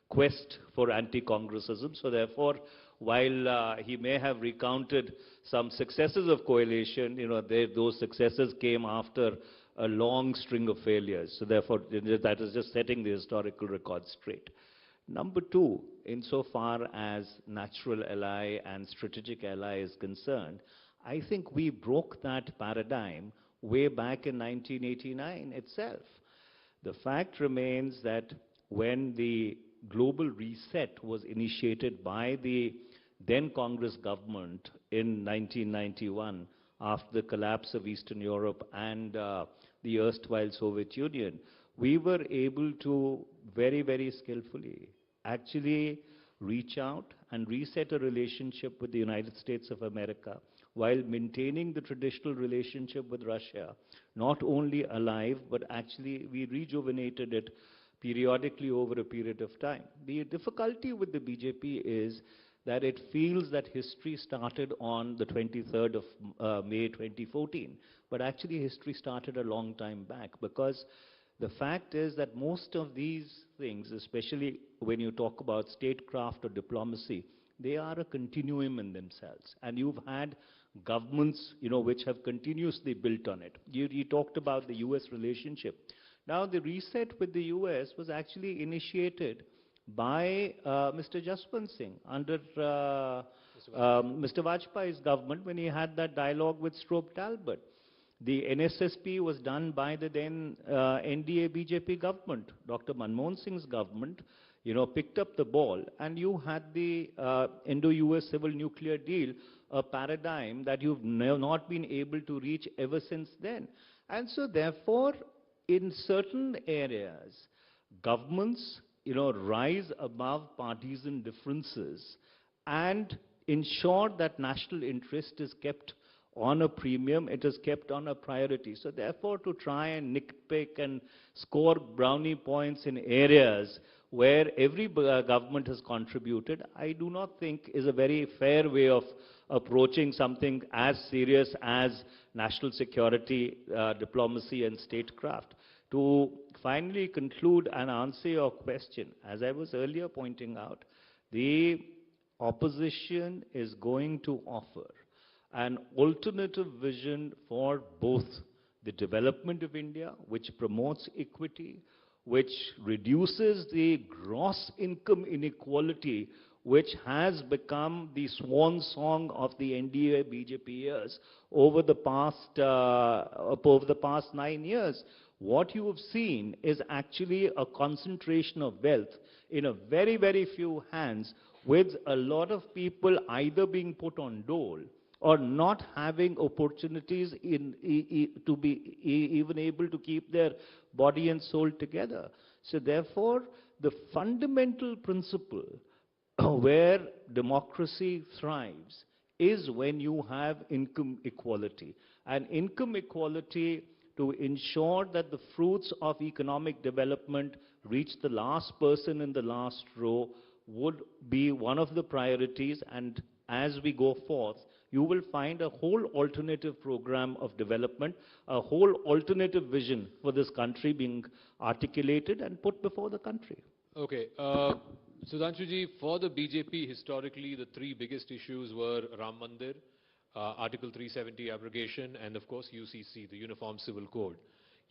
quest for anti-Congressism. So therefore, while he may have recounted some successes of coalition, those successes came after a long string of failures. So therefore, that is just setting the historical record straight. Number two, insofar as natural ally and strategic ally is concerned, I think we broke that paradigm way back in 1989 itself. The fact remains that when the global reset was initiated by the then Congress government in 1991, after the collapse of Eastern Europe and the erstwhile Soviet Union, we were able to very, very skillfully actually reach out and reset a relationship with the United States of America while maintaining the traditional relationship with Russia, not only alive, but actually we rejuvenated it periodically over a period of time. The difficulty with the BJP is that it feels that history started on the 23rd of May 2014, but actually history started a long time back, because the fact is that most of these things, especially when you talk about statecraft or diplomacy, they are a continuum in themselves. And you've had governments, which have continuously built on it. You talked about the US relationship. Now, the reset with the US was actually initiated by Mr. Jaswant Singh under Mr. Vajpayee's government when he had that dialogue with Strobe Talbot. The NSSP was done by the then NDA BJP government. Dr. Manmohan Singh's government, picked up the ball, and you had the Indo-US civil nuclear deal, a paradigm that you've not been able to reach ever since then. And so therefore, in certain areas, governments, rise above partisan differences and ensure that national interest is kept on a premium, it is kept on a priority. So therefore, to try and nitpick and score brownie points in areas where every government has contributed, I do not think is a very fair way of approaching something as serious as national security, diplomacy and statecraft. To finally conclude and answer your question, as I was earlier pointing out, the opposition is going to offer an alternative vision for both the development of India, which promotes equity, which reduces the gross income inequality, which has become the swan song of the NDA BJP years over the past 9 years. What you have seen is actually a concentration of wealth in a very, very few hands, with a lot of people either being put on dole or not having opportunities to be even able to keep their body and soul together. So therefore, the fundamental principle where democracy thrives is when you have income equality. And income equality, to ensure that the fruits of economic development reach the last person in the last row, would be one of the priorities. And as we go forth, you will find a whole alternative program of development, a whole alternative vision for this country being articulated and put before the country.
Okay. Sudhanshuji, for the BJP, historically, the three biggest issues were Ram Mandir, Article 370 abrogation, and of course UCC, the Uniform Civil Code.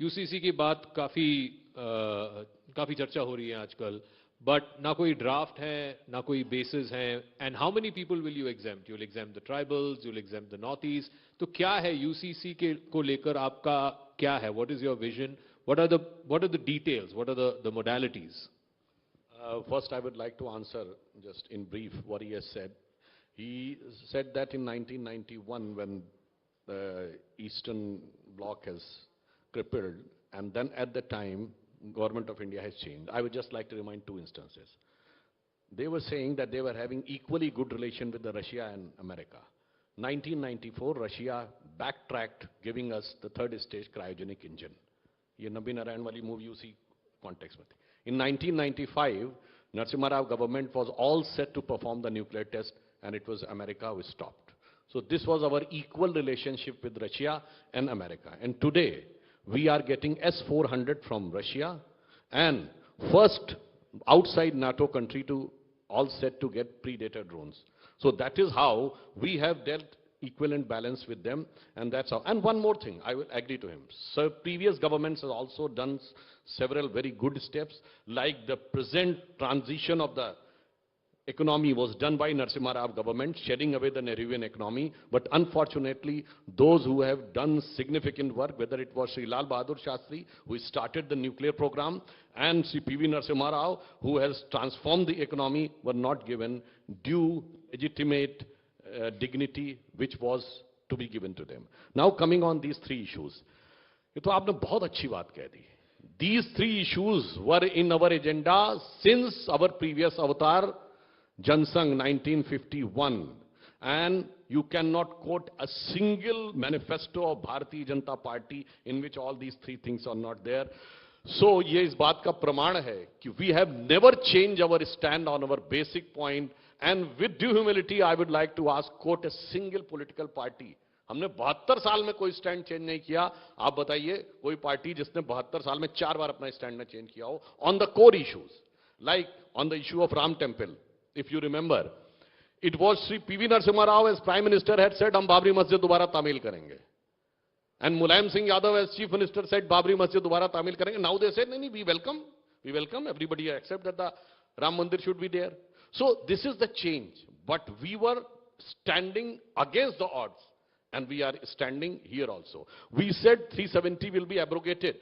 UCC की बात काफी चर्चा हो रही है आजकल, but ना कोई draft है, ना कोई basis है, and how many people will you exempt? You'll exempt the tribals, you'll exempt the Northeast. तो क्या है UCC को लेकर आपका क्या है? What is your vision? What are the details? What are the modalities?
First, I would like to answer just in brief what he has said. He said that in 1991, when the Eastern Bloc has crippled, and then at the time, government of India has changed. I would just like to remind two instances. They were saying that they were having equally good relation with the Russia and America. 1994, Russia backtracked, giving us the third stage cryogenic engine. ये नबी नारायण वाली movie उसी context में थी. In 1995, Narasimha Rao government was all set to perform the nuclear test, and it was America who stopped. So this was our equal relationship with Russia and America. And today, we are getting S-400 from Russia, and first outside NATO country to all set to get Predator drones. So that is how we have dealt equivalent balance with them, and that's how. And one more thing, I will agree to him. So previous governments have also done several very good steps, like the present transition of the economy was done by Narasimha Rao government, shedding away the Nehruvian economy. But unfortunately, those who have done significant work, whether it was Sri Lal Bahadur Shastri, who started the nuclear program, and Sri P.V. Narasimha Rao, who has transformed the economy, were not given due legitimate dignity which was to be given to them. Now coming on these three issues, ये तो आपने बहुत अच्छी बात कह दी. These three issues were in our agenda since our previous avatar, Jansangh 1951, and you cannot quote a single manifesto of Bharatiya Janata Party in which all these three things are not there. So ये इस बात का प्रमाण है कि we have never changed our stand on our basic point. And with due humility, I would like to ask, quote a single political party. हमने 72 साल में कोई स्टैंड चेंज नहीं किया. आप बताइए कोई पार्टी जिसने 72 साल में 4 बार अपना स्टैंड न चेंज किया हो on the core issues, like on the issue of Ram Temple. If you remember, it was Sri P.V. Narasimha Rao as Prime Minister had said, हम बाबरी मस्जिद दोबारा तामील करेंगे. And Mulayam Singh Yadav as Chief Minister said, Babri मस्जिद दोबारा तामील करेंगे. Now they said, नहीं, we welcome, everybody accept that the Ram Mandir should be there. So this is the change. But we were standing against the odds, and we are standing here also. We said 370 will be abrogated.